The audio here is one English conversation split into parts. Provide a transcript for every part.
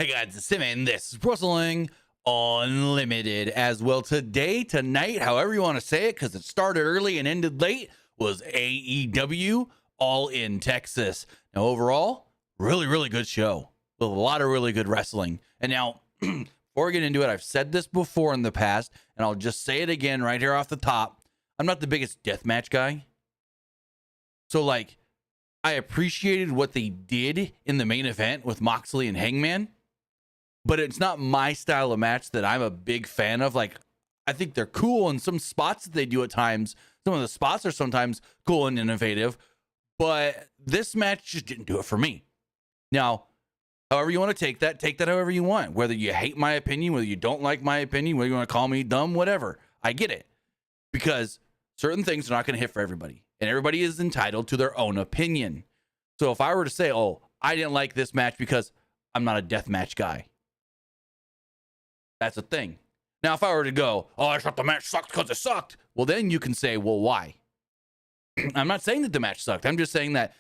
Hey guys, it's Tim, and this is Wrestling Unlimited as well. Today, tonight, however you want to say it, because it started early and ended late, was AEW All In Texas. Now, overall, really good show with a lot of really good wrestling. And now, before we get into it, I've said this before in the past, and I'll just say it again right here off the top. I'm not the biggest deathmatch guy. So, like, I appreciated what they did in the main event with Moxley and Hangman, but it's not my style of match that I'm a big fan of. Like, I think they're cool in some spots that they do at times. Some of the spots are sometimes cool and innovative, but this match just didn't do it for me. Now, however you want to take that however you want. Whether you hate my opinion, whether you don't like my opinion, whether you want to call me dumb, whatever. I get it. Because certain things are not going to hit for everybody. And everybody is entitled to their own opinion. So if I were to say, oh, I didn't like this match because I'm not a deathmatch guy, that's a thing. Now, if I were to go, oh, I thought the match sucked because it sucked, well, then you can say, well, why? I'm not saying that the match sucked. I'm just saying that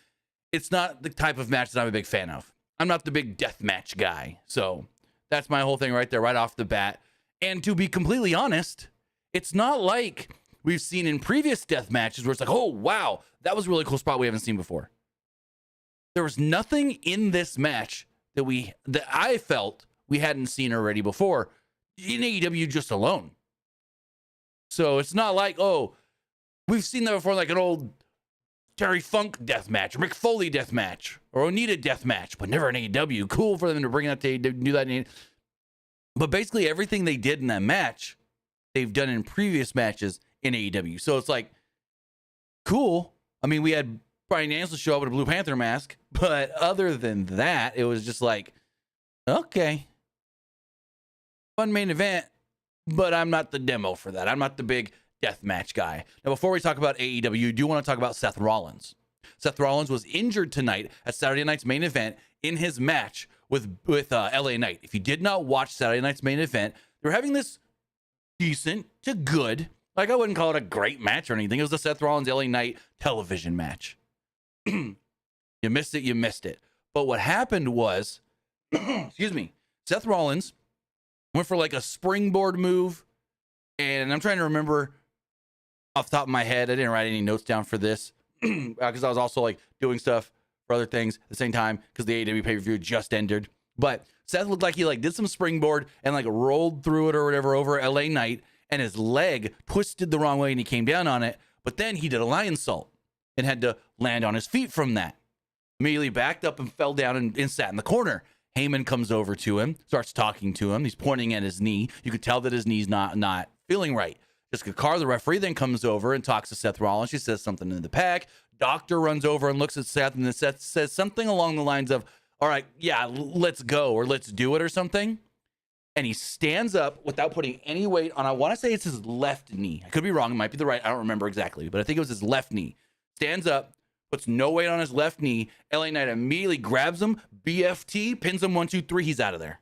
it's not the type of match that I'm a big fan of. I'm not the big deathmatch guy. So that's my whole thing right there, right off the bat. And to be completely honest, it's not like we've seen in previous death matches where it's like, oh, wow, that was a really cool spot we haven't seen before. There was nothing in this match that I felt we hadn't seen already before in AEW just alone. So it's not like, oh, we've seen that before, like an old Terry Funk death match, or Mick Foley death match, or Onita death match, but never an AEW. Cool for them to bring that to AEW, do that. But basically everything they did in that match, they've done in previous matches in AEW. So it's like, cool. I mean, we had Bryan Danielson show up with a Blue Panther mask, but other than that, it was just like, okay, fun main event, but I'm not the demo for that. I'm not the big deathmatch guy. Now, before we talk about AEW, I do want to talk about Seth Rollins. Seth Rollins was injured tonight at Saturday night's main event in his match with LA Knight. If you did not watch Saturday night's main event, they were having this decent to good, like, I wouldn't call it a great match or anything. It was the Seth Rollins LA Knight television match. You missed it. But what happened was, excuse me, Seth Rollins went for like a springboard move. And I'm trying to remember off the top of my head. I didn't write any notes down for this because I was also like doing stuff for other things at the same time because the AEW pay-per-view just ended. But Seth looked like he like did some springboard and like rolled through it or whatever over LA Knight, and his leg twisted the wrong way and he came down on it. But then he did a lion salt and had to land on his feet from that. Immediately backed up and fell down and sat in the corner. Heyman comes over to him, starts talking to him. He's pointing at his knee. You could tell that his knee's not feeling right. Jessica Carr, the referee, then comes over and talks to Seth Rollins. She says something in the pack. Doctor runs over and looks at Seth, and then Seth says something along the lines of, all right, yeah, let's go, or let's do it, or something. And he stands up without putting any weight on, I want to say it's his left knee. I could be wrong. It might be the right. I don't remember exactly, but I think it was his left knee. Stands up, puts no weight on his left knee. LA Knight immediately grabs him, BFT, pins him 1, 2, 3. He's out of there.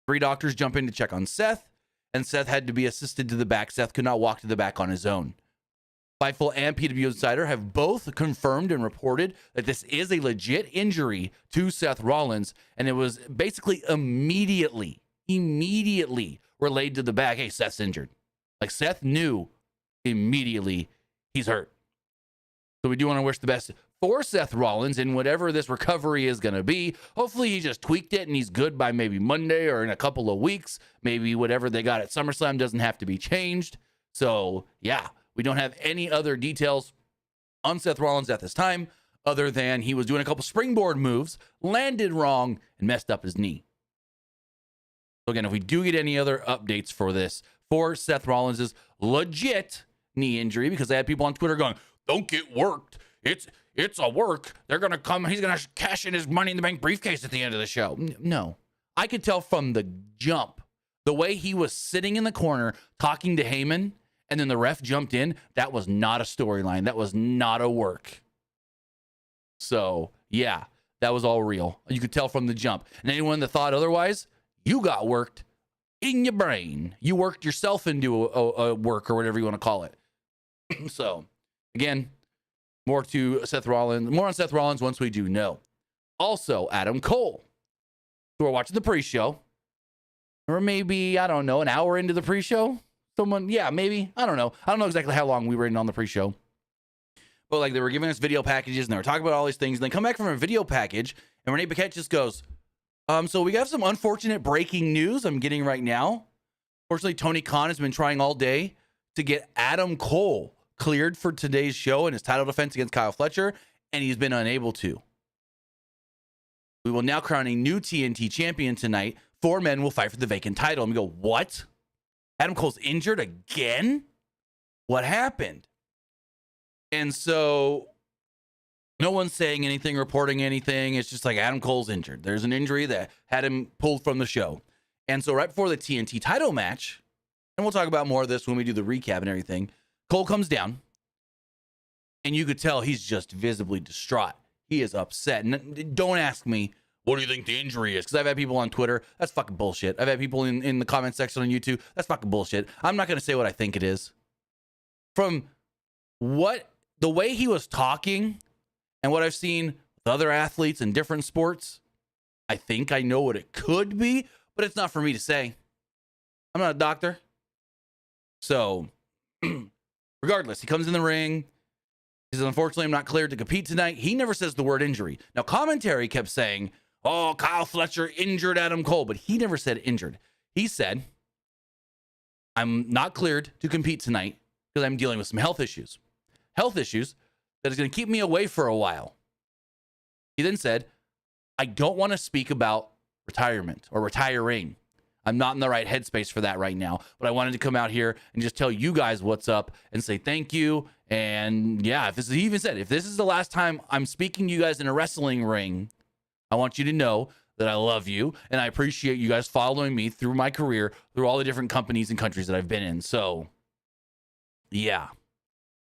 3 doctors jump in to check on Seth, and Seth had to be assisted to the back. Seth could not walk to the back on his own. Fightful and PWU Insider have both confirmed and reported that this is a legit injury to Seth Rollins, and it was basically immediately relayed to the back. Hey, Seth's injured. Like, Seth knew immediately he's hurt. So we do want to wish the best for Seth Rollins in whatever this recovery is going to be. Hopefully he just tweaked it and he's good by maybe Monday or in a couple of weeks. Maybe whatever they got at SummerSlam doesn't have to be changed. So, yeah. We don't have any other details on Seth Rollins at this time other than he was doing a couple springboard moves, landed wrong, and messed up his knee. So again, if we do get any other updates for this, for Seth Rollins' legit knee injury, because I had people on Twitter going, don't get worked. It's a work. They're going to come. He's going to cash in his Money in the Bank briefcase at the end of the show. No. I could tell from the jump, the way he was sitting in the corner talking to Heyman, and then the ref jumped in, that was not a storyline. That was not a work. So, yeah, that was all real. You could tell from the jump. And anyone that thought otherwise, you got worked in your brain. You worked yourself into a work or whatever you want to call it. So, again, more on Seth Rollins once we do know. Also, Adam Cole who are watching the pre-show, or maybe, I don't know, an hour into the pre-show. Someone, yeah, maybe. I don't know. I don't know exactly how long we were in on the pre-show. But like, they were giving us video packages and they were talking about all these things. And they come back from a video package and Renee Paquette just goes, so we got some unfortunate breaking news I'm getting right now. Fortunately, Tony Khan has been trying all day to get Adam Cole cleared for today's show and his title defense against Kyle Fletcher, and he's been unable to. We will now crown a new TNT champion tonight. 4 men will fight for the vacant title. And we go, what? Adam Cole's injured again? What happened? And so no one's saying anything, reporting anything. It's just like Adam Cole's injured. There's an injury that had him pulled from the show. And so right before the TNT title match, and we'll talk about more of this when we do the recap and everything, Cole comes down, and you could tell he's just visibly distraught. He is upset. And don't ask me, what do you think the injury is? Because I've had people on Twitter, that's fucking bullshit. I've had people in the comment section on YouTube, that's fucking bullshit. I'm not going to say what I think it is. From the way he was talking and what I've seen with other athletes in different sports, I think I know what it could be, but it's not for me to say. I'm not a doctor. So, regardless, he comes in the ring. He says, unfortunately, I'm not cleared to compete tonight. He never says the word injury. Now, commentary kept saying, oh, Kyle Fletcher injured Adam Cole, but he never said injured. He said, I'm not cleared to compete tonight because I'm dealing with some health issues. Health issues that is going to keep me away for a while. He then said, I don't want to speak about retirement or retiring. I'm not in the right headspace for that right now, but I wanted to come out here and just tell you guys what's up and say thank you. And yeah, he even said, if this is the last time I'm speaking to you guys in a wrestling ring, I want you to know that I love you and I appreciate you guys following me through my career, through all the different companies and countries that I've been in. So yeah,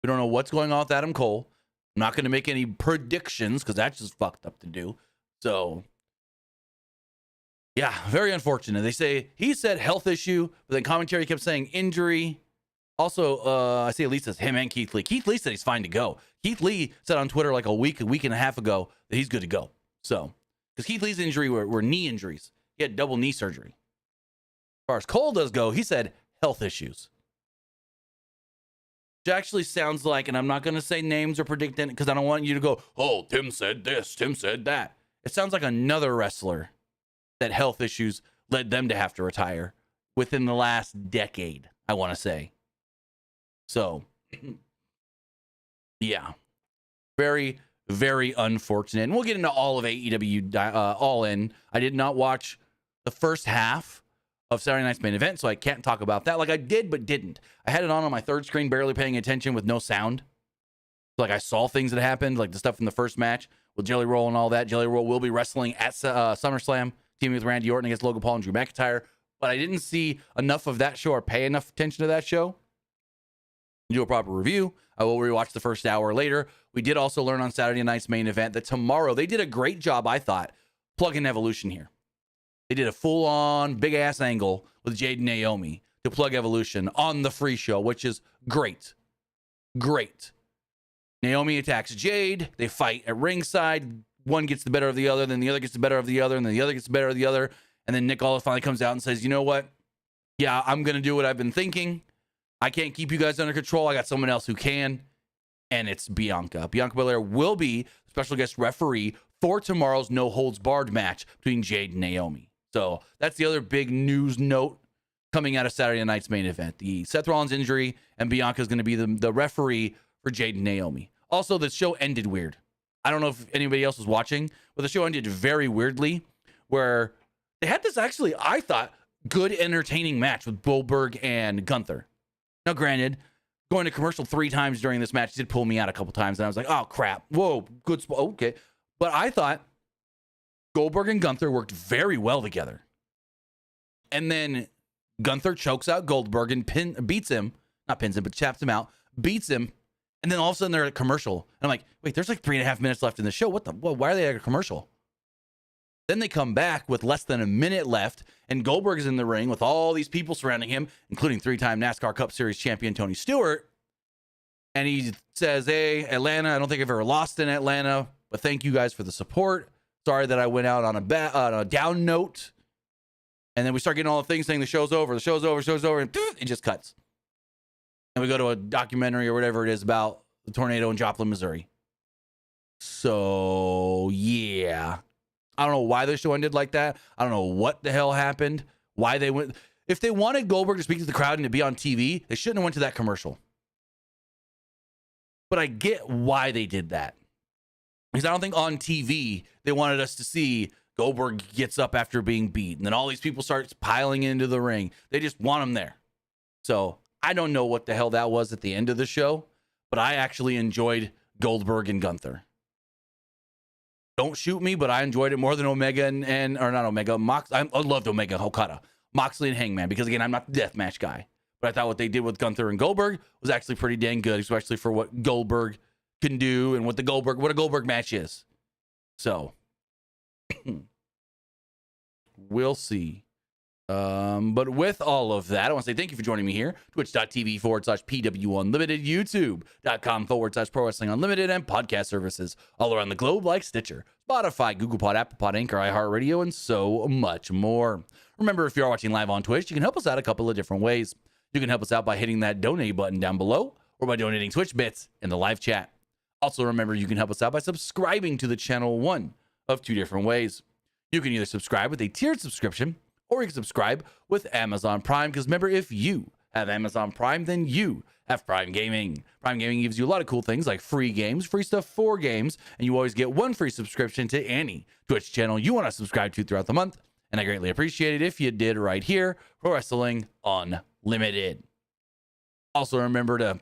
we don't know what's going on with Adam Cole. I'm not going to make any predictions because that's just fucked up to do. So yeah, very unfortunate. They say he said health issue, but then commentary kept saying injury. Also, I see at least it's him and Keith Lee. Keith Lee said he's fine to go. Keith Lee said on Twitter like a week and a half ago that he's good to go. So, because Keith Lee's injury were knee injuries. He had double knee surgery. As far as Cole does go, he said health issues. Which actually sounds like, and I'm not going to say names or predict it because I don't want you to go, oh, Tim said this, Tim said that. It sounds like another wrestler that health issues led them to have to retire within the last decade, I want to say. So, yeah, very, very unfortunate. And we'll get into all of AEW All In. I did not watch the first half of Saturday night's main event, so I can't talk about that. Like I did, but didn't. I had it on my third screen, barely paying attention with no sound. Like I saw things that happened, like the stuff from the first match with Jelly Roll and all that. Jelly Roll will be wrestling at SummerSlam, teaming with Randy Orton against Logan Paul and Drew McIntyre. But I didn't see enough of that show or pay enough attention to that show to do a proper review. I will rewatch the first hour later. We did also learn on Saturday night's main event that tomorrow, they did a great job, I thought, plugging Evolution here. They did a full-on, big-ass angle with Jade and Naomi to plug Evolution on the free show, which is great. Great. Naomi attacks Jade. They fight at ringside. One gets the better of the other, then the other gets the better of the other, and then the other gets the better of the other. And then Nick Aldis finally comes out and says, you know what? Yeah, I'm going to do what I've been thinking. I can't keep you guys under control. I got someone else who can, and it's Bianca. Bianca Belair will be special guest referee for tomorrow's no-holds-barred match between Jade and Naomi. So that's the other big news note coming out of Saturday night's main event. The Seth Rollins injury, and Bianca is going to be the referee for Jade and Naomi. Also, the show ended weird. I don't know if anybody else was watching, but the show ended very weirdly, where they had this actually, I thought, good, entertaining match with Goldberg and Gunther. Now, granted, going to commercial 3 times during this match did pull me out a couple times, and I was like, oh, crap. Whoa, good spot. Okay. But I thought Goldberg and Gunther worked very well together. And then Gunther chokes out Goldberg and beats him. Not pins him, but chaps him out. Beats him. And then all of a sudden they're at a commercial. And I'm like, wait, there's like 3.5 minutes left in the show. Why are they at a commercial? Then they come back with less than a minute left. And Goldberg is in the ring with all these people surrounding him, including 3-time NASCAR Cup Series champion Tony Stewart. And he says, hey, Atlanta, I don't think I've ever lost in Atlanta, but thank you guys for the support. sorry that I went out on a down note. And then we start getting all the things saying the show's over, and it just cuts. And we go to a documentary or whatever it is about the tornado in Joplin, Missouri. So, yeah. I don't know why the show ended like that. I don't know what the hell happened. Why they went. If they wanted Goldberg to speak to the crowd and to be on TV, they shouldn't have went to that commercial. But I get why they did that. Because I don't think on TV they wanted us to see Goldberg gets up after being beat. And then all these people start piling into the ring. They just want him there. So I don't know what the hell that was at the end of the show. But I actually enjoyed Goldberg and Gunther. Don't shoot me, but I enjoyed it more than Omega or not Omega, Mox. I loved Omega, Okada, Moxley, and Hangman, because again, I'm not the deathmatch guy. But I thought what they did with Gunther and Goldberg was actually pretty dang good, especially for what Goldberg can do and what a Goldberg match is. So we'll see. But with all of that, I want to say thank you for joining me here. Twitch.tv/PWU Unlimited, YouTube.com/Pro Wrestling Unlimited, and podcast services all around the globe like Stitcher, Spotify, Google Pod, Apple Pod, Anchor, iHeartRadio, and so much more. Remember, if you are watching live on Twitch, you can help us out a couple of different ways. You can help us out by hitting that donate button down below, or by donating Twitch bits in the live chat. Also, remember, you can help us out by subscribing to the channel one of two different ways. You can either subscribe with a tiered subscription, or you can subscribe with Amazon Prime, because remember, if you have Amazon Prime, then you have Prime Gaming. Prime Gaming gives you a lot of cool things like free games, free stuff for games, and you always get one free subscription to any Twitch channel you want to subscribe to throughout the month. And I greatly appreciate it if you did right here for Wrestling Unlimited. Also, remember to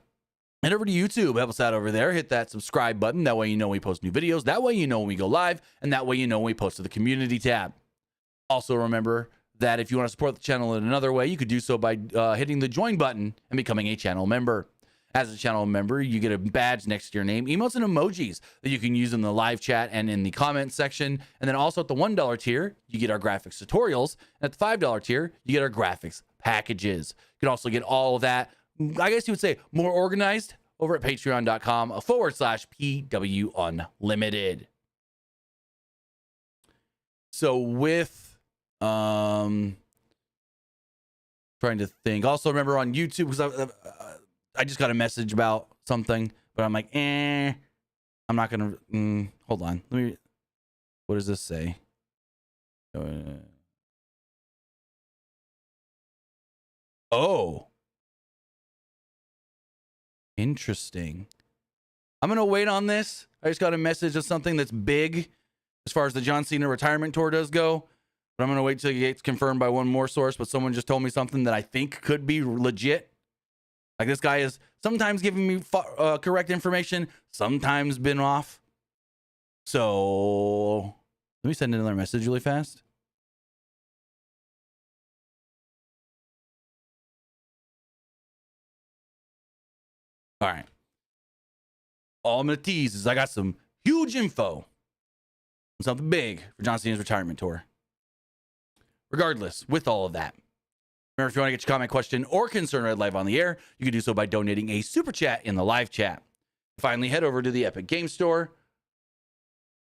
head over to YouTube, help us out over there, hit that subscribe button. That way you know when we post new videos. That way you know when we go live, and that way you know when we post to the community tab. Also, remember that if you want to support the channel in another way, you could do so by hitting the join button and becoming a channel member. As a channel member, you get a badge next to your name, emotes, and emojis that you can use in the live chat and in the comment section. And then also at the $1 tier, you get our graphics tutorials. And at the $5 tier, you get our graphics packages. You can also get all of that, I guess you would say, more organized over at patreon.com/PW Unlimited. So with trying to think. Also, remember on YouTube, because I just got a message about something, but I'm like, I'm not gonna. Hold on. Let me. What does this say? Oh, interesting. I'm gonna wait on this. I just got a message of something that's big as far as the John Cena retirement tour does go. But I'm going to wait till it gets confirmed by one more source. But someone just told me something that I think could be legit. Like, this guy is sometimes giving me correct information, sometimes been off. So let me send another message really fast. All right. All I'm going to tease is I got some huge info on something big for John Cena's retirement tour. Regardless, with all of that, remember, if you want to get your comment, question, or concern read live on the air, you can do so by donating a super chat in the live chat. Finally, head over to the Epic Game Store.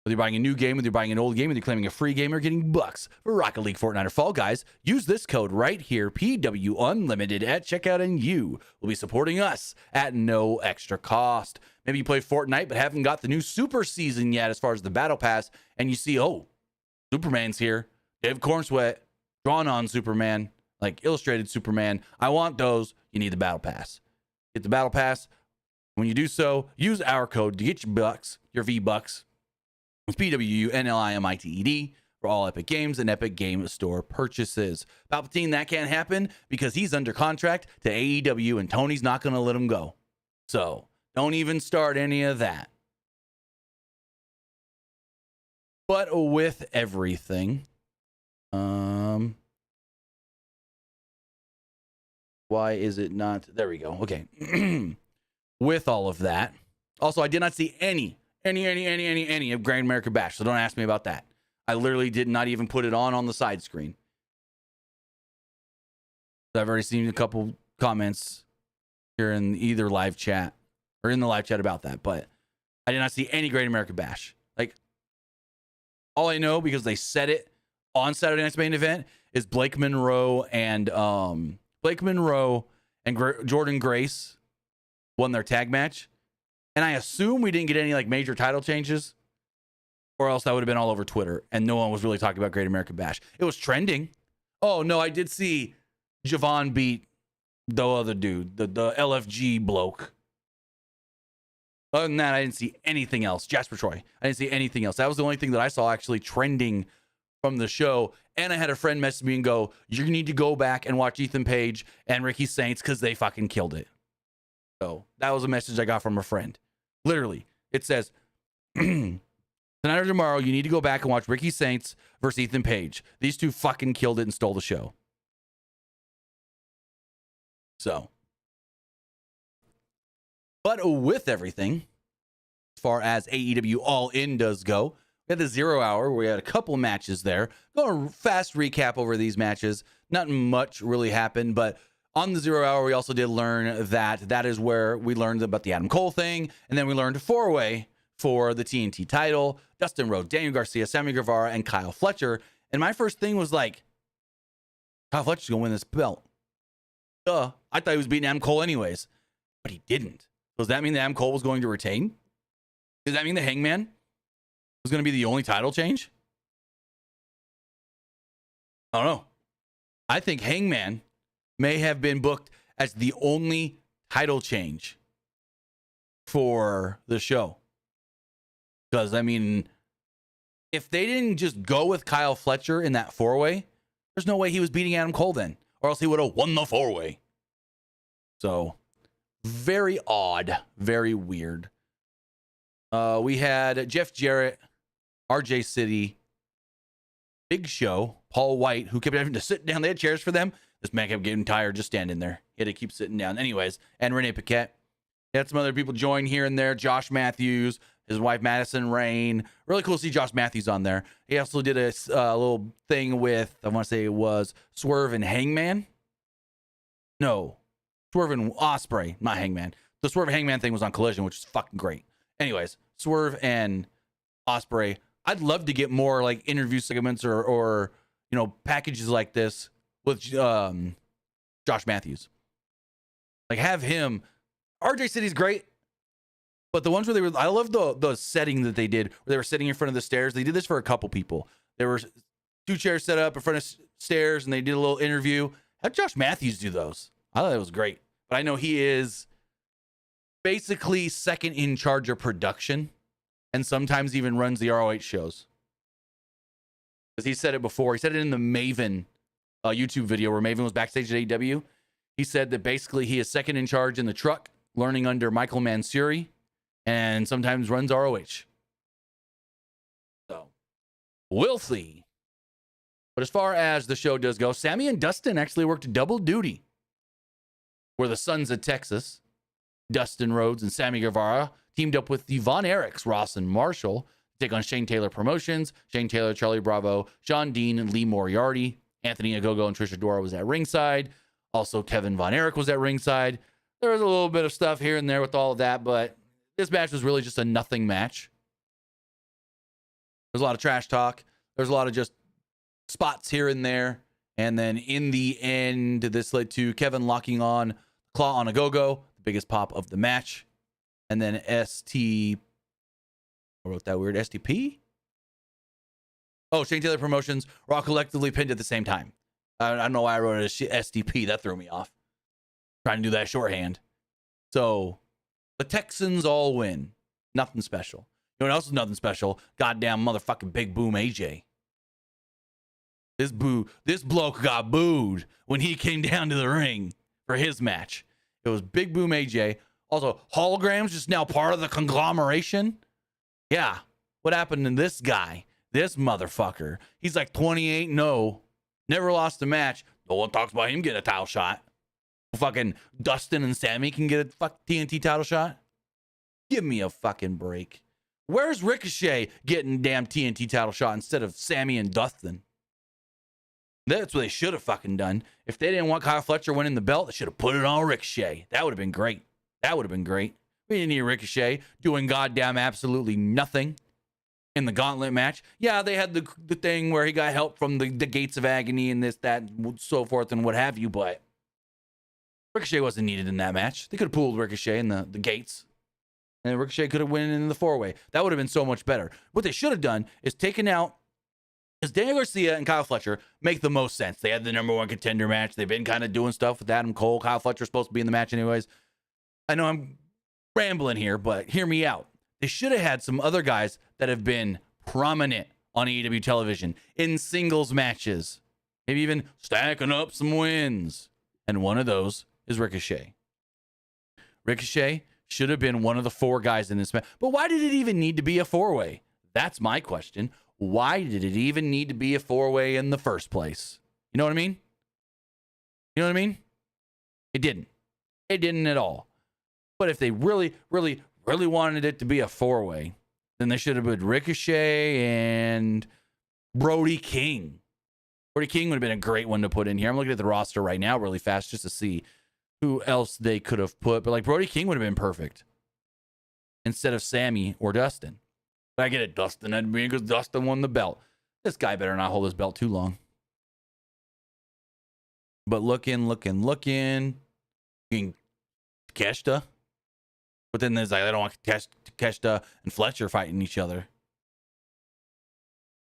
Whether you're buying a new game, whether you're buying an old game, whether you're claiming a free game or getting bucks for Rocket League, Fortnite, or Fall Guys, use this code right here, PW Unlimited, at checkout, and you will be supporting us at no extra cost. Maybe you play Fortnite but haven't got the new Super Season yet as far as the Battle Pass, and you see, oh, Superman's here. Dave Cornsweat, drawn on Superman, like illustrated Superman. I want those. You need the Battle Pass. Get the Battle Pass. When you do so, use our code to get your bucks, your V-Bucks. It's PWUNLIMITED for all Epic Games and Epic Game Store purchases. Palpatine, that can't happen because he's under contract to AEW and Tony's not going to let him go. So don't even start any of that. But with everything, why is it not? There we go. Okay. With all of that, also, I did not see any of Grand American Bash, so don't ask me about that. I literally did not even put it on the side screen. I've already seen a couple comments here in either live chat or in the live chat about that, but I did not see any Great American Bash. Like, All I know, because they said it on Saturday night's main event, is Blake Monroe and Jordan Grace won their tag match. And I assume we didn't get any like major title changes, or else that would have been all over Twitter and no one was really talking about Great American Bash. It was trending. Oh no, I did see Javon beat the other dude, the LFG bloke. Other than that, I didn't see anything else. Jasper Troy. I didn't see anything else. That was the only thing that I saw actually trending from the show. And I had a friend message me and go, you need to go back and watch Ethan Page and Ricky Saints because they fucking killed it. So that was a message I got from a friend. Literally, it says, tonight or tomorrow, you need to go back and watch Ricky Saints versus Ethan Page. These two fucking killed it and stole the show. So, but with everything, as far as AEW All In does go, we had the 0 hour where we had a couple matches there. Going to fast recap over these matches. Not much really happened, but on the 0 hour, we also did learn that is where we learned about the Adam Cole thing, and then we learned a four-way for the TNT title: Dustin Rhodes, Daniel Garcia, Sammy Guevara, and Kyle Fletcher. And my first thing was like, Kyle Fletcher's gonna win this belt. I thought he was beating Adam Cole anyways, but he didn't. Does that mean that Adam Cole was going to retain? Does that mean the Hangman was going to be the only title change? I don't know. I think Hangman may have been booked as the only title change for the show. Because, I mean, if they didn't just go with Kyle Fletcher in that four-way, there's no way he was beating Adam Cole then. Or else he would have won the four-way. So, very odd. Very weird. We had Jeff Jarrett, RJ City, Big Show, Paul White, who kept having to sit down. They had chairs for them. This man kept getting tired just standing there. He had to keep sitting down. Anyways, and Renee Paquette. He had some other people join here and there. Josh Matthews, his wife Madison Rain. Really cool to see Josh Matthews on there. He also did a little thing with, I want to say it was Swerve and Hangman. No, Swerve and Ospreay, not Hangman. The Swerve and Hangman thing was on Collision, which is fucking great. Anyways, Swerve and Ospreay. I'd love to get more like interview segments or you know, packages like this with Josh Matthews. Like, have him. RJ City's great, but the ones where I love the setting that they did, where they were sitting in front of the stairs. They did this for a couple people. There were two chairs set up in front of stairs, and they did a little interview. How'd Josh Matthews do those? I thought it was great. But I know he is basically second in charge of production, and sometimes even runs the ROH shows. Because he said it before. He said it in the Maven YouTube video where Maven was backstage at AEW. He said that basically he is second in charge in the truck, learning under Michael Mansuri, and sometimes runs ROH. So, we'll see. But as far as the show does go, Sammy and Dustin actually worked double duty. Where the Sons of Texas, Dustin Rhodes and Sammy Guevara, teamed up with the Von Erichs, Ross and Marshall, to take on Shane Taylor Promotions. Shane Taylor, Charlie Bravo, Sean Dean, and Lee Moriarty. Anthony Ogogo and Trisha Dora was at ringside. Also, Kevin Von Erich was at ringside. There was a little bit of stuff here and there with all of that, but this match was really just a nothing match. There's a lot of trash talk. There's a lot of just spots here and there. And then in the end, this led to Kevin locking on Claw on Ogogo, the biggest pop of the match. And then I wrote that weird, STP? Oh, Shane Taylor Promotions were all collectively pinned at the same time. I don't know why I wrote it as STP. That threw me off. Trying to do that shorthand. So, the Texans all win. Nothing special. You know what else is nothing special? Goddamn motherfucking Big Boom AJ. This bloke got booed when he came down to the ring for his match. It was Big Boom AJ. Also, Holograms just now part of the conglomeration. Yeah. What happened to this guy? This motherfucker. He's like 28-0. Never lost a match. No one talks about him getting a title shot. Fucking Dustin and Sammy can get a TNT title shot. Give me a fucking break. Where's Ricochet getting damn TNT title shot instead of Sammy and Dustin? That's what they should have fucking done. If they didn't want Kyle Fletcher winning the belt, they should have put it on Ricochet. That would have been great. That would have been great. We didn't need Ricochet doing goddamn absolutely nothing. in the gauntlet match. Yeah, they had the thing where he got help from the gates of agony and this, that, so forth and what have you, but Ricochet wasn't needed in that match. They could have pulled Ricochet in the gates, and Ricochet could have won in the 4-way. That would have been so much better. What they should have done is taken out, because Daniel Garcia and Kyle Fletcher make the most sense. They had the #1 contender match. They've been kind of doing stuff with Adam Cole. Kyle Fletcher's supposed to be in the match anyways. I know I'm rambling here, but hear me out. They should have had some other guys that have been prominent on AEW television in singles matches. Maybe even stacking up some wins. And one of those is Ricochet. Ricochet should have been one of the 4 guys in this match. But why did it even need to be a 4-way? That's my question. Why did it even need to be a 4-way in the first place? You know what I mean? You know what I mean? It didn't. It didn't at all. But if they really, really, really wanted it to be a 4-way, then they should have put Ricochet and Brody King. Brody King would have been a great one to put in here. I'm looking at the roster right now really fast just to see who else they could have put. But like Brody King would have been perfect instead of Sammy or Dustin. But I get it, Dustin. That'd be because Dustin won the belt. This guy better not hold his belt too long. But looking. Takeshita. But then there's like, I don't want Takeshita and Fletcher fighting each other.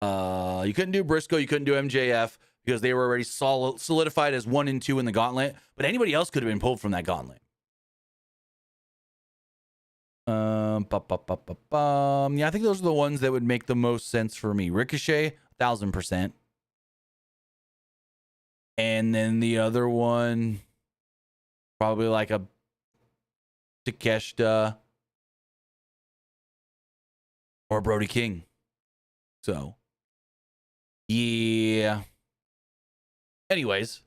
You couldn't do Briscoe. You couldn't do MJF because they were already solidified as 1 and 2 in the gauntlet. But anybody else could have been pulled from that gauntlet. Yeah, I think those are the ones that would make the most sense for me. Ricochet, 1000%. And then the other one, probably like a Takeshita or Brody King. So, yeah. Anyways,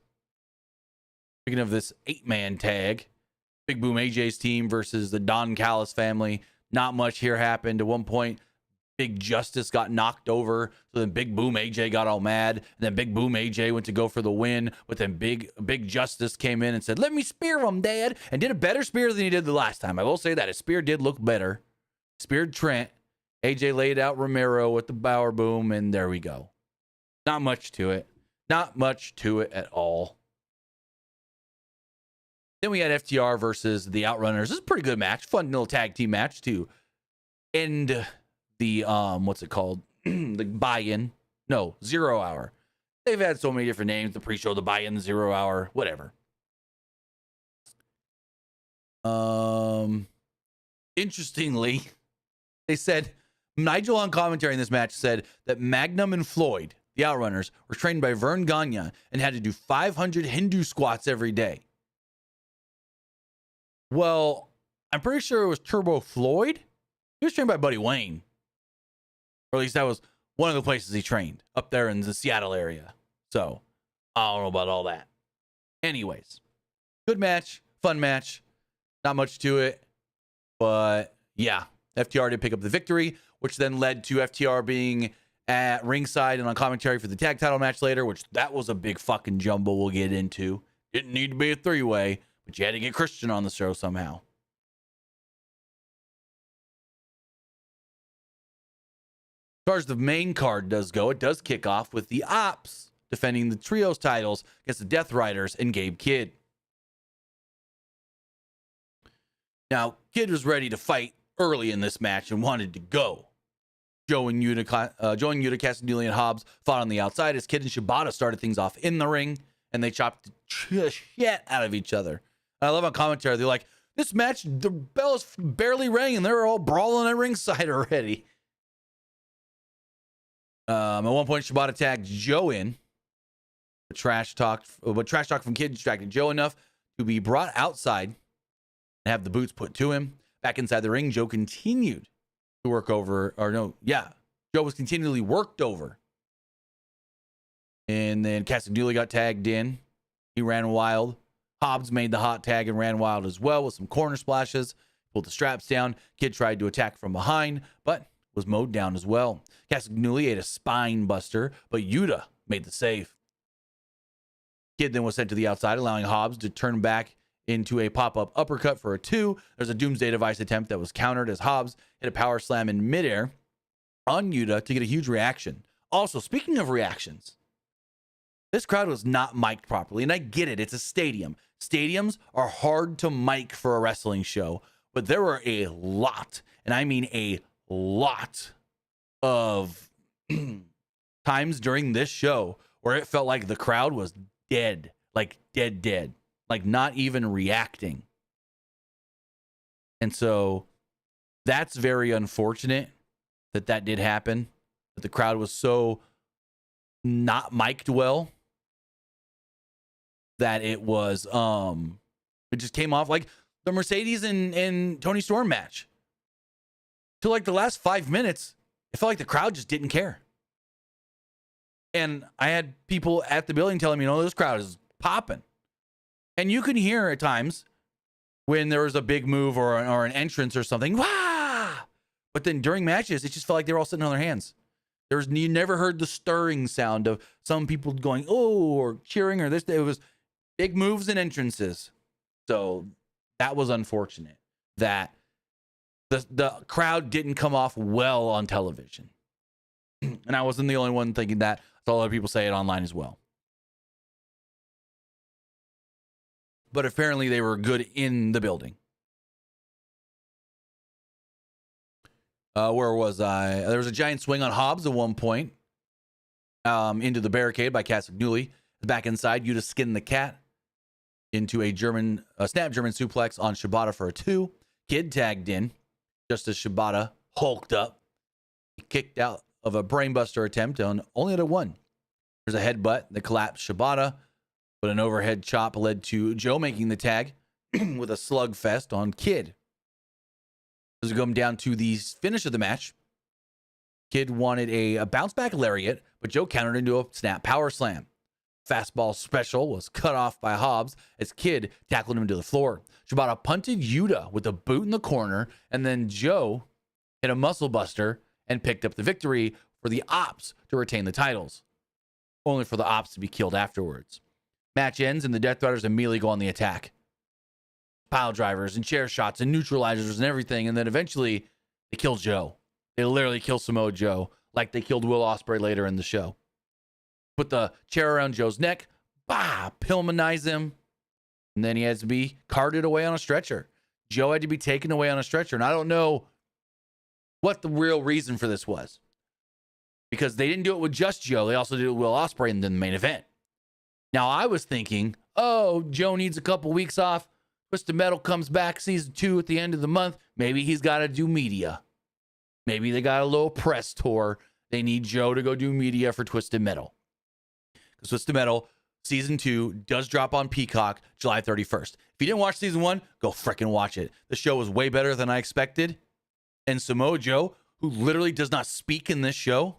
speaking of this 8-man tag, Big Boom AJ's team versus the Don Callis family. Not much here happened. At one point, Big Justice got knocked over. So then Big Boom AJ got all mad. And then Big Boom AJ went to go for the win. But then Big Justice came in and said, "Let me spear him, Dad." And did a better spear than he did the last time. I will say that. His spear did look better. Speared Trent. AJ laid out Romero with the Bower Boom. And there we go. Not much to it. Not much to it at all. Then we had FTR versus the Outrunners. This is a pretty good match. Fun little tag team match to end the, what's it called? The buy-in. No, 0 hour. They've had so many different names. The pre-show, the buy-in, the 0 hour, whatever. Interestingly, they said, Nigel on commentary in this match said that Magnum and Floyd, the Outrunners, were trained by Vern Gagne and had to do 500 Hindu squats every day. Well, I'm pretty sure it was Turbo Floyd. He was trained by Buddy Wayne. Or at least that was one of the places he trained, up there in the Seattle area. So, I don't know about all that. Anyways, good match, fun match. Not much to it. But, yeah, FTR did pick up the victory, which then led to FTR being at ringside and on commentary for the tag title match later, which that was a big fucking jumble we'll get into. Didn't need to be a 3-way. But you had to get Christian on the show somehow. As far as the main card does go, it does kick off with the Ops defending the Trios titles against the Death Riders and Gabe Kidd. Now, Kidd was ready to fight early in this match and wanted to go. Joe and Yuta, Castagnoli, and Hobbs fought on the outside as Kidd and Shibata started things off in the ring, and they chopped the shit out of each other. I love on commentary, they're like, this match, the bell is barely rang, and they're all brawling at ringside already. At one point, Shibata tagged Joe in. But trash talk from Kidd distracted Joe enough to be brought outside and have the boots put to him. Back inside the ring, Joe continued to work over, Joe was continually worked over. And then Castagnoli got tagged in. He ran wild. Hobbs made the hot tag and ran wild as well with some corner splashes. Pulled the straps down. Kidd tried to attack from behind, but was mowed down as well. Castagnoli ate a spine buster, but Yuta made the save. Kidd then was sent to the outside, allowing Hobbs to turn back into a pop-up uppercut for a 2. There's a Doomsday Device attempt that was countered as Hobbs hit a power slam in midair on Yuta to get a huge reaction. Also, speaking of reactions, this crowd was not mic'd properly, and I get it. It's a stadium. Stadiums are hard to mic for a wrestling show, but there were a lot, and I mean a lot of times during this show where it felt like the crowd was dead, like dead, like not even reacting. And so that's very unfortunate that did happen, that the crowd was so not mic'd well that it was, it just came off like the Mercedes and Tony Storm match. To like the last 5 minutes, it felt like the crowd just didn't care. And I had people at the building telling me, this crowd is popping. And you can hear at times when there was a big move or an entrance or something, wah! But then during matches, it just felt like they were all sitting on their hands. You never heard the stirring sound of some people going, oh, or cheering or this. It was big moves and entrances. So that was unfortunate that the crowd didn't come off well on television. And I wasn't the only one thinking that. So other people say it online as well. But apparently they were good in the building. Where was I? There was a giant swing on Hobbs at one point. Into the barricade by Castagnoli. Back inside, Yuta skinned the cat into a snap German suplex on Shibata for a 2. Kid tagged in just as Shibata hulked up. He kicked out of a brainbuster attempt on only at a 1. There's a headbutt that collapsed Shibata, but an overhead chop led to Joe making the tag with a slugfest on Kid. As we come down to the finish of the match, Kid wanted a bounce back lariat, but Joe countered into a snap power slam. Fastball special was cut off by Hobbs as Kid tackled him to the floor. Shibata punted Yuta with a boot in the corner, and then Joe hit a muscle buster and picked up the victory for the Ops to retain the titles, only for the Ops to be killed afterwards. Match ends and the Death Riders immediately go on the attack. Pile drivers and chair shots and neutralizers and everything, and then eventually they kill Joe. They literally kill Samoa Joe like they killed Will Ospreay later in the show. Put the chair around Joe's neck, Pillmanize him, and then he has to be carted away on a stretcher. Joe had to be taken away on a stretcher, and I don't know what the real reason for this was, because they didn't do it with just Joe. They also did it with Will Ospreay in the main event. Now, I was thinking, Joe needs a couple weeks off. Twisted Metal comes back season 2 at the end of the month. Maybe he's got to do media. Maybe they got a little press tour. They need Joe to go do media for Twisted Metal. Because Twisted Metal season 2 does drop on Peacock July 31st. If you didn't watch season 1, go frickin' watch it. The show was way better than I expected. And Samoa Joe, who literally does not speak in this show,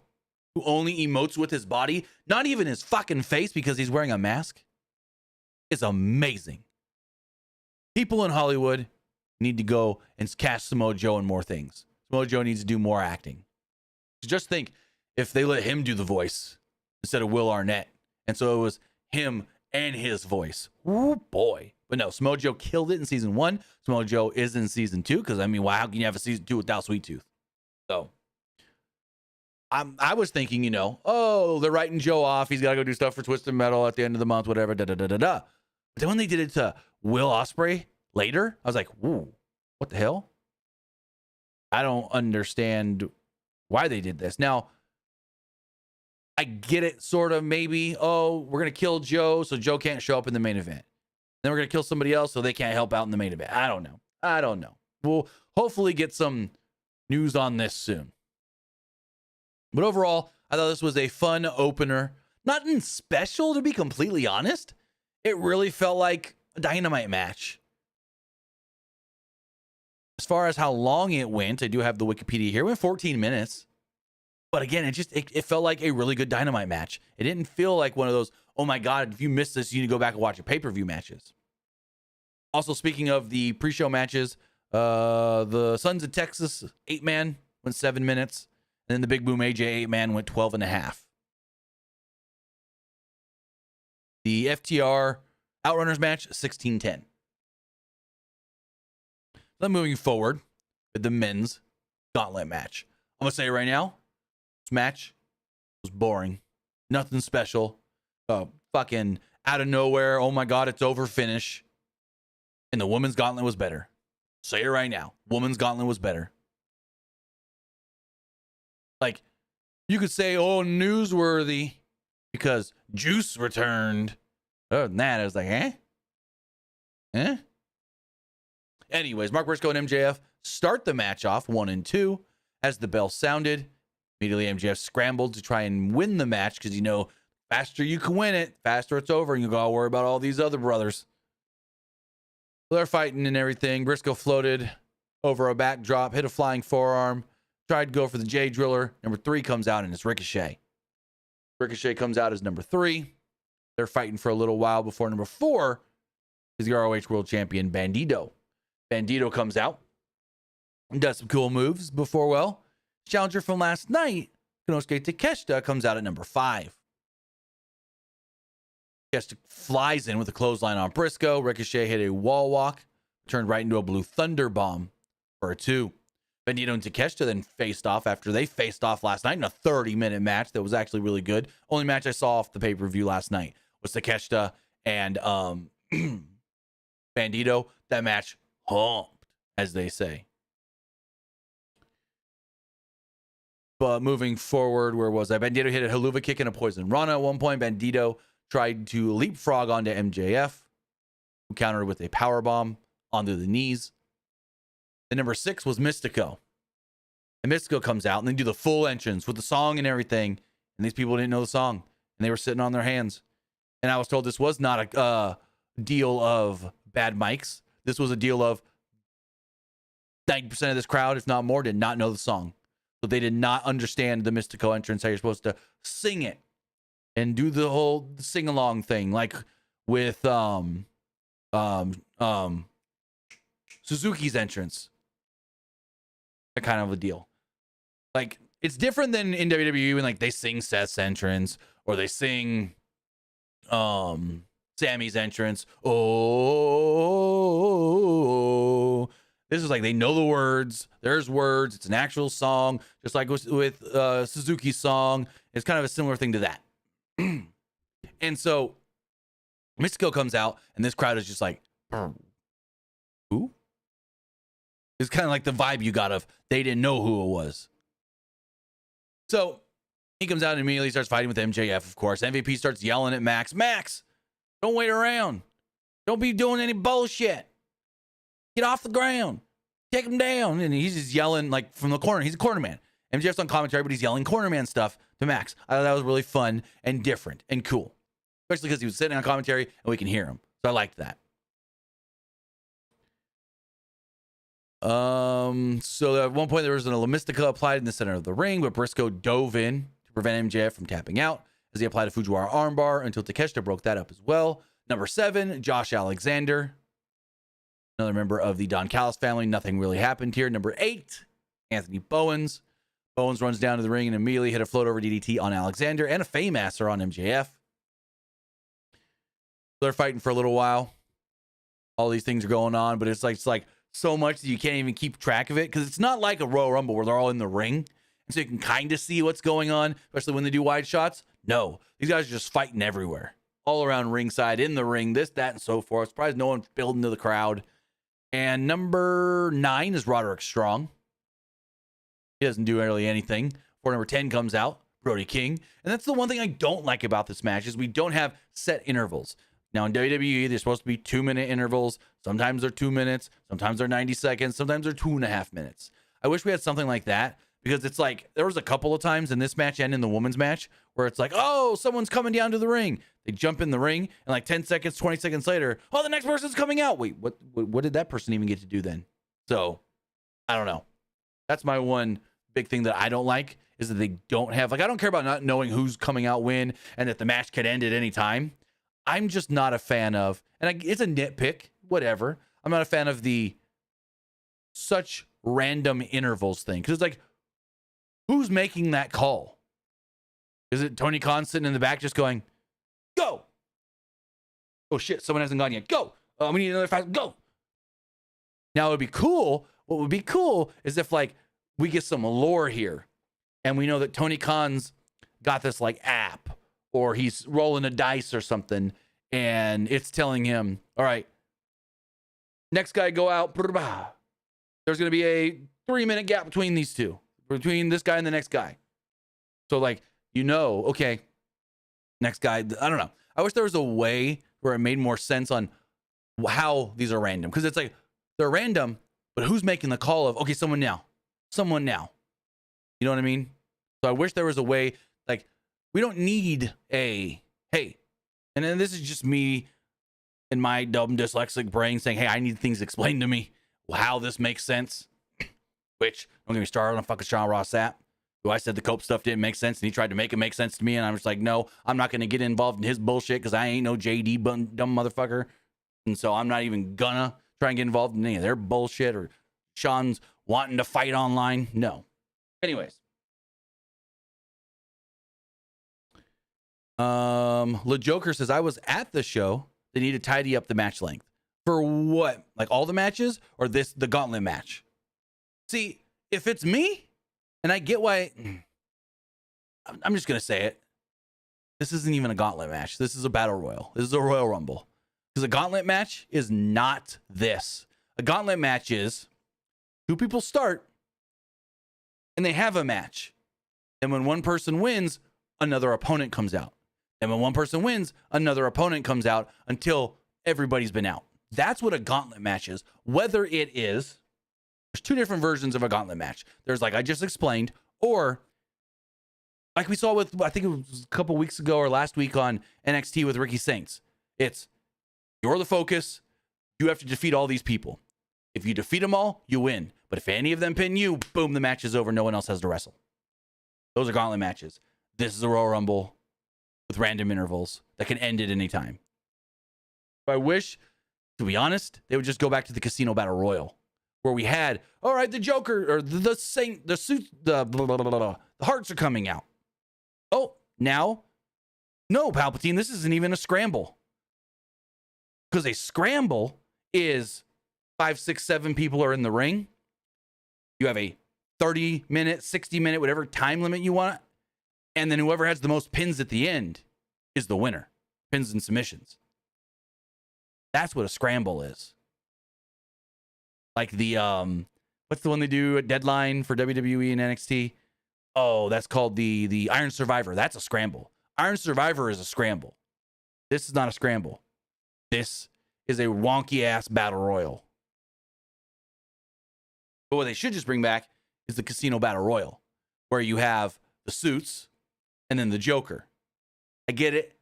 who only emotes with his body, not even his fucking face because he's wearing a mask, is amazing. People in Hollywood need to go and cast Samoa Joe in more things. Samoa Joe needs to do more acting. Just think if they let him do the voice instead of Will Arnett. And so it was him and his voice. Ooh, boy. But no, Samoa Joe killed it in season 1. Samoa Joe is in season 2 because, how can you have a season 2 without Sweet Tooth? So I was thinking, they're writing Joe off. He's got to go do stuff for Twisted Metal at the end of the month, whatever, da-da-da-da-da. But then when they did it to Will Ospreay later, I was like, ooh, what the hell? I don't understand why they did this. Now, I get it, sort of, maybe. We're going to kill Joe, so Joe can't show up in the main event. Then we're going to kill somebody else, so they can't help out in the main event. I don't know. We'll hopefully get some news on this soon. But overall, I thought this was a fun opener. Nothing special, to be completely honest. It really felt like a Dynamite match. As far as how long it went, I do have the Wikipedia here. It went 14 minutes. But again, it felt like a really good Dynamite match. It didn't feel like one of those, oh my God, if you missed this, you need to go back and watch your pay-per-view matches. Also, speaking of the pre-show matches, the Sons of Texas 8-man went 7 minutes. And then the Big Boom AJ 8-man went 12 and a half. The FTR Outrunners match, 16-10. Then moving forward with the men's gauntlet match. I'm going to say right now, This match was boring. Nothing special. Fucking out of nowhere. Oh my God, it's over finish. And the women's gauntlet was better. Say it right now. Women's gauntlet was better. Like, you could say, oh, newsworthy because Juice returned. Other than that, I was like, eh? Anyways, Mark Briscoe and MJF start the match off 1 and 2. As the bell sounded, immediately MJF scrambled to try and win the match because, you know, faster you can win it, faster it's over, and you gotta worry about all these other brothers. So they're fighting and everything. Briscoe floated over a backdrop, hit a flying forearm, tried to go for the J Driller. Number 3 comes out, and it's Ricochet. Ricochet comes out as number 3. They're fighting for a little while before number 4 is the ROH World Champion, Bandito. Bandito comes out and does some cool moves before, well, challenger from last night, Konosuke Takeshita, comes out at number 5. Takeshita flies in with a clothesline on Briscoe. Ricochet hit a wall walk, turned right into a blue thunder bomb for a 2. Bandito and Takeshita then faced off after they faced off last night in a 30-minute match that was actually really good. Only match I saw off the pay-per-view last night was Takeshita and Bandito. That match humped, as they say. But moving forward, where was I? Bandito hit a haluva kick and a poison rana at one point. Bandito tried to leapfrog onto MJF, who countered with a powerbomb onto the knees. The number 6 was Mystico. And Mystico comes out and they do the full entrance with the song and everything. And these people didn't know the song. And they were sitting on their hands. And I was told this was not a deal of bad mics. This was a deal of 90% of this crowd, if not more, did not know the song. So they did not understand the Mystico entrance, how you're supposed to sing it and do the whole sing-along thing, like with Suzuki's entrance. That kind of a deal. Like, it's different than in WWE when, like, they sing Seth's entrance or they sing Sammy's entrance. Oh, this is like they know the words. There's words. It's an actual song, just like with Suzuki's song. It's kind of a similar thing to that. And so Mystico comes out, and this crowd is just like, who? It's kind of like the vibe you got of they didn't know who it was. So he comes out and immediately starts fighting with MJF, of course. MVP starts yelling at Max. Max, don't wait around. Don't be doing any bullshit. Get off the ground. Take him down. And he's just yelling like from the corner. He's a corner man. MJF's on commentary, but he's yelling corner man stuff to Max. I thought that was really fun and different and cool. Especially because he was sitting on commentary and we can hear him. So I liked that. So at one point there was an Mystica applied in the center of the ring, but Briscoe dove in to prevent MJF from tapping out as he applied a Fujiwara armbar until Takeshita broke that up as well. Number 7, Josh Alexander. Another member of the Don Callis family. Nothing really happened here. Number 8, Anthony Bowens. Bowens runs down to the ring and immediately hit a float over DDT on Alexander and a Faymaster on MJF. They're fighting for a little while. All these things are going on, but it's like so much that you can't even keep track of it because it's not like a Royal Rumble where they're all in the ring. And so you can kind of see what's going on, especially when they do wide shots. No, these guys are just fighting everywhere. All around ringside, in the ring, this, that, and so forth. Surprised no one building to the crowd. And number 9 is Roderick Strong. He doesn't do really anything. Before number 10 comes out, Brody King. And that's the one thing I don't like about this match is we don't have set intervals. Now in WWE, they're supposed to be 2-minute intervals. Sometimes they're 2 minutes. Sometimes they're 90 seconds. Sometimes they're 2.5 minutes. I wish we had something like that because it's like there was a couple of times in this match and in the women's match where it's like, oh, someone's coming down to the ring. They jump in the ring and like 10 seconds, 20 seconds later, oh, the next person's coming out. Wait, what did that person even get to do then? So I don't know. That's my one big thing that I don't like is that they don't have, like, I don't care about not knowing who's coming out when and that the match could end at any time. I'm just not a fan of, and it's a nitpick, whatever. I'm not a fan of the such random intervals thing. Because it's like, who's making that call? Is it Tony Khan sitting in the back just going, go? Oh shit, someone hasn't gone yet. Go. We need another 5. Go. Now it would be cool. What would be cool is if like we get some lore here And we know that Tony Khan's got this like app, or he's rolling a dice or something, and it's telling him, all right, next guy go out. There's going to be a 3-minute gap between these two, between this guy and the next guy. So like, okay, next guy, I don't know. I wish there was a way where it made more sense on how these are random. Because it's like, they're random, but who's making the call of, okay, someone now. You know what I mean? So I wish there was a way, like, we don't need hey, and then this is just me in my dumb dyslexic brain saying, hey, I need things explained to me, how this makes sense. Which, don't get me started on fucking Sean Ross Sapp, who I said the Cope stuff didn't make sense, and he tried to make it make sense to me, and I'm just like, no, I'm not going to get involved in his bullshit, because I ain't no JD dumb motherfucker, and so I'm not even gonna try and get involved in any of their bullshit, or Sean's wanting to fight online. No. Anyways. Le Joker says, I was at the show. They need to tidy up the match length. For what? Like all the matches, or the gauntlet match? See, if it's me, and I get why, I'm just going to say it. This isn't even a gauntlet match. This is a battle royal. This is a Royal Rumble. Because a gauntlet match is not this. A gauntlet match is 2 people start and they have a match. And when one person wins, another opponent comes out. And when one person wins, another opponent comes out until everybody's been out. That's what a gauntlet match is. Whether it is, there's 2 different versions of a gauntlet match. There's, like I just explained, or like we saw with, I think it was a couple weeks ago or last week on NXT with Ricky Saints. It's, you're the focus. You have to defeat all these people. If you defeat them all, you win. But if any of them pin you, boom, the match is over. No one else has to wrestle. Those are gauntlet matches. This is a Royal Rumble with random intervals that can end at any time. I wish, to be honest, they would just go back to the Casino Battle Royal, where we had, all right, the Joker or the Saint, the suit, the hearts are coming out. Oh, now, no, Palpatine, this isn't even a scramble. Because a scramble is 5, 6, 7 people are in the ring. You have a 30-minute, 60-minute, whatever time limit you want. And then whoever has the most pins at the end is the winner. Pins and submissions. That's what a scramble is. Like the, what's the one they do at Deadline for WWE and NXT? Oh, that's called the Iron Survivor. That's a scramble. Iron Survivor is a scramble. This is not a scramble. This is a wonky-ass battle royal. But what they should just bring back is the Casino Battle Royal, where you have the suits and then the Joker. I get it.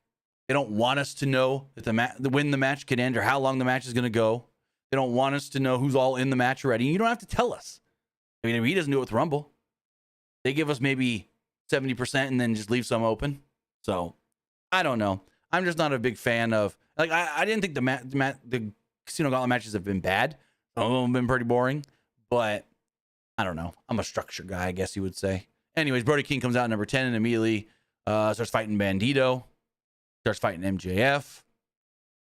They don't want us to know that when the match can end or how long the match is going to go. They don't want us to know who's all in the match already. You don't have to tell us. I mean, he doesn't do it with Rumble. They give us maybe 70% and then just leave some open. So, I don't know. I'm just not a big fan of... Like, I didn't think the Casino Gauntlet matches have been bad. Some of them have been pretty boring. But, I don't know. I'm a structure guy, I guess you would say. Anyways, Brody King comes out number 10 and immediately starts fighting Bandito. Starts fighting MJF.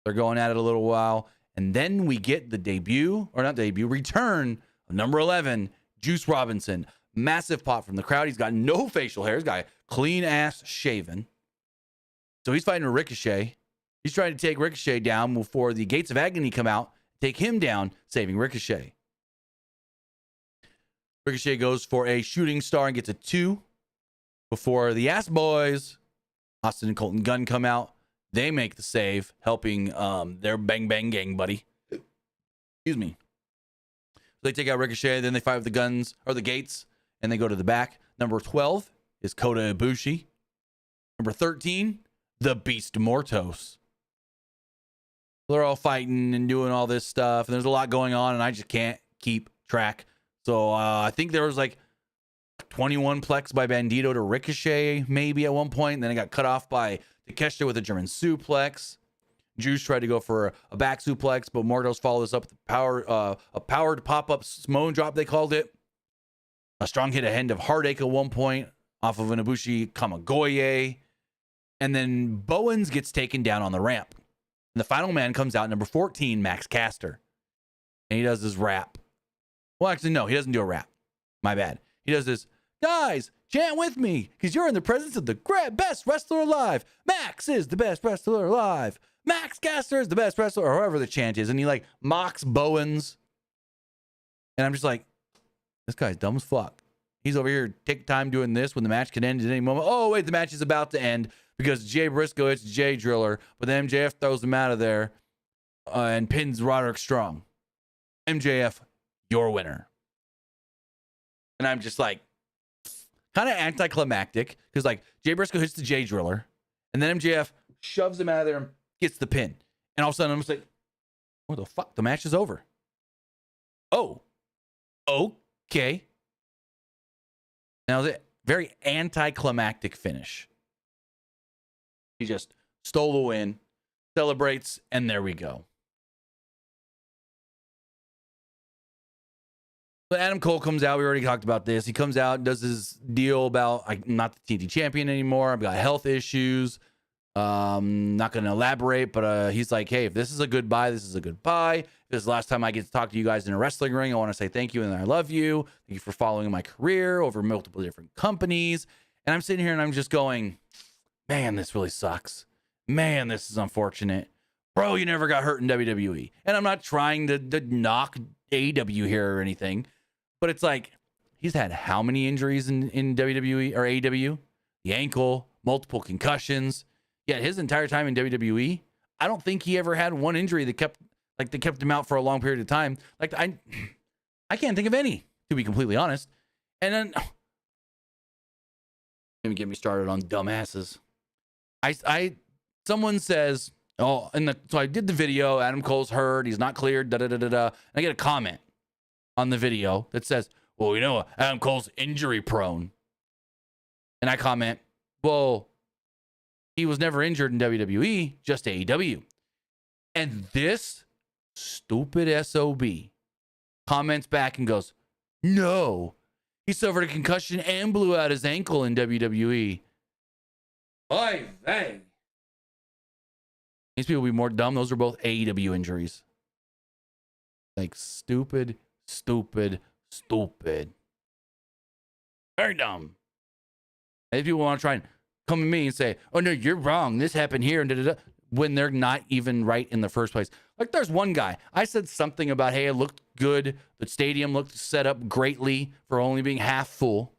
They're going at it a little while. And then we get the return of number 11, Juice Robinson. Massive pop from the crowd. He's got no facial hair. He's got clean ass shaven. So he's fighting a Ricochet. He's trying to take Ricochet down before the Gates of Agony come out, take him down, saving Ricochet. Ricochet goes for a shooting star and gets a 2 before the Ass Boys, Austin and Colton Gunn, come out. They make the save, helping their Bang Bang Gang buddy. Excuse me. So they take out Ricochet, then they fight with the Guns, or the Gates, and they go to the back. Number 12 is Kota Ibushi. Number 13, the Beast Mortos. They're all fighting and doing all this stuff, and there's a lot going on, and I just can't keep track. So I think there was like 21 plex by Bandito to Ricochet maybe at one point. And then it got cut off by Takeshita with a German suplex. Juice tried to go for a back suplex, but Mortos followed this up with a powered pop-up Samoan drop, they called it. A strong hit ahead of Heartache at one point off of an Ibushi Kamagoye. And then Bowens gets taken down on the ramp. And the final man comes out, number 14, Max Caster. And he does his rap. Well, actually, no, he doesn't do a rap. My bad. He does this, guys, Chant with me, because you're in the presence of the best wrestler alive. Max is the best wrestler alive. Max Caster is the best wrestler, or whoever the chant is. And he like mocks Bowens. And I'm just like, this guy's dumb as fuck. He's over here taking time doing this when the match can end at any moment. Oh, wait, the match is about to end because Jay Briscoe hits Jay Driller, but then MJF throws him out of there and pins Roderick Strong. MJF, your winner. And I'm just like, kind of anticlimactic because like Jay Briscoe hits the Jay Driller and then MJF shoves him out of there and gets the pin. And all of a sudden I'm just like, what the fuck? The match is over. Oh, okay. Now the very anticlimactic finish. He just stole the win, celebrates, and there we go. But Adam Cole comes out. We already talked about this. He comes out, does his deal about I'm not the TNT champion anymore. I've got health issues. Not going to elaborate, but he's like, hey, if this is a goodbye, this is a goodbye. If this is the last time I get to talk to you guys in a wrestling ring, I want to say thank you and I love you. Thank you for following my career over multiple different companies. And I'm sitting here and I'm just going, man, this really sucks. Man, this is unfortunate. Bro, you never got hurt in WWE. And I'm not trying to knock AEW here or anything, but it's like, he's had how many injuries in WWE or AEW? The ankle, multiple concussions. Yet his entire time in WWE, I don't think he ever had one injury that kept him out for a long period of time. Like I can't think of any, to be completely honest. And then let me get me started on dumbasses. Someone says, oh, so I did the video. Adam Cole's hurt. He's not cleared. Da da da da da. And I get a comment on the video that says, well, you know, Adam Cole's injury prone. And I comment, well, he was never injured in WWE, just AEW. And this stupid SOB comments back and goes, no, he suffered a concussion and blew out his ankle in WWE. Oy vey. These people will be more dumb. Those are both AEW injuries. Like stupid. Very dumb. And if people want to try and come to me and say, oh no, you're wrong, this happened here, and da-da-da, when they're not even right in the first place. Like there's one guy, I said something about, hey, it looked good. The stadium looked set up greatly for only being half full.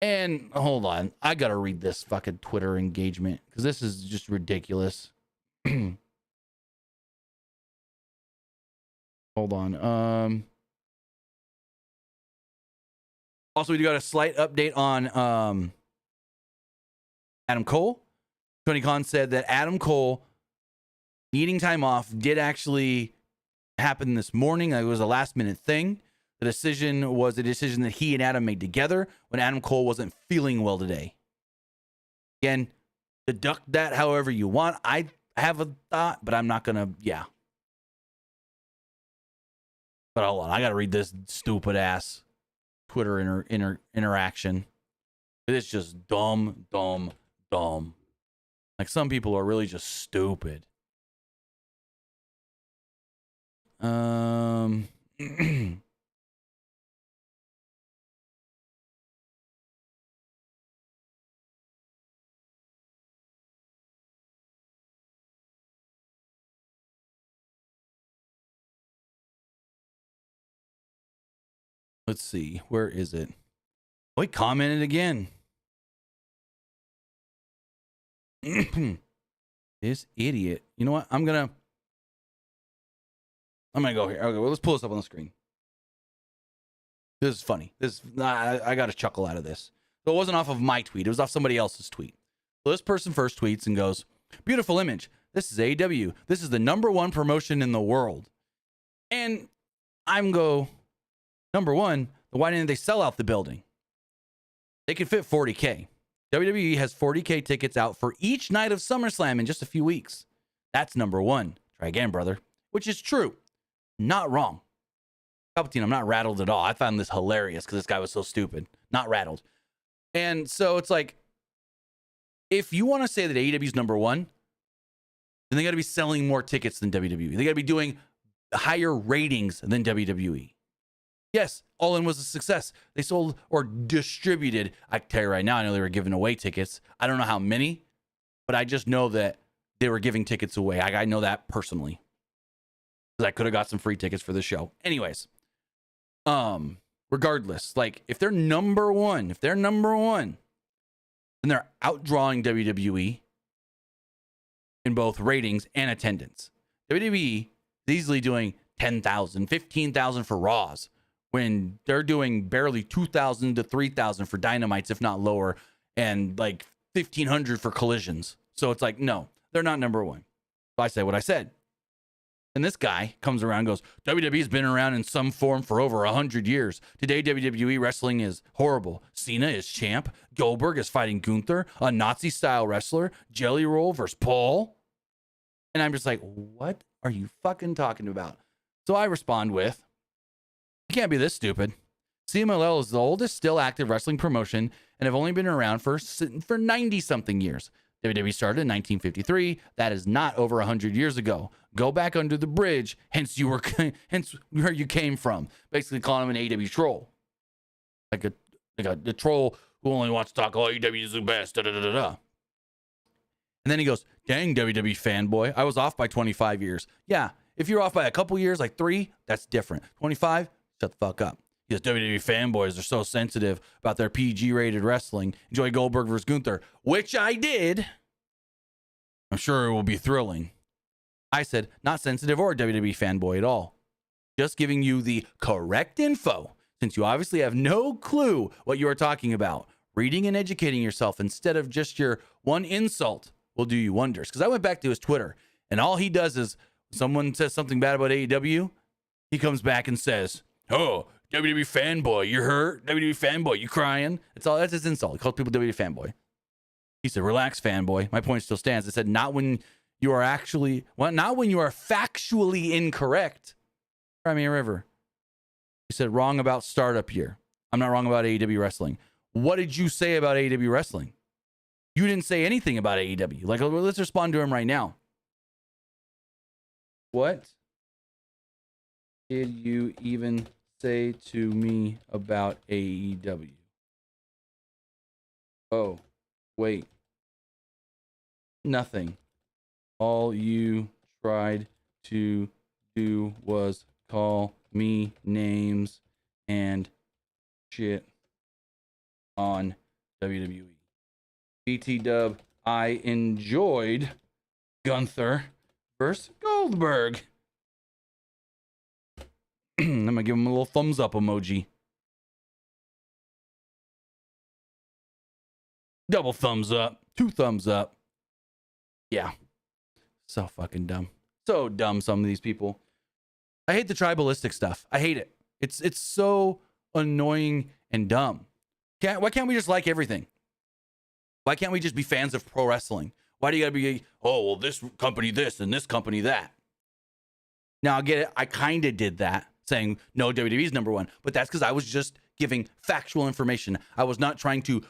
And hold on, I gotta read this fucking Twitter engagement because this is just ridiculous. Hold on. Also, we got a slight update on Adam Cole. Tony Khan said that Adam Cole needing time off did actually happen this morning. It was a last minute thing. The decision was a decision that he and Adam made together when Adam Cole wasn't feeling well today. Again, deduct that however you want. I have a thought, but I'm not going to, yeah. But hold on, I got to read this stupid ass Twitter interaction. It's just dumb. Like some people are really just stupid. Let's see. Where is it? Oh, he commented again. This idiot. You know what? I'm gonna go here. Okay, well, let's pull this up on the screen. This is funny. I got a chuckle out of this. So it wasn't off of my tweet. It was off somebody else's tweet. So this person first tweets and goes, beautiful image. This is AEW. This is the #1 promotion in the world. And I'm go, number one, why didn't they sell out the building? They could fit 40K. WWE has 40K tickets out for each night of SummerSlam in just a few weeks. That's number one. Try again, brother. Which is true. Not wrong. Palpatine, I'm not rattled at all. I found this hilarious because this guy was so stupid. Not rattled. And so it's like, if you want to say that AEW is number one, then they got to be selling more tickets than WWE. They got to be doing higher ratings than WWE. Yes, All In was a success. They sold or distributed. I can tell you right now, I know they were giving away tickets. I don't know how many, but I just know that they were giving tickets away. I know that personally. Because I could have got some free tickets for the show. Anyways, regardless, like if they're number one, then they're outdrawing WWE in both ratings and attendance. WWE is easily doing 10,000, 15,000 for Raws when they're doing barely 2,000 to 3,000 for Dynamites, if not lower, and like 1,500 for Collisions. So it's like, no, they're not number one. So I said what I said. And this guy comes around and goes, WWE's been around in some form for over 100 years. Today, WWE wrestling is horrible. Cena is champ. Goldberg is fighting Gunther, a Nazi-style wrestler. Jelly Roll versus Paul. And I'm just like, what are you fucking talking about? So I respond with, you can't be this stupid. CMLL is the oldest still active wrestling promotion and have only been around for 90-something years. WWE started in 1953. That is not over 100 years ago. Go back under the bridge, hence where you came from. Basically calling him an AEW troll. Like a troll who only wants to talk, oh, AEW is the best, da-da-da-da-da. And then he goes, dang, WWE fanboy. I was off by 25 years. Yeah, if you're off by a couple years, like 3, that's different. 25, shut the fuck up. Because WWE fanboys are so sensitive about their PG-rated wrestling. Enjoy Goldberg versus Gunther, which I did. I'm sure it will be thrilling. I said, not sensitive or a WWE fanboy at all. Just giving you the correct info, since you obviously have no clue what you are talking about. Reading and educating yourself instead of just your one insult will do you wonders. Because I went back to his Twitter, and all he does is, someone says something bad about AEW, he comes back and says, oh, WWE fanboy, you're hurt. WWE fanboy, you crying. That's his insult. He calls people WWE fanboy. He said, relax, fanboy. My point still stands. I said, not when you are factually incorrect. Crimea River. He said, wrong about startup year. I'm not wrong about AEW wrestling. What did you say about AEW wrestling? You didn't say anything about AEW. Like, let's respond to him right now. What did you even say to me about AEW? Oh, wait. Nothing. All you tried to do was call me names and shit on WWE. BT Dub, I enjoyed Gunther versus Goldberg. I'm gonna give him a little thumbs up emoji. Double thumbs up. 2 thumbs up. Yeah. So fucking dumb. So dumb, some of these people. I hate the tribalistic stuff. I hate it. It's so annoying and dumb. Why can't we just like everything? Why can't we just be fans of pro wrestling? Why do you gotta be, oh, well, this company this and this company that? Now, I get it. I kind of did that, saying, no, WWE's number one. But that's because I was just giving factual information. I was not trying to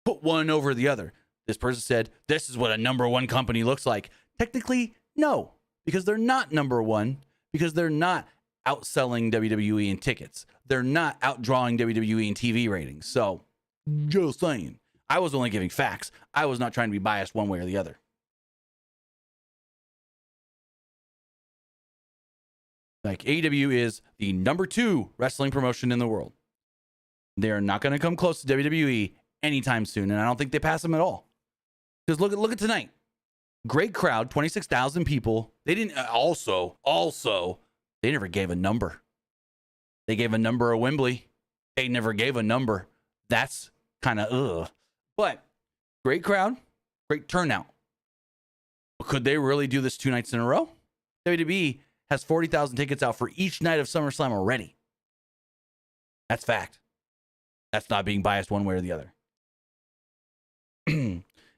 put one over the other. This person said, this is what a number one company looks like. Technically, no, because they're not number one, because they're not outselling WWE in tickets. They're not outdrawing WWE in TV ratings. So, just saying. I was only giving facts. I was not trying to be biased one way or the other. Like, AEW is the number 2 wrestling promotion in the world. They're not going to come close to WWE anytime soon, and I don't think they pass them at all. Because look at tonight. Great crowd, 26,000 people. They didn't also they never gave a number. They gave a number at Wembley. They never gave a number. That's kind of ugh. But great crowd, great turnout. Could they really do this 2 nights in a row? WWE has 40,000 tickets out for each night of SummerSlam already. That's fact. That's not being biased one way or the other.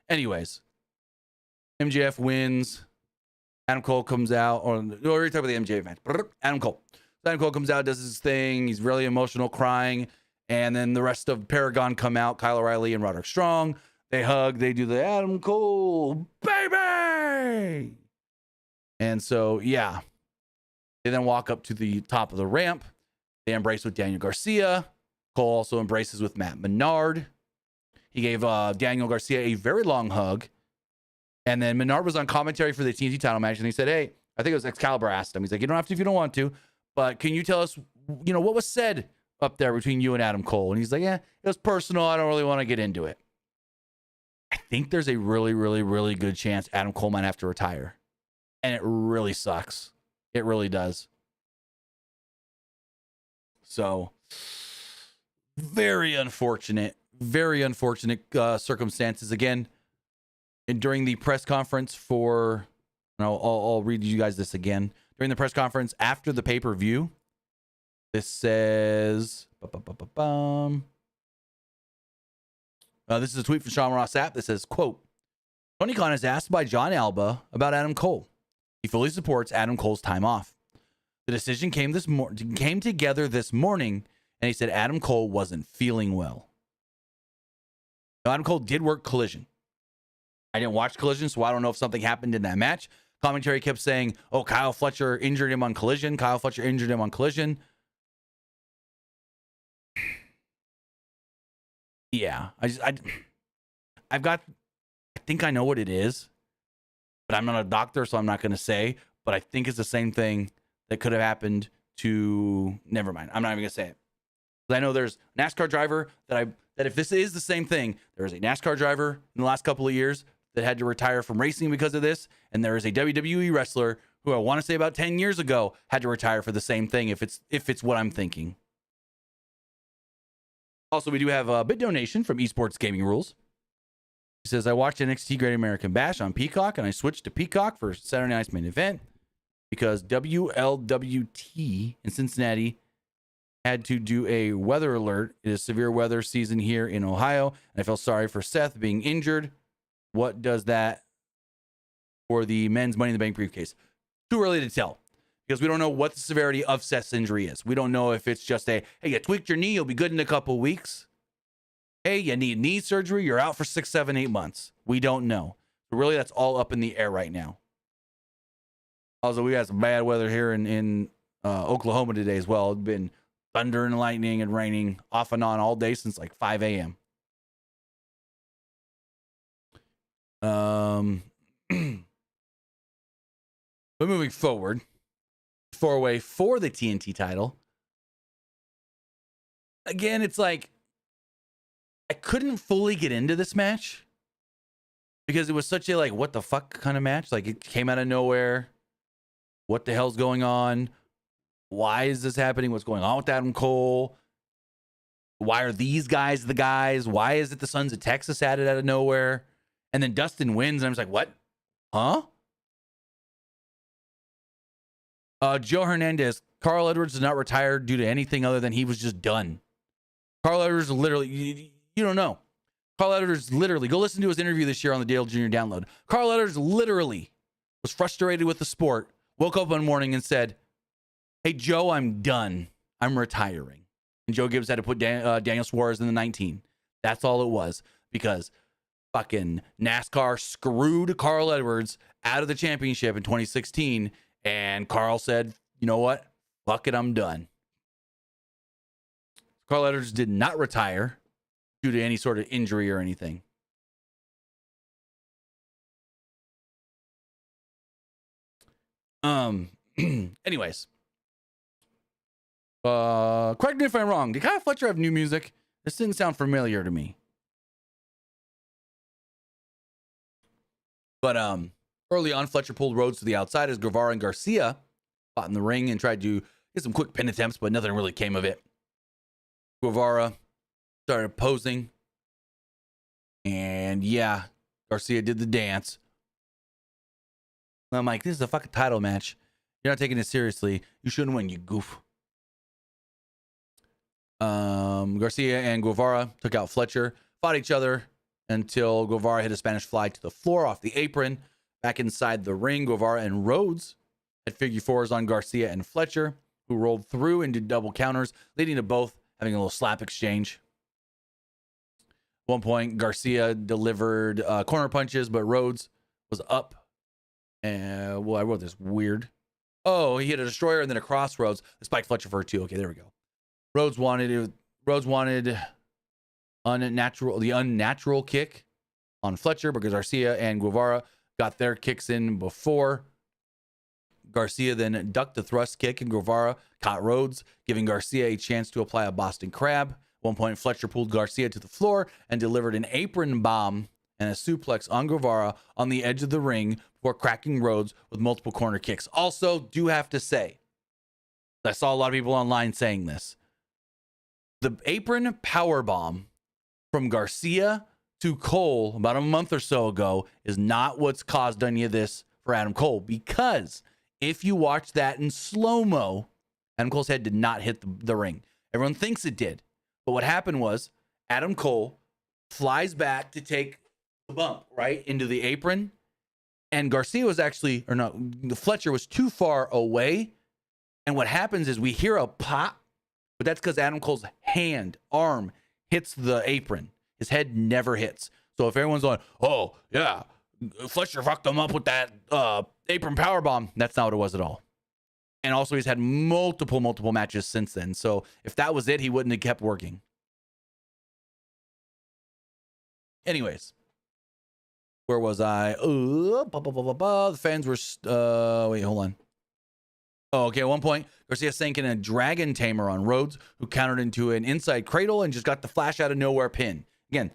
Anyways, MJF wins. Adam Cole comes out, or we already talked about the MJF match. Adam Cole comes out, does his thing. He's really emotional, crying. And then the rest of Paragon come out, Kyle O'Reilly and Roderick Strong. They hug. They do the Adam Cole, baby! And so, yeah. They then walk up to the top of the ramp. They embraced with Daniel Garcia. Cole also embraces with Matt Menard. He gave Daniel Garcia a very long hug. And then Menard was on commentary for the TNT title match, and he said, hey, I think it was Excalibur asked him. He's like, you don't have to if you don't want to, but can you tell us, what was said up there between you and Adam Cole? And he's like, yeah, it was personal. I don't really want to get into it. I think there's a really, really, really good chance Adam Cole might have to retire. And it really sucks. It really does. So, very unfortunate circumstances. Again, and during the press conference for, and I'll read you guys this again. During the press conference after the pay-per-view, this says, this is a tweet from Sean Ross Sapp that says, quote, Tony Khan is asked by John Alba about Adam Cole. He fully supports Adam Cole's time off. The decision came together this morning, and he said Adam Cole wasn't feeling well. Now, Adam Cole did work Collision. I didn't watch Collision, so I don't know if something happened in that match. Commentary kept saying, oh, Kyle Fletcher injured him on Collision. Yeah, I think I know what it is, but I'm not a doctor, so I'm not going to say, but I think it's the same thing that could have happened to, never mind. I'm not even going to say it. I know there's a NASCAR driver that if this is the same thing, there is a NASCAR driver in the last couple of years that had to retire from racing because of this. And there is a WWE wrestler who I want to say about 10 years ago had to retire for the same thing. If it's what I'm thinking. Also, we do have a bit donation from Esports Gaming Rules. He says, I watched NXT Great American Bash on Peacock, and I switched to Peacock for Saturday night's main event because WLWT in Cincinnati had to do a weather alert. It is severe weather season here in Ohio, and I felt sorry for Seth being injured. What does that for the men's Money in the Bank briefcase? Too early to tell because we don't know what the severity of Seth's injury is. We don't know if it's just hey, you tweaked your knee, you'll be good in a couple of weeks. Hey, you need knee surgery, you're out for 6, 7, 8 months. We don't know. But really, that's all up in the air right now. Also, we got some bad weather here in Oklahoma today as well. It's been thunder and lightning and raining off and on all day since like 5 a.m. But moving forward, 4-way for the TNT title. Again, it's like I couldn't fully get into this match because it was such a like what the fuck kind of match. Like it came out of nowhere. What the hell's going on? Why is this happening? What's going on with Adam Cole? Why are these guys the guys? Why is it the Sons of Texas added out of nowhere? And then Dustin wins, and I'm just like, what? Huh? Joe Hernandez, Carl Edwards did not retire due to anything other than he was just done. Carl Edwards literally, you don't know. Carl Edwards literally, go listen to his interview this year on the Dale Jr. Download. Carl Edwards literally was frustrated with the sport, woke up one morning and said, hey, Joe, I'm done. I'm retiring. And Joe Gibbs had to put Daniel Suarez in the 19. That's all it was because fucking NASCAR screwed Carl Edwards out of the championship in 2016. And Carl said, you know what? Fuck it, I'm done. Carl Edwards did not retire due to any sort of injury or anything. Anyways. Correct me if I'm wrong. Did Kyle Fletcher have new music? This didn't sound familiar to me. But early on, Fletcher pulled Rhodes to the outside as Guevara and Garcia fought in the ring and tried to get some quick pin attempts, but nothing really came of it. Guevara started posing. And yeah, Garcia did the dance. I'm like, this is a fucking title match. You're not taking it seriously. You shouldn't win, you goof. Garcia and Guevara took out Fletcher, fought each other until Guevara hit a Spanish fly to the floor off the apron. Back inside the ring, Guevara and Rhodes had figure fours on Garcia and Fletcher, who rolled through and did double counters, leading to both having a little slap exchange. At one point, Garcia delivered corner punches, but Rhodes was up. And well, I wrote this weird. Oh, he hit a destroyer and then a crossroads. The spiked Fletcher for a 2. Okay, there we go. Rhodes wanted the unnatural kick on Fletcher because Garcia and Guevara got their kicks in before. Garcia then ducked the thrust kick, and Guevara caught Rhodes, giving Garcia a chance to apply a Boston Crab. At one point, Fletcher pulled Garcia to the floor and delivered an apron bomb and a suplex on Guevara on the edge of the ring before cracking Rhodes with multiple corner kicks. Also, do have to say, I saw a lot of people online saying this. The apron power bomb from Garcia to Cole about a month or so ago is not what's caused any of this for Adam Cole, because if you watch that in slow-mo, Adam Cole's head did not hit the ring. Everyone thinks it did. But what happened was Adam Cole flies back to take the bump, right, into the apron. And Garcia was actually, or no, Fletcher was too far away. And what happens is we hear a pop, but that's because Adam Cole's arm hits the apron. His head never hits. So if everyone's going, oh, yeah, Fletcher fucked him up with that apron powerbomb, that's not what it was at all. And also he's had multiple matches since then. So if that was it, he wouldn't have kept working. Anyways, where was I? The fans were, wait, hold on. Oh, okay, at one point, Garcia sank in a dragon tamer on Rhodes, who countered into an inside cradle and just got the flash out of nowhere pin. Again,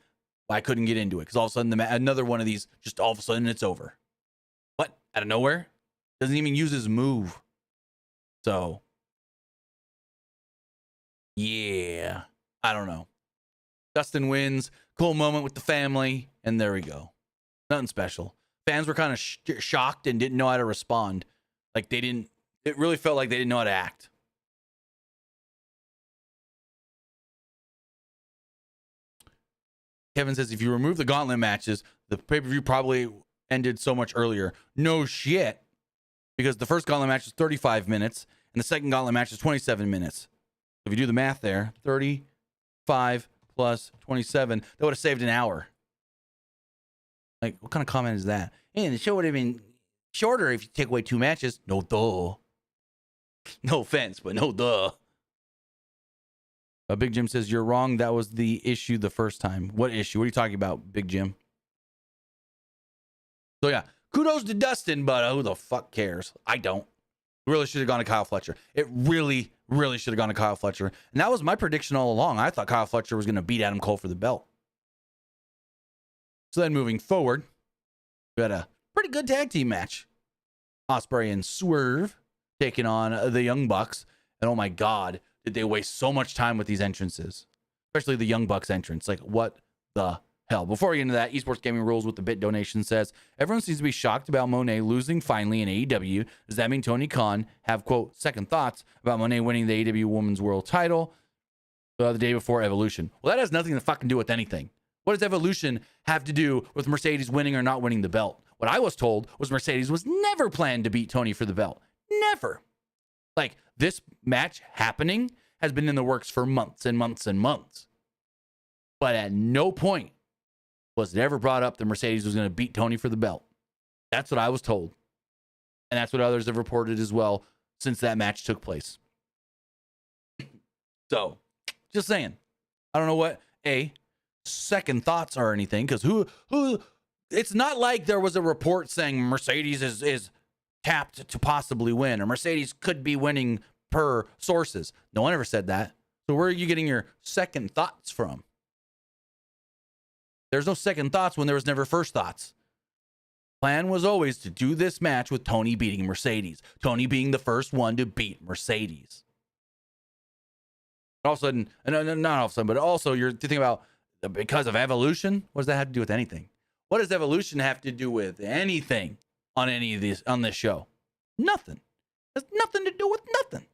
I couldn't get into it because all of a sudden, another one of these, just all of a sudden, it's over. What? Out of nowhere? Doesn't even use his move. So, yeah, I don't know. Dustin wins. Cool moment with the family, and there we go. Nothing special. Fans were kind of shocked and didn't know how to respond. Like they didn't. It really felt like they didn't know how to act. Kevin says, if you remove the gauntlet matches, the pay-per-view probably ended so much earlier. No shit. Because the first gauntlet match was 35 minutes, and the second gauntlet match is 27 minutes. If you do the math there, 35 plus 27, that would have saved an hour. Like, what kind of comment is that? Hey, the show would have been shorter if you take away 2 matches. No duh. No offense, but no duh. Big Jim says, you're wrong. That was the issue the first time. What issue? What are you talking about, Big Jim? So, yeah. Kudos to Dustin, but who the fuck cares? I don't. Really should have gone to Kyle Fletcher. It really should have gone to Kyle Fletcher. And that was my prediction all along. I thought Kyle Fletcher was going to beat Adam Cole for the belt. So then moving forward, we had a pretty good tag team match. Ospreay and Swerve taking on the Young Bucks. And oh my God, did they waste so much time with these entrances? Especially the Young Bucks entrance. Like, what the hell? Before we get into that, Esports Gaming Rules with the Bit donation says, everyone seems to be shocked about Monet losing finally in AEW. Does that mean Tony Khan have, quote, second thoughts about Monet winning the AEW Women's World title the day before Evolution? Well, that has nothing to fucking do with anything. What does Evolution have to do with Mercedes winning or not winning the belt? What I was told was Mercedes was never planned to beat Tony for the belt. Never. Like, this match happening has been in the works for months and months and months. But at no point was it ever brought up that Mercedes was going to beat Tony for the belt. That's what I was told. And that's what others have reported as well since that match took place. So, just saying. I don't know what second thoughts are or anything, because who it's not like there was a report saying Mercedes is tapped to possibly win, or Mercedes could be winning per sources. No one ever said that. So where are you getting your second thoughts from? There's no second thoughts when there was never first thoughts. Plan was always to do this match with Tony beating Mercedes. Tony being the first one to beat Mercedes. All of a sudden, and not all of a sudden, but also you're thinking about because of Evolution. What does that have to do with anything? What does Evolution have to do with anything on any of these on this show? Nothing. It has nothing to do with nothing.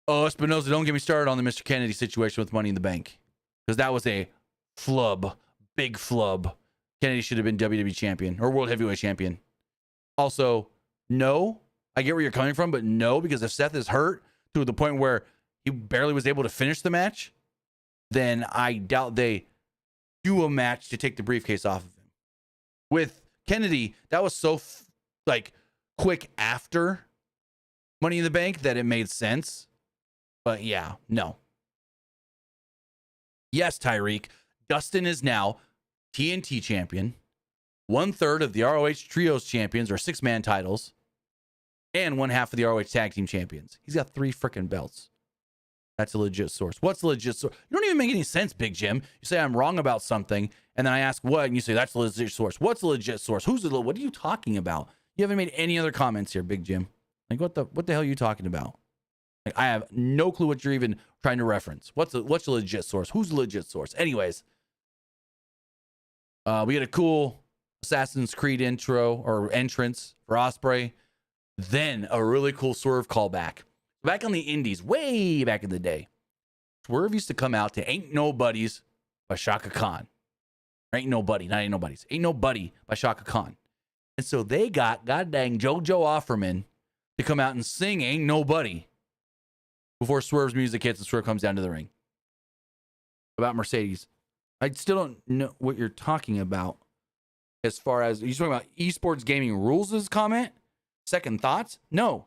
Oh, Espinoza, don't get me started on the Mr. Kennedy situation with Money in the Bank, because that was a flub, big flub. Kennedy should have been WWE champion or World Heavyweight champion. Also, no, I get where you're coming from, but no, because if Seth is hurt to the point where he barely was able to finish the match, then I doubt they do a match to take the briefcase off of him. With Kennedy, that was so quick after Money in the Bank that it made sense. But yeah, no. Yes, Tyreek. Dustin is now TNT champion, 1/3 of the ROH Trios champions, or 6-man titles, and 1/2 of the ROH Tag Team champions. He's got 3 freaking belts. That's a legit source. What's a legit source? You don't even make any sense, Big Jim. You say I'm wrong about something, and then I ask what, and you say that's a legit source. What's a legit source? What are you talking about? You haven't made any other comments here, Big Jim. Like, what the hell are you talking about? Like, I have no clue what you're even trying to reference. What's a legit source? Who's a legit source? Anyways, we had a cool Assassin's Creed intro or entrance for Ospreay. Then a really cool Swerve callback. Back on the indies, way back in the day, Swerve used to come out to Ain't Nobodies by Shaka Khan. Ain't Nobody, not Ain't Nobodies. Ain't Nobody by Shaka Khan. And so they got goddamn JoJo Offerman to come out and sing Ain't Nobody before Swerve's music hits and Swerve comes down to the ring. About Mercedes. I still don't know what you're talking about as far as, are you talking about esports gaming rules' comment? Second thoughts? No.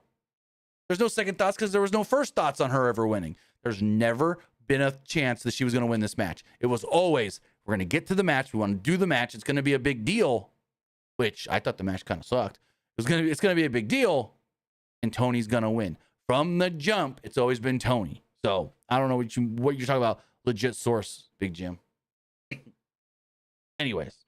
There's no second thoughts because there was no first thoughts on her ever winning. There's never been a chance that she was going to win this match. It was always, we're going to get to the match. We want to do the match. It's going to be a big deal, which I thought the match kind of sucked. It's going to be a big deal, and Tony's going to win. From the jump, it's always been Tony. So I don't know what you're talking about. Legit source, Big Jim. Anyways,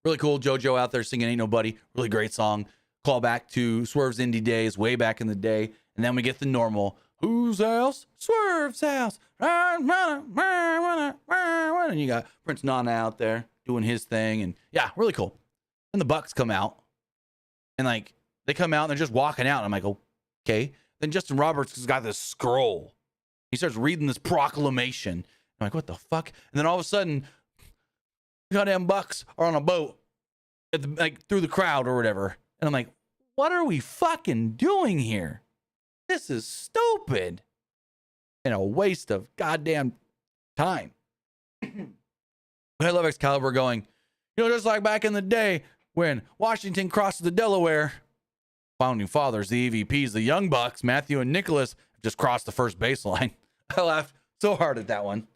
really cool. JoJo out there singing Ain't Nobody. Really great song. Call back to Swerve's indie days, way back in the day. And then we get the normal, whose house? Swerve's house. And you got Prince Nana out there doing his thing. And yeah, really cool. And the Bucks come out. And like, they come out and they're just walking out. And I'm like, okay. Then Justin Roberts has got this scroll. He starts reading this proclamation. I'm like, what the fuck? And then all of a sudden, goddamn Bucks are on a boat through the crowd or whatever. And I'm like, what are we fucking doing here? This is stupid. And a waste of goddamn time. I love Excalibur going, just like back in the day when Washington crossed the Delaware, founding fathers, the EVPs, the Young Bucks, Matthew and Nicholas, just crossed the first baseline. I laughed so hard at that one.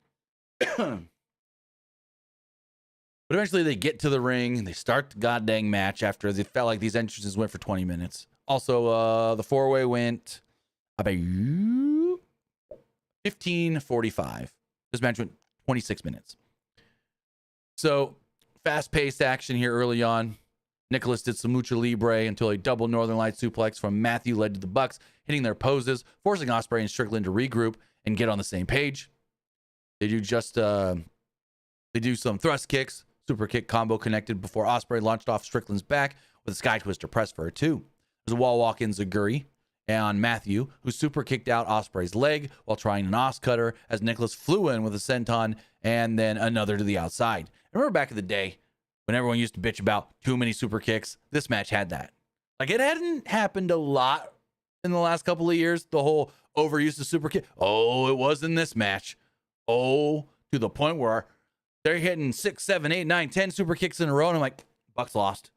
But eventually they get to the ring and they start the goddamn match after they felt like these entrances went for 20 minutes. Also, the 4-way went about 15:45. This match went 26 minutes. So fast-paced action here early on. Nicholas did some lucha libre until a double Northern Light suplex from Matthew led to the Bucks hitting their poses, forcing Ospreay and Strickland to regroup and get on the same page. They do some thrust kicks. Super kick combo connected before Ospreay launched off Strickland's back with a sky twister press for a 2. There's a wall walk in Zaguri on Matthew, who super kicked out Ospreay's leg while trying an os cutter as Nicholas flew in with a senton and then another to the outside. I remember back in the day when everyone used to bitch about too many super kicks, this match had that. Like, it hadn't happened a lot in the last couple of years, the whole overuse of super kick. Oh, it was in this match. Oh, to the point where they're hitting 6, 7, 8, 9, 10 super kicks in a row, and I'm like, Bucks lost.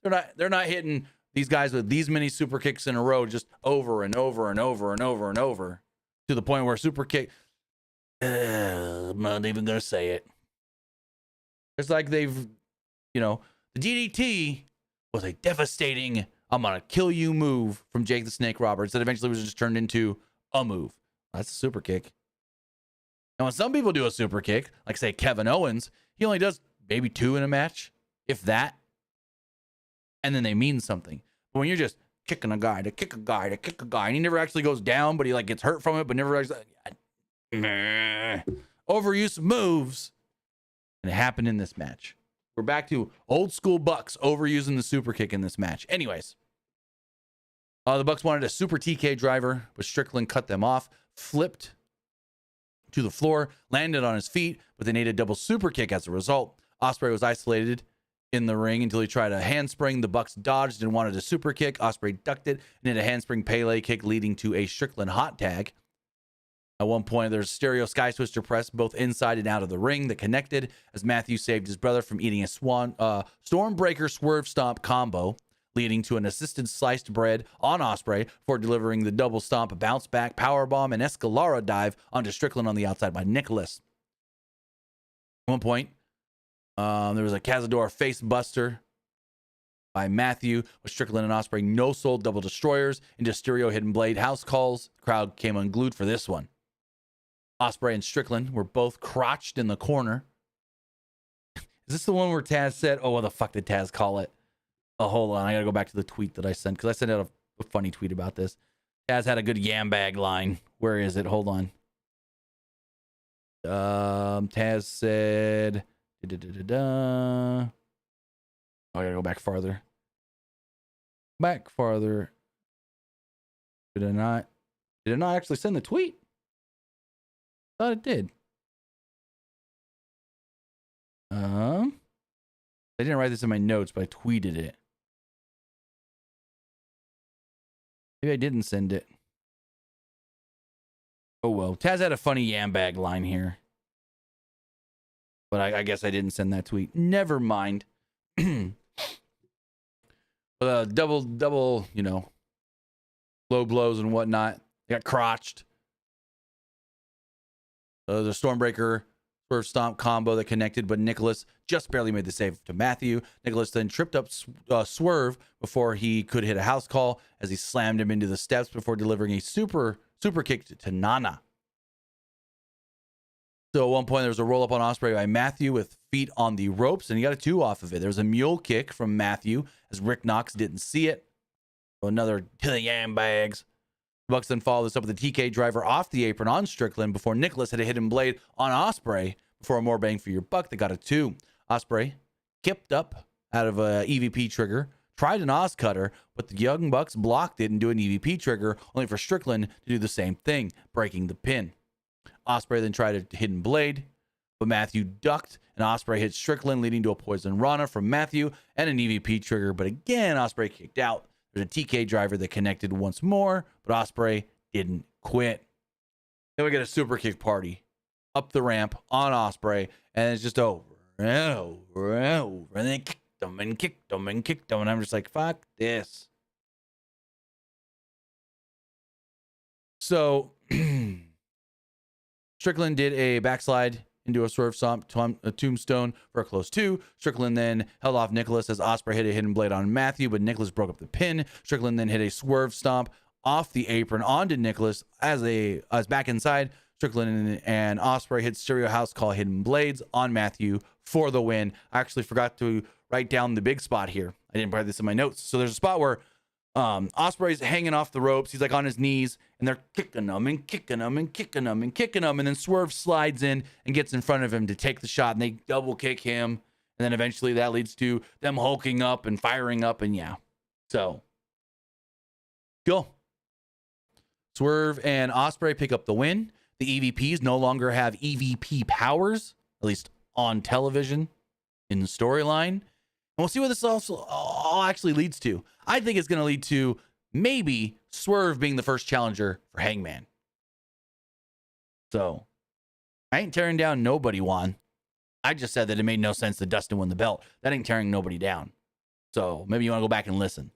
They're not hitting these guys with these many super kicks in a row just over and over and over and over and over to the point where super kick, I'm not even gonna say it. It's like the DDT was a devastating I'm gonna kill you move from Jake the Snake Roberts that eventually was just turned into a move. That's a super kick. And when some people do a super kick, like say Kevin Owens, he only does maybe 2 in a match, if that. And then they mean something. But when you're just kicking a guy to kick a guy to kick a guy, and he never actually goes down, but he like gets hurt from it, but never actually overuse of moves. And it happened in this match. We're back to old school Bucks overusing the super kick in this match. Anyways, the Bucks wanted a super TK driver, but Strickland cut them off, flipped to the floor, landed on his feet, but they needed a double super kick as a result. Ospreay was isolated in the ring until he tried a handspring. The Bucks dodged and wanted a super kick. Ospreay ducked it and hit a handspring Pele kick, leading to a Strickland hot tag. At one point, there's a stereo sky twister press both inside and out of the ring that connected as Matthew saved his brother from eating a Stormbreaker swerve stomp combo, leading to an assisted sliced bread on Ospreay for delivering the double stomp, bounce back, powerbomb, and Escalara dive onto Strickland on the outside by Nicholas. At one point, there was a Cazador face buster by Matthew with Strickland and Ospreay no-soul double destroyers into Stereo Hidden Blade house calls. The crowd came unglued for this one. Ospreay and Strickland were both crotched in the corner. Is this the one where Taz said, oh, what the fuck did Taz call it? Oh, hold on. I got to go back to the tweet that I sent because I sent out a funny tweet about this. Taz had a good yam bag line. Where is it? Hold on. Taz said... Oh, I gotta go back farther. Back farther. Did I not actually send the tweet? Thought it did. I didn't write this in my notes, but I tweeted it. Maybe I didn't send it. Oh well. Taz had a funny yam bag line here. But I guess I didn't send that tweet. Never mind. Double, you know, low blows and whatnot. They got crotched. The Stormbreaker swerve stomp combo that connected, but Nicholas just barely made the save to Matthew. Nicholas then tripped up Swerve before he could hit a house call as he slammed him into the steps before delivering a super kick to Nana. So at one point, there was a roll-up on Ospreay by Matthew with feet on the ropes, and he got a 2 off of it. There was a mule kick from Matthew as Rick Knox didn't see it. So another to the yam bags. Bucks then followed this up with a TK driver off the apron on Strickland before Nicholas had a hidden blade on Ospreay before a more bang for your buck that got a 2. Ospreay kipped up out of a EVP trigger, tried an Oz cutter, but the Young Bucks blocked it and do an EVP trigger, only for Strickland to do the same thing, breaking the pin. Ospreay then tried a hidden blade, but Matthew ducked, and Ospreay hit Strickland, leading to a poison Rana from Matthew and an EVP trigger. But again, Ospreay kicked out. There's a TK driver that connected once more, but Ospreay didn't quit. Then we get a super kick party up the ramp on Ospreay, and it's just over and over and over. And then kicked him and kicked him and kicked him, and I'm just like, fuck this. So Strickland did a backslide into a swerve stomp, a tombstone for a close 2. Strickland then held off Nicholas as Ospreay hit a hidden blade on Matthew, but Nicholas broke up the pin. Strickland then hit a swerve stomp off the apron onto Nicholas as back inside. Strickland and Ospreay hit Stereo House Call hidden blades on Matthew for the win. I actually forgot to write down the big spot here. I didn't write this in my notes. So there's a spot where Ospreay's hanging off the ropes. He's like on his knees, and they're kicking him and kicking him and kicking him and kicking him. And then Swerve slides in and gets in front of him to take the shot, and they double kick him. And then eventually that leads to them hulking up and firing up. And yeah, so cool. Swerve and Ospreay pick up the win. The EVPs no longer have EVP powers, at least on television in the storyline. And we'll see what this all actually leads to. I think it's going to lead to maybe Swerve being the first challenger for Hangman. So I ain't tearing down nobody, Juan. I just said that it made no sense that Dustin won the belt. That ain't tearing nobody down. So maybe you want to go back and listen.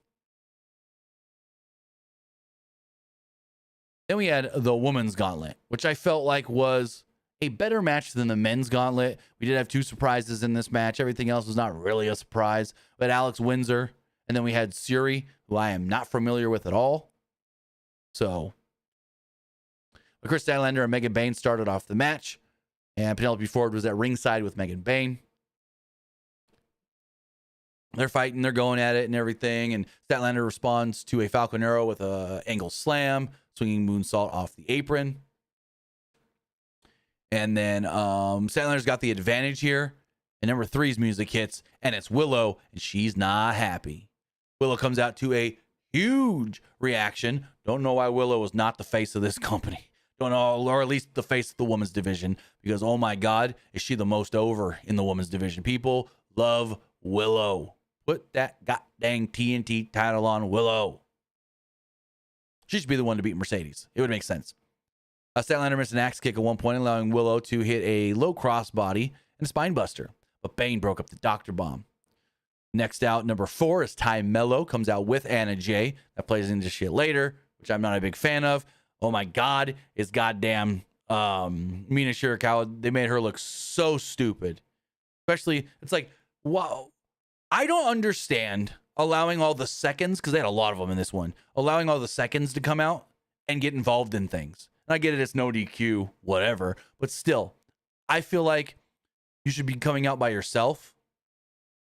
Then we had the women's gauntlet, which I felt like was a better match than the men's gauntlet. We did have 2 surprises in this match. Everything else was not really a surprise. But Alex Windsor, and then we had Suri, who I am not familiar with at all. So, Chris Statlander and Megan Bayne started off the match, and Penelope Ford was at ringside with Megan Bayne. They're fighting, they're going at it and everything, and Statlander responds to a Falcon Arrow with a angle slam, swinging moonsault off the apron. And then Statlander's got the advantage here. And number 3's music hits, and it's Willow, and she's not happy. Willow comes out to a huge reaction. Don't know why Willow was not the face of this company. Don't know, or at least the face of the women's division, because oh my God, is she the most over in the women's division. People love Willow. Put that goddamn TNT title on Willow. She should be the one to beat Mercedes. It would make sense. Statlander missed an axe kick at one point, allowing Willow to hit a low crossbody and a spine buster. But Bayne broke up the Doctor Bomb. Next out, number 4 is Ty Mello. Comes out with Anna Jay. That plays into shit later, which I'm not a big fan of. Oh my God, is goddamn Mina Shirakawa. They made her look so stupid. Especially, it's like, wow. I don't understand allowing all the seconds, because they had a lot of them in this one, allowing all the seconds to come out and get involved in things. And I get it, it's no DQ, whatever. But still, I feel like you should be coming out by yourself.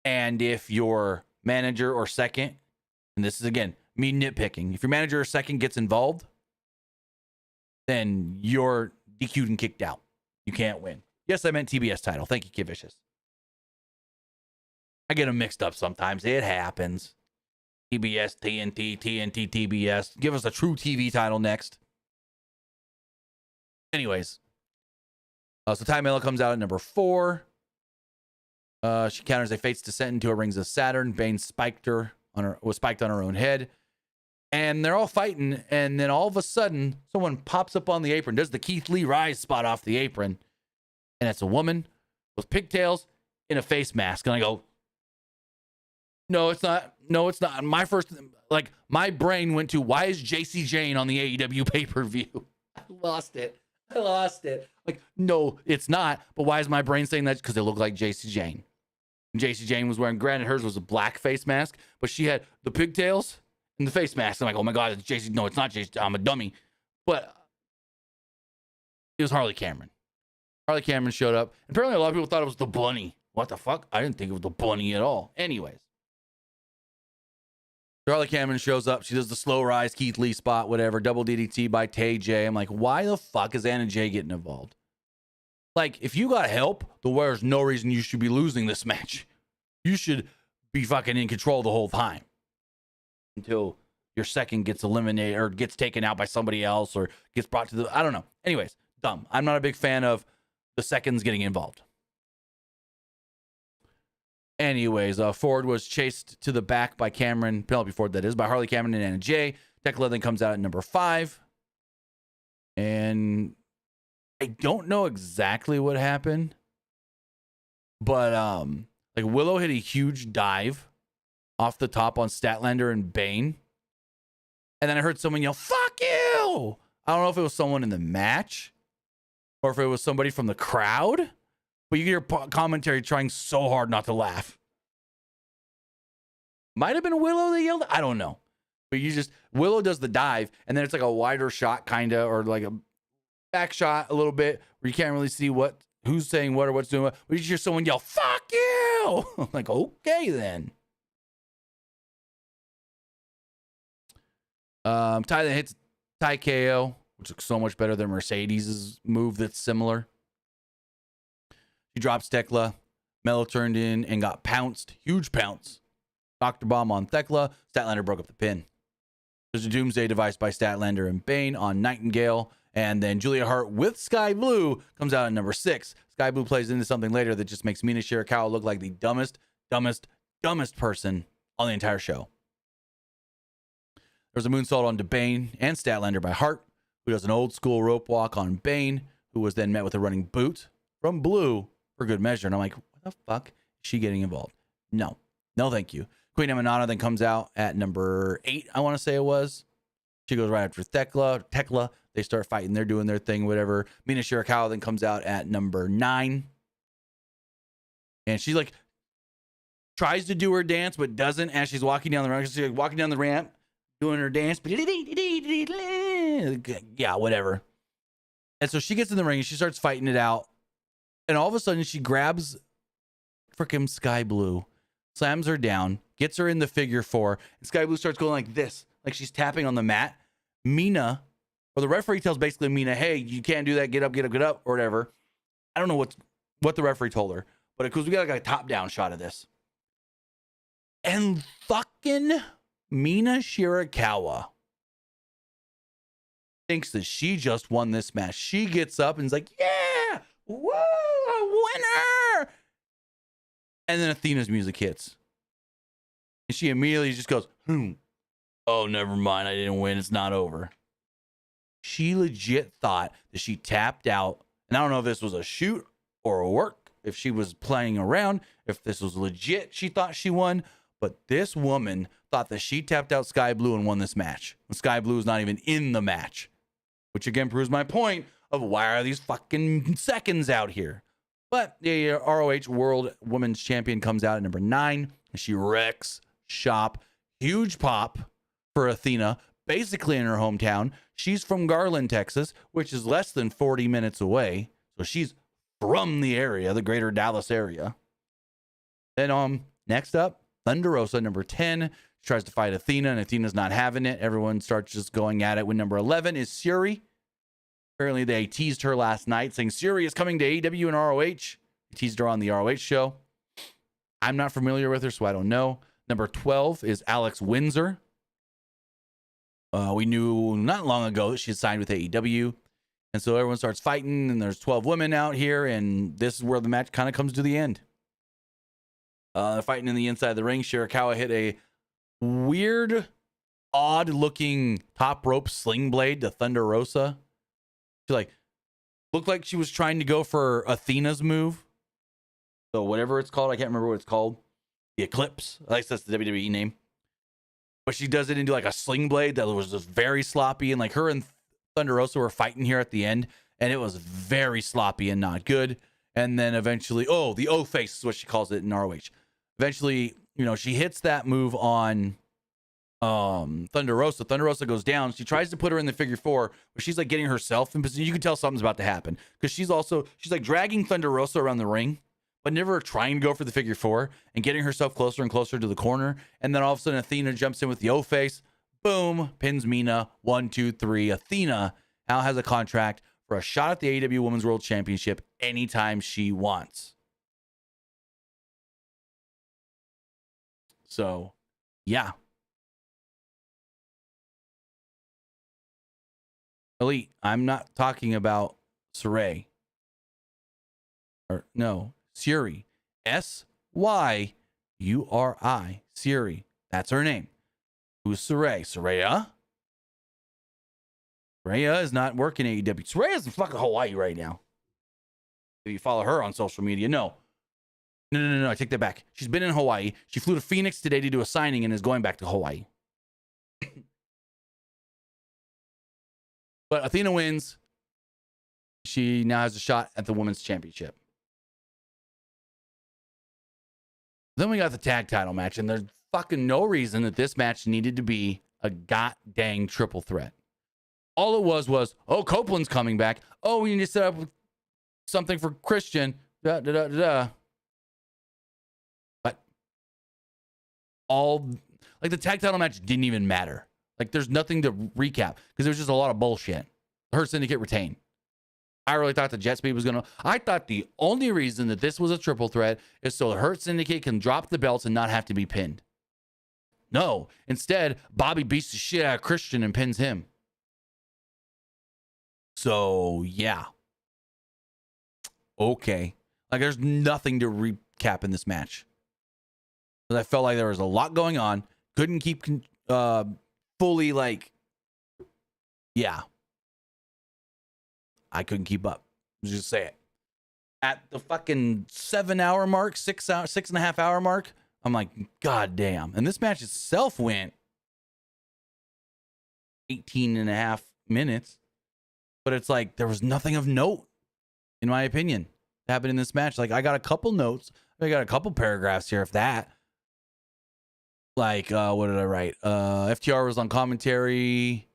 And if your manager or second, and this is again me nitpicking, if your manager or second gets involved, then you're DQ'd and kicked out. You can't win. Yes, I meant TBS title. Thank you, Kid Vicious. I get them mixed up sometimes. It happens. TBS, TNT, TNT, TBS. Give us a true TV title next. Anyways. So Ty Mello comes out at number 4. She counters a Fate's Descent into a Rings of Saturn. Bane was spiked on her own head. And they're all fighting. And then all of a sudden, someone pops up on the apron. Does the Keith Lee Rise spot off the apron. And it's a woman with pigtails in a face mask. And I go, no, it's not. No, it's not. My brain went to, why is JC Jane on the AEW pay-per-view? I lost it. Like, no, it's not. But why is my brain saying that? Because it looked like JC Jane. JC Jane was wearing, granted, hers was a black face mask, but she had the pigtails and the face mask. I'm like, oh my God, it's JC. No, it's not JC. I'm a dummy. But it was Harley Cameron. Harley Cameron showed up. Apparently, a lot of people thought it was the bunny. What the fuck? I didn't think it was the bunny at all. Anyways. Harley Cameron shows up. She does the slow rise, Keith Lee spot, whatever. Double DDT by Tay J. I'm like, why the fuck is Anna Jay getting involved? Like, if you got help, there's no reason you should be losing this match. You should be fucking in control the whole time. Until your second gets eliminated or gets taken out by somebody else or gets brought to the... I don't know. Anyways, dumb. I'm not a big fan of the seconds getting involved. Anyways, Ford was chased to the back by Cameron, Penelope Ford that is, by Harley Cameron and Anna Jay. Tekla then comes out at number 5. And I don't know exactly what happened. But like Willow hit a huge dive off the top on Statlander and Bane. And then I heard someone yell, "Fuck you!" I don't know if it was someone in the match or if it was somebody from the crowd. But you hear commentary trying so hard not to laugh. Might have been Willow that yelled. I don't know. But Willow does the dive, and then it's like a wider shot, kind of, or like a back shot a little bit, where you can't really see who's saying what or what's doing what. But you just hear someone yell, "Fuck you!" I'm like, okay then. Ty then hits Ty KO, which looks so much better than Mercedes' move that's similar. She drops Tekla. Mello turned in and got pounced. Huge pounce. Dr. Bomb on Tekla. Statlander broke up the pin. There's a Doomsday device by Statlander and Bane on Nightingale. And then Julia Hart with Sky Blue comes out at number 6. Sky Blue plays into something later that just makes Mina Shirakawa look like the dumbest person on the entire show. There's a moonsault on Bane and Statlander by Hart, who does an old school rope walk on Bane, who was then met with a running boot from Blue for good measure. And I'm like, what the fuck is she getting involved? No, thank you. Queen Emanata then comes out at number 8, I want to say it was. She goes right after Tekla. They start fighting. They're doing their thing, whatever. Mina Shirakawa then comes out at number 9. And she like tries to do her dance, but doesn't as she's walking down the ramp. She's like walking down the ramp, doing her dance. Yeah, whatever. And so she gets in the ring and she starts fighting it out. And all of a sudden she grabs freaking Sky Blue, slams her down, gets her in the figure 4, and Sky Blue starts going like this, like she's tapping on the mat. Mina, or the referee tells basically Mina, "Hey, you can't do that. Get up, or whatever." I don't know what the referee told her, but because we got like a top-down shot of this. And fucking Mina Shirakawa thinks that she just won this match. She gets up and is like, "Yeah, woo, a winner!" And then Athena's music hits. And she immediately just goes, "Oh, never mind. I didn't win. It's not over." She legit thought that she tapped out. And I don't know if this was a shoot or a work, if she was playing around, if this was legit, she thought she won. But this woman thought that she tapped out Sky Blue and won this match. Sky Blue is not even in the match, which again proves my point of why are these fucking seconds out here. But the ROH World Women's Champion comes out at number 9. And she wrecks shop. Huge pop for Athena, basically in her hometown. She's from Garland, Texas, which is less than 40 minutes away. So she's from the area, the greater Dallas area. Then next up, Thunder Rosa, number 10. She tries to fight Athena, and Athena's not having it. Everyone starts just going at it. When number 11 is Suri. Apparently, they teased her last night, saying Suri is coming to AEW and ROH. They teased her on the ROH show. I'm not familiar with her, so I don't know. Number 12 is Alex Windsor. We knew not long ago that she had signed with AEW. And so everyone starts fighting, and there's 12 women out here, and this is where the match kind of comes to the end. Fighting in the inside of the ring. Shirakawa hit a weird, odd-looking top rope sling blade to Thunder Rosa. She looked like she was trying to go for Athena's move. So whatever it's called, I can't remember what it's called. The Eclipse. At least that's the WWE name. But she does it into like a sling blade that was just very sloppy. And like her and Thunder Rosa were fighting here at the end, and it was very sloppy and not good. And then eventually, the O-face is what she calls it in ROH. Eventually, she hits that move on Thunder Rosa. Thunder Rosa goes down. She tries to put her in the figure 4, but she's like getting herself in position. You can tell something's about to happen because she's like dragging Thunder Rosa around the ring, but never trying to go for the figure 4 and getting herself closer and closer to the corner. And then all of a sudden, Athena jumps in with the O-face. Boom, pins Mina. 1, 2, 3. Athena now has a contract for a shot at the AEW Women's World Championship anytime she wants. So, yeah. Elite, I'm not talking about Suri. Suri. Syuri. Suri. That's her name. Who's Suri? Saraya? Saraya is not working at AEW. Saraya's in fucking Hawaii right now. If you follow her on social media, no. No, I take that back. She's been in Hawaii. She flew to Phoenix today to do a signing and is going back to Hawaii. But Athena wins. She now has a shot at the Women's Championship. Then we got the tag title match, and there's fucking no reason that this match needed to be a god-dang triple threat. All it was, Copeland's coming back. Oh, we need to set up something for Christian. But the tag title match didn't even matter. Like, there's nothing to recap because there's just a lot of bullshit. The Hurt Syndicate retained. I really thought the Jet Speed was I thought the only reason that this was a triple threat is so the Hurt Syndicate can drop the belts and not have to be pinned. No. Instead, Bobby beats the shit out of Christian and pins him. So, yeah. Okay. Like, there's nothing to recap in this match. But I felt like there was a lot going on. Couldn't keep fully, yeah. I couldn't keep up. Just say it. At the fucking 7-hour mark, 6.5 hour mark, I'm like, God damn. And this match itself went 18.5 minutes. But it's like, there was nothing of note, in my opinion, that happened in this match. Like, I got a couple notes. I got a couple paragraphs here, if that. Like, what did I write? FTR was on commentary.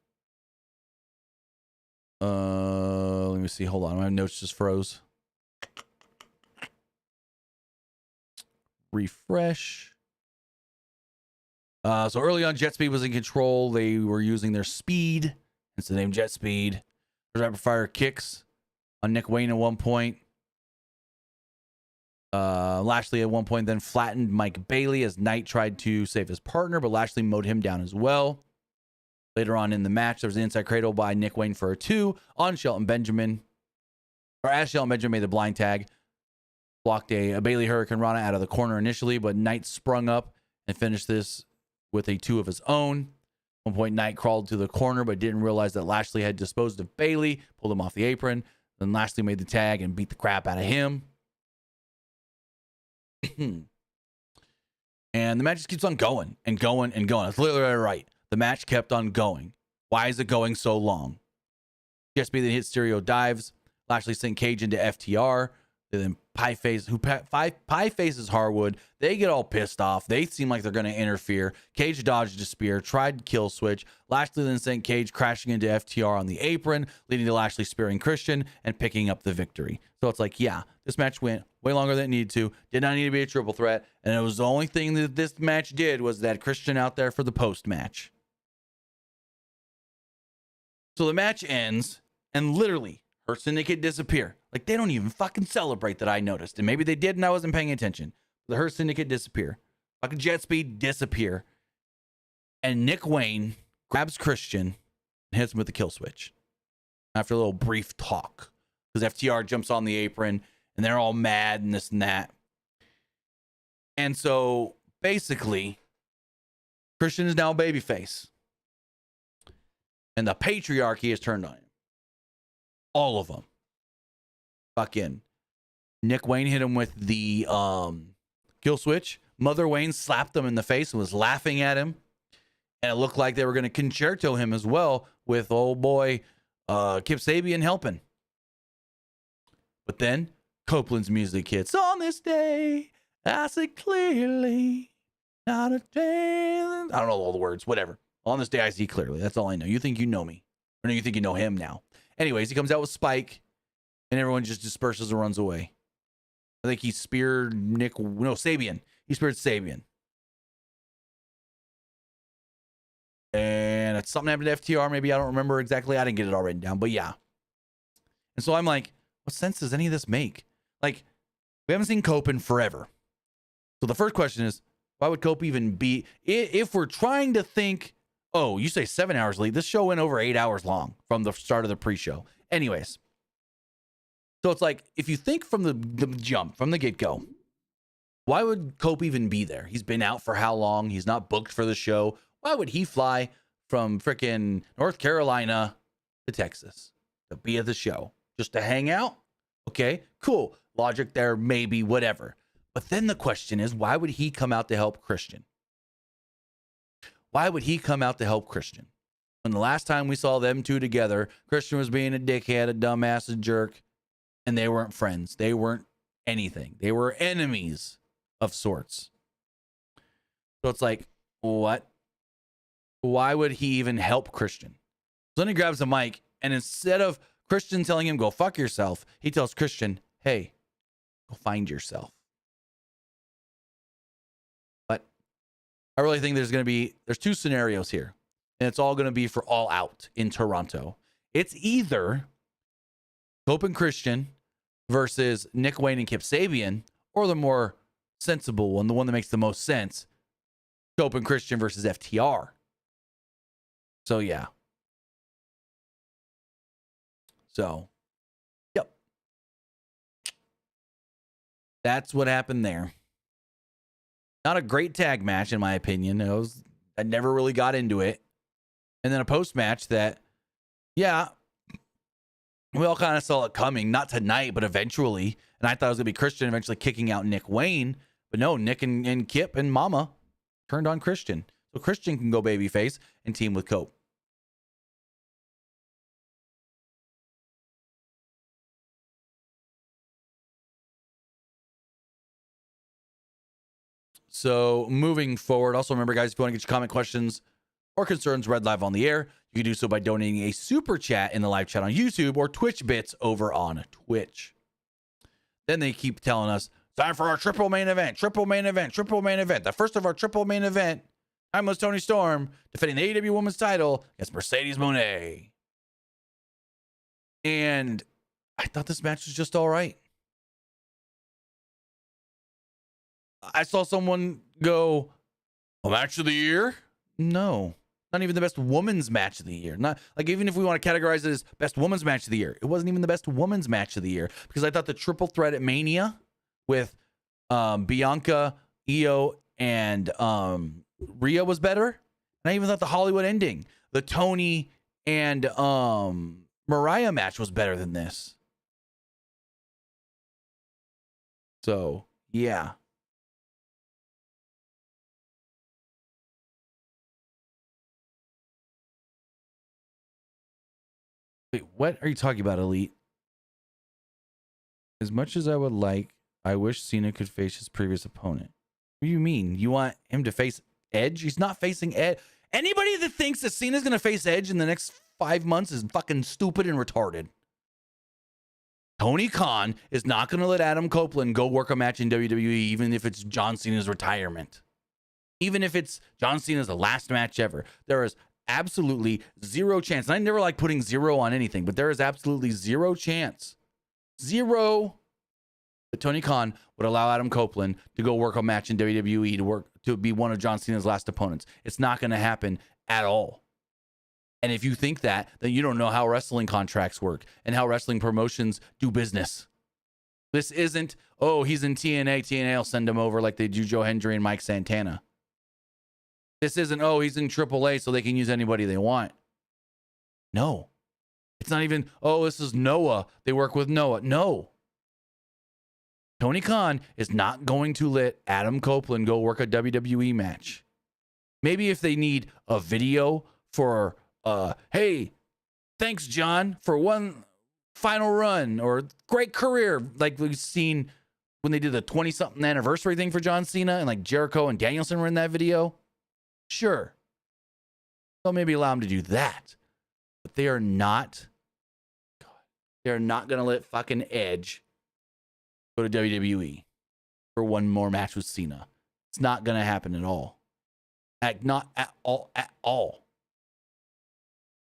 Let me see. Hold on. My notes just froze. Refresh. So early on, Jet Speed was in control. They were using their speed. It's the name Jet Speed. Rapid fire kicks on Nick Wayne at one point. Lashley at one point then flattened Mike Bailey as Knight tried to save his partner, but Lashley mowed him down as well. Later on in the match, there was an inside cradle by Nick Wayne for a 2 on Shelton Benjamin. Or as Shelton Benjamin made the blind tag, blocked a Bailey Hurricane Rana out of the corner initially, but Knight sprung up and finished this with a 2 of his own. At one point, Knight crawled to the corner, but didn't realize that Lashley had disposed of Bailey, pulled him off the apron. Then Lashley made the tag and beat the crap out of him. And the match just keeps on going and going and going. That's literally right. The match kept on going. Why is it going so long? GSP then hit stereo dives. Lashley sent Cage into FTR. And then Pie faces Harwood. They get all pissed off. They seem like they're going to interfere. Cage dodged a spear, tried to kill switch. Lashley then sent Cage crashing into FTR on the apron, leading to Lashley spearing Christian and picking up the victory. So it's like, yeah, this match went way longer than it needed to. Did not need to be a triple threat. And it was the only thing that this match did was that Christian out there for the post match. So the match ends and literally her syndicate disappear. Like, they don't even fucking celebrate that I noticed. And maybe they did and I wasn't paying attention. The Hurt Syndicate disappear. Fucking Jet Speed disappear. And Nick Wayne grabs Christian and hits him with the kill switch. After a little brief talk. Because FTR jumps on the apron and they're all mad and this and that. And so, basically, Christian is now a babyface. And the patriarchy is turned on him. All of them. Fucking Nick Wayne hit him with the kill switch. Mother Wayne slapped him in the face and was laughing at him. And it looked like they were going to concerto him as well with old boy Kip Sabian helping. But then Copeland's music hits. On this day, I see clearly, not a day. I don't know all the words, whatever. On this day, I see clearly. That's all I know. You think you know me. Or no, you think you know him now. Anyways, he comes out with Spike. And everyone just disperses and runs away. I think he speared Sabian. He speared Sabian. And something happened to FTR. Maybe I don't remember exactly. I didn't get it all written down. But yeah. And so I'm like, what sense does any of this make? Like, we haven't seen Cope in forever. So the first question is, why would Cope even be... If we're trying to think... Oh, you say 7 hours late. This show went over 8 hours long from the start of the pre-show. Anyways... So it's like, if you think from the jump, from the get-go, why would Cope even be there? He's been out for how long? He's not booked for the show. Why would he fly from frickin' North Carolina to Texas to be at the show? Just to hang out? Okay, cool. Logic there, maybe, whatever. But then the question is, why would he come out to help Christian? Why would he come out to help Christian? When the last time we saw them two together, Christian was being a dickhead, a dumbass, a jerk. And they weren't friends. They weren't anything. They were enemies of sorts. So it's like, what? Why would he even help Christian? So then he grabs the mic, and instead of Christian telling him, go fuck yourself, he tells Christian, hey, go find yourself. But I really think there's two scenarios here. And it's all going to be for All Out in Toronto. It's either Cope and Christian versus Nick Wayne and Kip Sabian, or the more sensible one, the one that makes the most sense, Cope and Christian versus FTR. So, yeah. So, yep. That's what happened there. Not a great tag match, in my opinion. I never really got into it. And then a post-match that, yeah, we all kind of saw it coming, not tonight, but eventually. And I thought it was going to be Christian eventually kicking out Nick Wayne. But no, Nick and Kip and Mama turned on Christian. So Christian can go babyface and team with Cope. So moving forward, also remember, guys, if you want to get your comment, questions, or concerns read live on the air, you can do so by donating a super chat in the live chat on YouTube or Twitch bits over on Twitch. Then they keep telling us, time for our triple main event, triple main event, triple main event. The first of our triple main event, timeless Toni Storm defending the AEW Women's title against Mercedes Moné. And I thought this match was just all right. I saw someone go, a match of the year? No, not even the best women's match of the year. Not like, even if we want to categorize it as best women's match of the year, it wasn't even the best women's match of the year, because I thought the triple threat at Mania with Bianca, Io, and Rhea was better. And I even thought the Hollywood ending, the Tony and Mariah match, was better than this. So, yeah. Wait, what are you talking about, Elite? As much as I would like, I wish Cena could face his previous opponent. What do you mean? You want him to face Edge? He's not facing Edge. Anybody that thinks that Cena's going to face Edge in the next 5 months is fucking stupid and retarded. Tony Khan is not going to let Adam Copeland go work a match in WWE, even if it's John Cena's retirement. Even if it's John Cena's last match ever. There is absolutely zero chance. And I never like putting zero on anything, but there is absolutely zero chance. Zero. That Tony Khan would allow Adam Copeland to go work a match in WWE to be one of John Cena's last opponents. It's not going to happen at all. And if you think that, then you don't know how wrestling contracts work and how wrestling promotions do business. This isn't, oh, he's in TNA. TNA will send him over like they do Joe Hendry and Mike Santana. This isn't, oh, he's in AAA so they can use anybody they want. No. It's not even, oh, this is Noah. They work with Noah. No. Tony Khan is not going to let Adam Copeland go work a WWE match. Maybe if they need a video for, hey, thanks, John, for one final run or great career, like we've seen when they did the 20-something anniversary thing for John Cena and like Jericho and Danielson were in that video. Sure. They'll maybe allow him to do that. But they are not going to let fucking Edge go to WWE for one more match with Cena. It's not going to happen at all. Not at all. At all.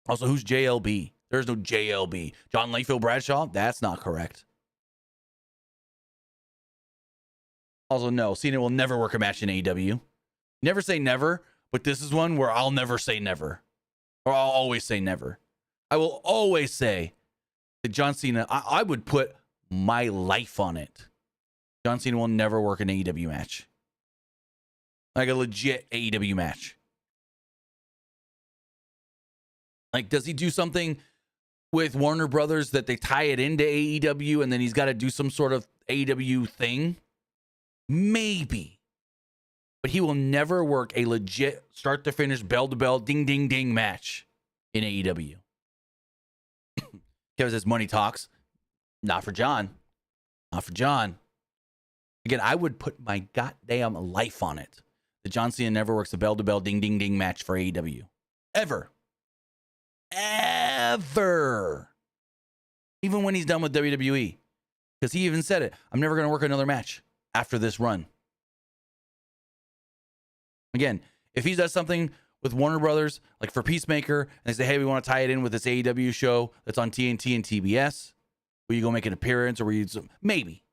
Also, who's JLB? There's no JLB. John Layfield Bradshaw? That's not correct. Also, no. Cena will never work a match in AEW. Never say never, but this is one where I'll never say never. Or I'll always say never. I will always say that John Cena, I would put my life on it. John Cena will never work an AEW match. Like a legit AEW match. Like, does he do something with Warner Brothers that they tie it into AEW and then he's got to do some sort of AEW thing? Maybe. But he will never work a legit start to finish, bell to bell, ding, ding, ding match in AEW. Kevin says money talks. Not for John. Not for John. Again, I would put my goddamn life on it that John Cena never works a bell to bell, ding, ding, ding match for AEW. Ever. Ever. Even when he's done with WWE. Because he even said it. I'm never going to work another match after this run. Again, if he does something with Warner Brothers, like for Peacemaker, and they say, hey, we want to tie it in with this AEW show that's on TNT and TBS, will you go make an appearance? Or will you... Maybe.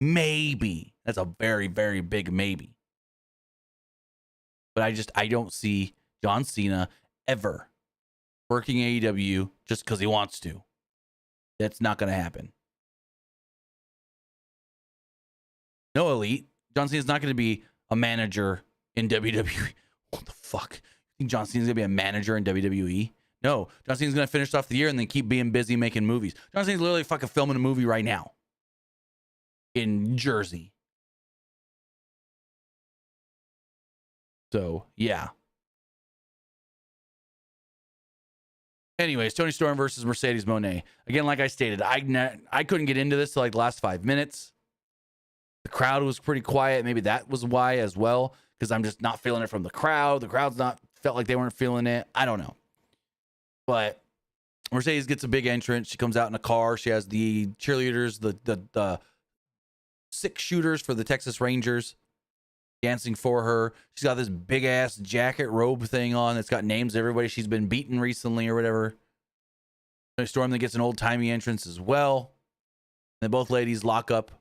Maybe. That's a very, very big maybe. But I don't see John Cena ever working AEW just because he wants to. That's not going to happen. No, Elite. John Cena's not going to be a manager in WWE. What the fuck? You think John Cena's going to be a manager in WWE? No. John Cena's going to finish off the year and then keep being busy making movies. John Cena's literally fucking filming a movie right now in Jersey. So, yeah. Anyways, Toni Storm versus Mercedes Moné. Again, like I stated, I couldn't get into this till like the last 5 minutes. The crowd was pretty quiet. Maybe that was why as well, because I'm just not feeling it from the crowd. The crowd's not felt like they weren't feeling it. I don't know. But Mercedes gets a big entrance. She comes out in a car. She has the cheerleaders, the 6 shooters for the Texas Rangers dancing for her. She's got this big ass jacket robe thing on that's got names of everybody she's been beaten recently or whatever. Toni Storm then gets an old timey entrance as well. And then both ladies lock up.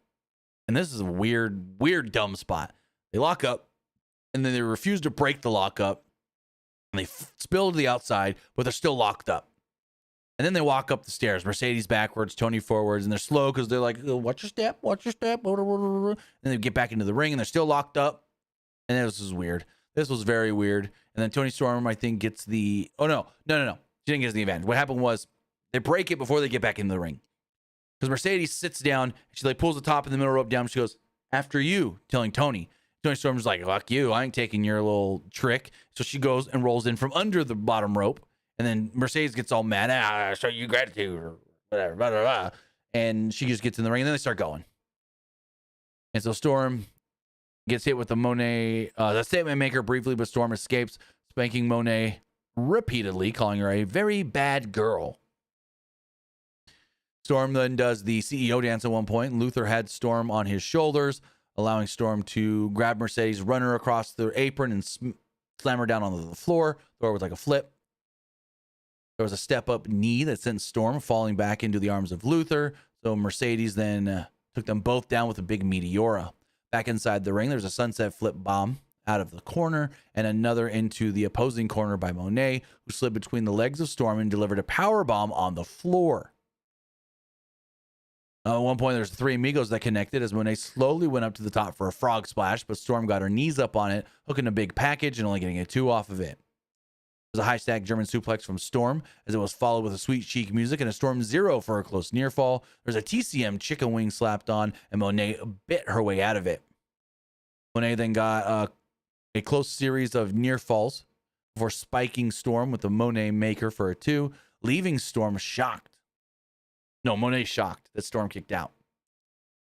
And this is a weird, dumb spot. They lock up and then they refuse to break the lockup. And they spill to the outside, but they're still locked up. And then they walk up the stairs. Mercedes backwards, Tony forwards, and they're slow because they're like, oh, watch your step. And they get back into the ring and they're still locked up. And this was weird. This was very weird. And then Toni Storm, I think, gets the... Oh, no. She didn't get the advantage. What happened was they break it before they get back into the ring. Because Mercedes sits down. She like pulls the top of the middle rope down. She goes, after you, telling Toni. Toni Storm's like, fuck you. I ain't taking your little trick. So she goes and rolls in from under the bottom rope And then Mercedes gets all mad. I show you gratitude or whatever, blah, blah, blah. And she just gets in the ring and then they start going. And so Storm gets hit with the Monet, the statement maker briefly, but Storm escapes, spanking Monet repeatedly, calling her a very bad girl. Storm then does the CEO dance at one point. Luther had Storm on his shoulders, allowing Storm to grab Mercedes, run her across the apron, and slam her down onto the floor. Throw her with like a flip. There was a step-up knee that sent Storm falling back into the arms of Luther. So Mercedes then took them both down with a big Meteora. Back inside the ring, there's a sunset flip bomb out of the corner and another into the opposing corner by Monet, who slid between the legs of Storm and delivered a power bomb on the floor. At one point, there's 3 amigos that connected as Monet slowly went up to the top for a frog splash, but Storm got her knees up on it, hooking a big package and only getting a 2 off of it. There was a high stack German suplex from Storm as it was followed with a sweet chic music and a Storm Zero for a close near fall. There's a TCM chicken wing slapped on and Monet bit her way out of it. Monet then got a close series of near falls before spiking Storm with the Monet maker for a 2, leaving Storm shocked. No, Monet shocked that Storm kicked out.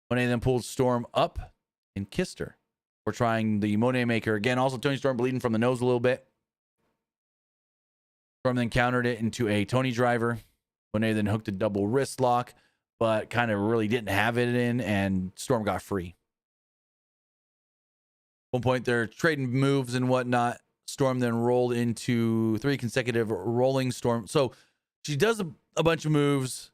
Monet then pulled Storm up and kissed her. We're trying the Monet maker again. Also, Tony Storm bleeding from the nose a little bit. Storm then countered it into a Tony driver. Monet then hooked a double wrist lock, but kind of really didn't have it in, and Storm got free. At one point, they're trading moves and whatnot. Storm then rolled into 3 consecutive rolling Storm. So she does a bunch of moves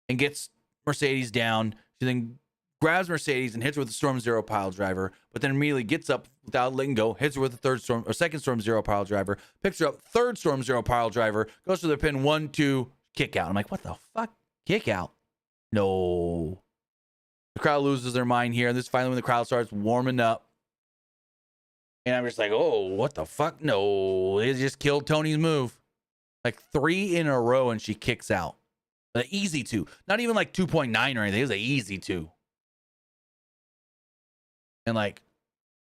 and gets Mercedes down. She then grabs Mercedes and hits her with a Storm Zero pile driver, but then immediately gets up without letting go, hits her with a second Storm Zero pile driver, picks her up, third Storm Zero pile driver, goes to the pin, 1, 2, kick out. I'm like, what the fuck? Kick out? No. The crowd loses their mind here. And this is finally when the crowd starts warming up. And I'm just like, oh, what the fuck? No, they just killed Tony's move. Like 3 in a row and she kicks out. An easy 2. Not even like 2.9 or anything. It was an easy 2. And like,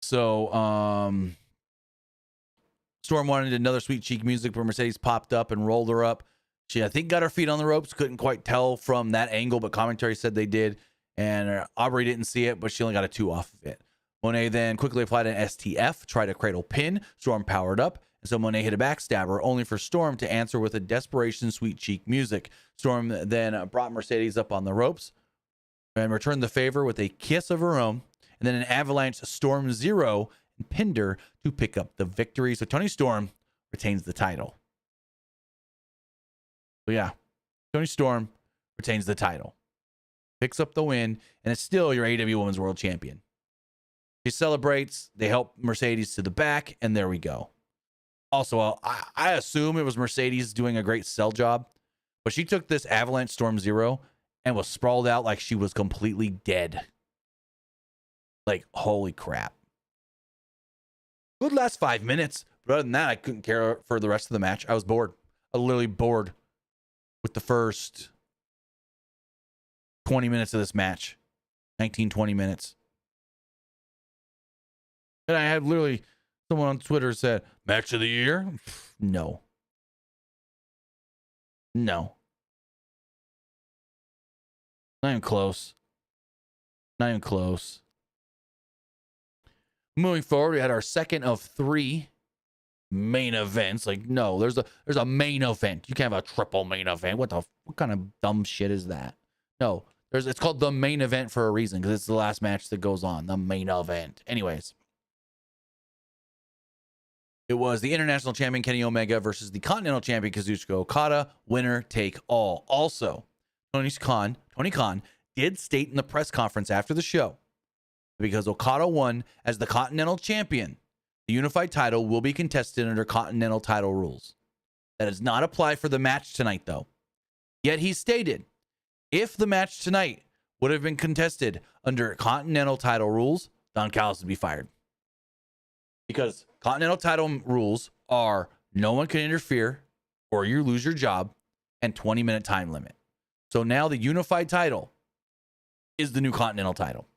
so, Storm wanted another sweet cheek music, but Mercedes popped up and rolled her up. She, I think, got her feet on the ropes. Couldn't quite tell from that angle, but commentary said they did. And Aubrey didn't see it, but she only got a 2 off of it. Monet then quickly applied an STF, tried a cradle pin. Storm powered up. And so Monet hit a backstabber, only for Storm to answer with a desperation sweet cheek music. Storm then brought Mercedes up on the ropes and returned the favor with a kiss of her own. And then an avalanche Storm Zero and pinned her to pick up the victory. So Tony Storm retains the title. So yeah, Tony Storm retains the title. Picks up the win, and it's still your AEW Women's World Champion. She celebrates. They help Mercedes to the back, and there we go. Also, I assume it was Mercedes doing a great sell job, but she took this avalanche Storm Zero and was sprawled out like she was completely dead. Like, holy crap. Good last 5 minutes. But other than that, I couldn't care for the rest of the match. I was bored. I was literally bored with the first 20 minutes of this match. 19, 20 minutes. And I had literally someone on Twitter said, match of the year? No. No. Not even close. Not even close. Moving forward, we had our second of 3 main events. Like, no, there's a main event. You can't have a triple main event. What kind of dumb shit is that? No, it's called the main event for a reason, because it's the last match that goes on. The main event. Anyways. It was the International Champion Kenny Omega versus the Continental Champion Kazuchika Okada. Winner take all. Also, Tony Khan did state in the press conference after the show, because Okada won as the Continental Champion, the unified title will be contested under Continental title rules. That does not apply for the match tonight, though. Yet he stated, if the match tonight would have been contested under Continental title rules, Don Callis would be fired. Because Continental title rules are no one can interfere or you lose your job and 20-minute time limit. So now the unified title is the new Continental title.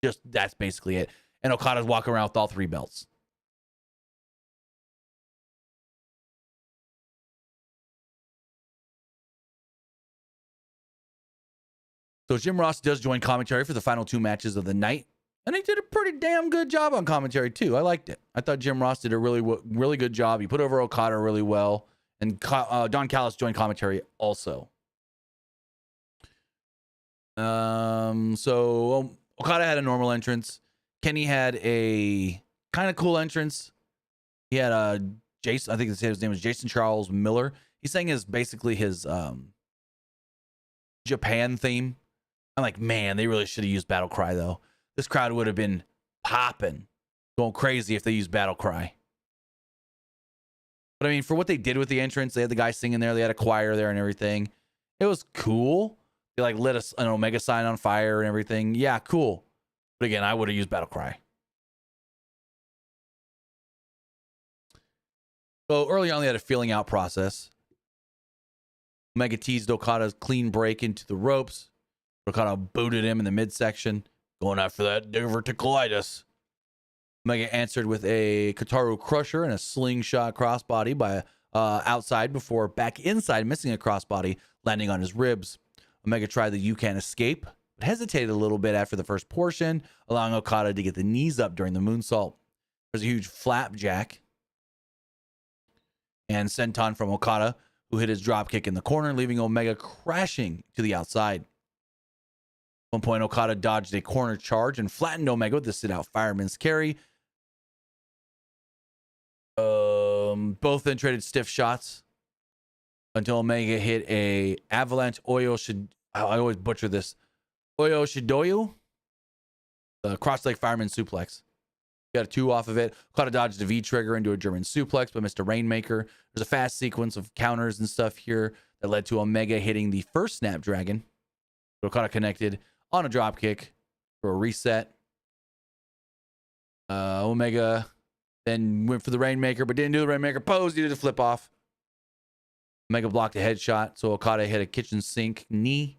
Just that's basically it. And Okada's walking around with all 3 belts. So Jim Ross does join commentary for the final 2 matches of the night. And he did a pretty damn good job on commentary, too. I liked it. I thought Jim Ross did a really good job. He put over Okada really well. And Don Callis joined commentary also. So Okada had a normal entrance. Kenny had a kind of cool entrance. He had Jason, I think his name was Jason Charles Miller. He sang basically his Japan theme. I'm like, man, they really should have used Battle Cry, though. This crowd would have been popping, going crazy if they used Battle Cry. But I mean, for what they did with the entrance, they had the guy singing there, they had a choir there and everything. It was cool. They like lit an Omega sign on fire and everything. Yeah, cool. But again, I would have used Battle Cry. So early on, they had a feeling out process. Omega teased Okada's clean break into the ropes. Okada booted him in the midsection, going after that diverticulitis. Omega answered with a Kataru Crusher and a slingshot crossbody by outside before back inside, missing a crossbody, landing on his ribs. Omega tried the You Can't Escape, but hesitated a little bit after the first portion, allowing Okada to get the knees up during the moonsault. There's a huge flapjack and senton from Okada, who hit his dropkick in the corner, leaving Omega crashing to the outside. At one point, Okada dodged a corner charge and flattened Omega with the sit-out fireman's carry. Both then traded stiff shots until Omega hit a avalanche I always butcher this. Oyo Shidoyu? The cross-leg fireman suplex. Got a 2 off of it. Okada dodged a V-trigger into a German suplex, but missed a Rainmaker. There's a fast sequence of counters and stuff here that led to Omega hitting the first Snapdragon. Okada connected on a dropkick for a reset. Omega then went for the Rainmaker, but didn't do the Rainmaker pose. He did a flip off. Omega blocked a headshot, so Okada hit a kitchen sink knee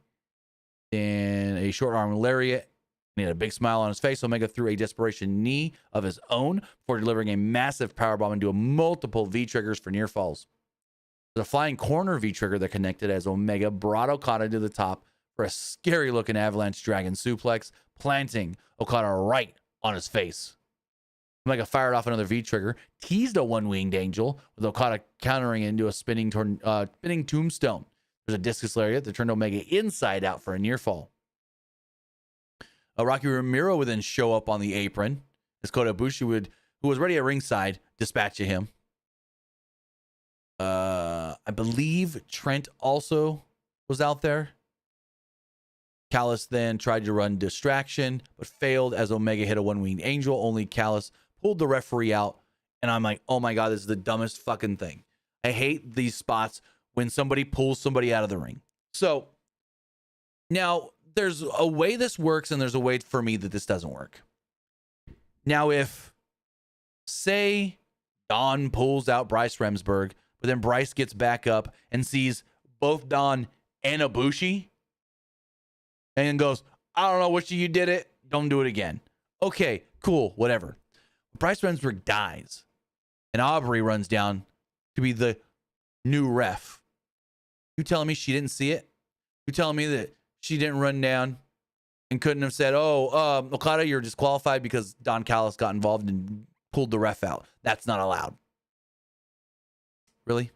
and a short arm lariat. He had a big smile on his face. Omega threw a desperation knee of his own before delivering a massive powerbomb into multiple V-triggers for near falls. There's a flying corner V-trigger that connected as Omega brought Okada to the top for a scary-looking avalanche dragon suplex, planting Okada right on his face. Omega fired off another V-trigger, teased a one-winged angel, with Okada countering into a spinning tombstone. There's a discus lariat that turned Omega inside out for a near fall. Rocky Romero would then show up on the apron as Kota Ibushi who was ready at ringside, dispatch him. I believe Trent also was out there. Callis then tried to run distraction, but failed as Omega hit a one-winged angel. Only Callis pulled the referee out, and I'm like, oh my God, this is the dumbest fucking thing. I hate these spots when somebody pulls somebody out of the ring. So now there's a way this works, and there's a way for me that this doesn't work. Now, if, say, Don pulls out Bryce Remsburg, but then Bryce gets back up and sees both Don and Ibushi and goes, I don't know which of you did it. Don't do it again. Okay, cool, whatever. Bryce Remsburg dies, and Aubrey runs down to be the new ref. You telling me she didn't see it? You telling me that she didn't run down and couldn't have said, Okada, you're disqualified because Don Callis got involved and pulled the ref out. That's not allowed. Really?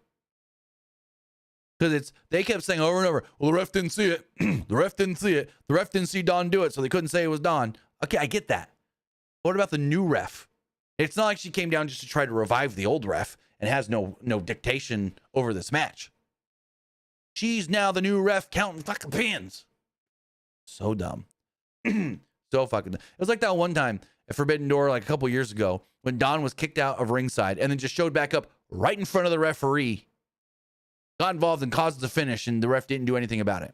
Because they kept saying over and over, well, the ref didn't see it. The ref didn't see it. The ref didn't see Don do it, so they couldn't say it was Don. Okay, I get that. What about the new ref? It's not like she came down just to try to revive the old ref and has no dictation over this match. She's now the new ref counting fucking pins. So dumb. So fucking dumb. It was like that one time at Forbidden Door like a couple years ago when Don was kicked out of ringside and then just showed back up right in front of the referee, got involved and caused the finish, and the ref didn't do anything about it.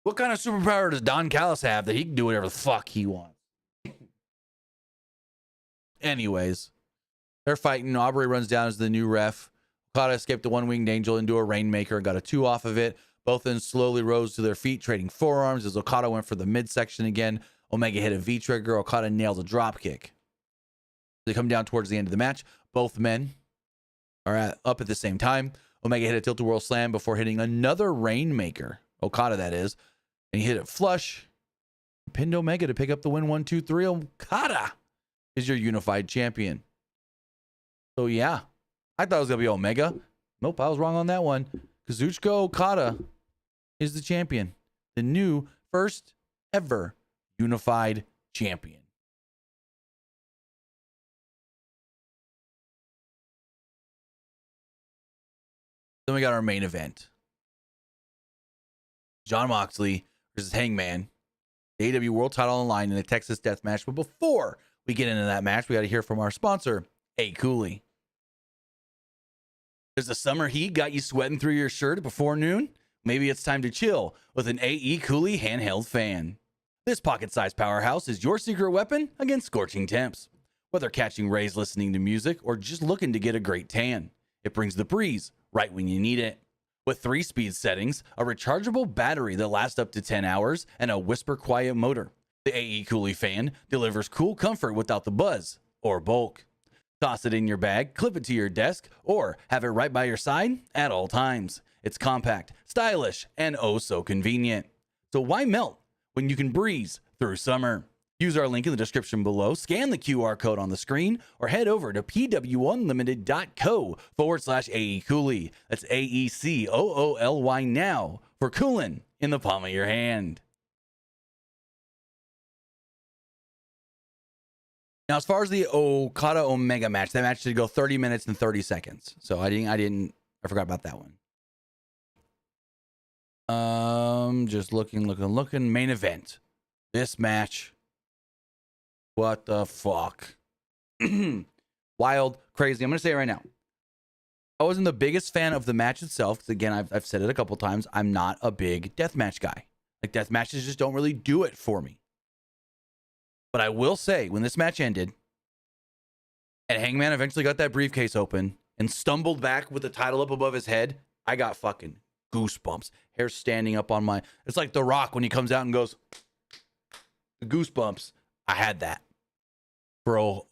What kind of superpower does Don Callis have that he can do whatever the fuck he wants? Anyways, they're fighting. Aubrey runs down as the new ref. Okada escaped the one-winged angel into a Rainmaker and got a 2 off of it. Both then slowly rose to their feet, trading forearms as Okada went for the midsection again. Omega hit a V-trigger. Okada nails a dropkick. They come down towards the end of the match. Both men are up at the same time. Omega hit a tilt-a-whirl slam before hitting another Rainmaker. Okada, that is. And he hit it flush. Pinned Omega to pick up the win. 1, 2, 3. Okada is your unified champion. So yeah, I thought it was going to be Omega. Nope, I was wrong on that one. Kazuchika Okada is the champion. The new first ever unified champion. Then we got our main event. Jon Moxley versus Hangman. The AEW World Title on the line in a Texas Death Match. But before we get into that match, we got to hear from our sponsor, AECOOLY. Does the summer heat got you sweating through your shirt before noon? Maybe it's time to chill with an AECOOLY handheld fan. This pocket-sized powerhouse is your secret weapon against scorching temps. Whether catching rays listening to music or just looking to get a great tan, it brings the breeze right when you need it. With 3 speed settings, a rechargeable battery that lasts up to 10 hours, and a whisper quiet motor, the AECOOLY fan delivers cool comfort without the buzz or bulk. Toss it in your bag, clip it to your desk, or have it right by your side at all times. It's compact, stylish, and oh so convenient. So why melt when you can breeze through summer? Use our link in the description below, scan the QR code on the screen, or head over to pwunlimited.co/AECOOLY. That's AECOOLY now for coolin' in the palm of your hand. Now, as far as the Okada Omega match, that match did go 30 minutes and 30 seconds. So I forgot about that one. Just looking. Main event. This match. What the fuck? Wild, crazy. I'm going to say it right now. I wasn't the biggest fan of the match itself. Because again, I've said it a couple times. I'm not a big deathmatch guy. Like, death matches just don't really do it for me. But I will say, when this match ended, and Hangman eventually got that briefcase open and stumbled back with the title up above his head, I got fucking goosebumps. Hair standing up on my... It's like The Rock when he comes out and goes... Goosebumps. I had that. For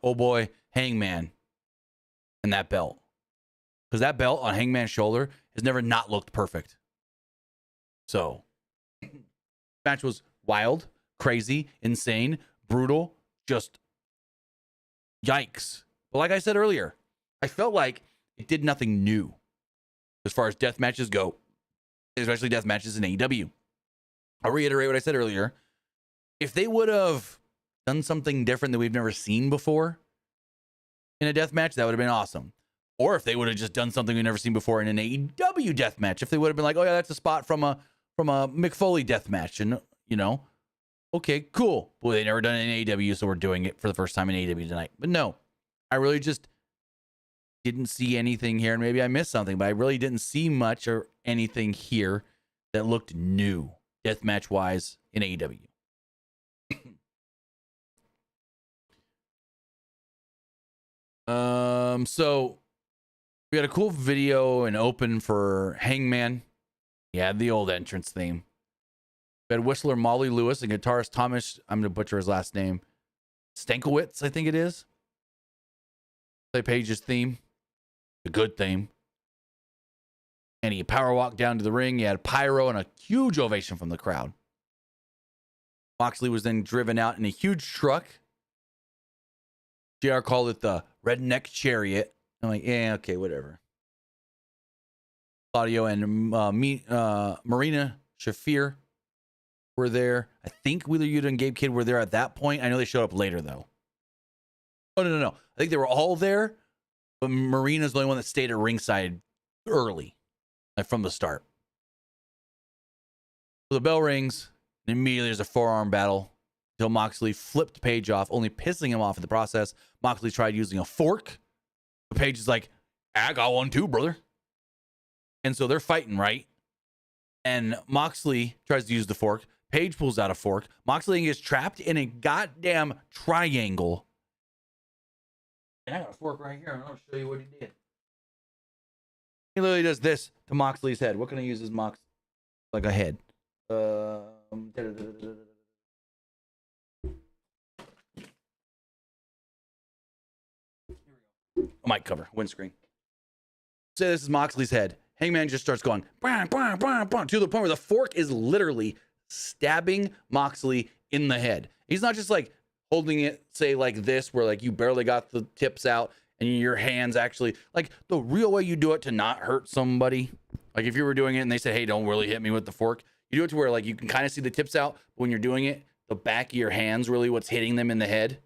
oh boy, Hangman. And that belt. Because that belt on Hangman's shoulder has never not looked perfect. So, match was wild, crazy, insane, brutal, just yikes. But like I said earlier, I felt like it did nothing new as far as death matches go, especially death matches in AEW. I'll reiterate what I said earlier. If they would have done something different that we've never seen before in a death match, that would have been awesome. Or if they would have just done something we've never seen before in an AEW death match, if they would have been like, oh yeah, that's a spot from a Mick Foley death match, and you know, okay, cool. Well, they never done it in AEW, so we're doing it for the first time in AEW tonight. But no, I really just didn't see anything here, and maybe I missed something, but I really didn't see much or anything here that looked new death match wise in AEW. So we had a cool video and open for Hangman. He had the old entrance theme. We had Whistler Molly Lewis and guitarist Thomas, I'm going to butcher his last name, Stankiewicz, I think it is. Play Page's theme. The good theme. And he power walked down to the ring. He had pyro and a huge ovation from the crowd. Moxley was then driven out in a huge truck. JR called it the Redneck Chariot. I'm like, yeah, okay, whatever. Claudio and Marina Shafir were there. I think Wheeler Yuta and Gabe Kidd were there at that point. I know they showed up later, though. Oh, no. I think they were all there, but Marina's the only one that stayed at ringside early, like from the start. So the bell rings, and immediately there's a forearm battle until Moxley flipped Page off, only pissing him off in the process. Moxley tried using a fork. But Page is like, I got one too, brother. And so they're fighting, right? And Moxley tries to use the fork. Page pulls out a fork. Moxley gets trapped in a goddamn triangle. And I got a fork right here, and I'll show you what he did. He literally does this to Moxley's head. What can I use as Mox? Like a head. Mic cover, windscreen. Say this is Moxley's head. Hangman just starts going bah, bah, bah, bah, to the point where the fork is literally stabbing Moxley in the head. He's not just like holding it, say, like this, where like you barely got the tips out and your hands actually, like the real way you do it to not hurt somebody. Like if you were doing it and they said, hey, don't really hit me with the fork, you do it to where like you can kind of see the tips out. But when you're doing it, the back of your hands really what's hitting them in the head.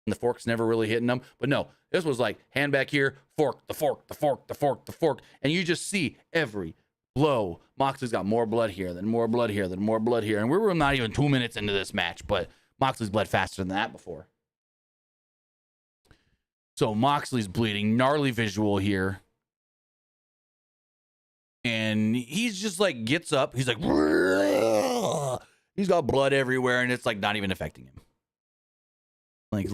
And the fork's never really hitting them. But no, this was like hand back here, fork, the fork, the fork, the fork, the fork. And you just see every blow. Moxley's got more blood here, then more blood here, then more blood here. And we were not even 2 minutes into this match, but Moxley's bled faster than that before. So Moxley's bleeding, gnarly visual here. And he's just like gets up. He's like, he's got blood everywhere, and it's like not even affecting him. Like,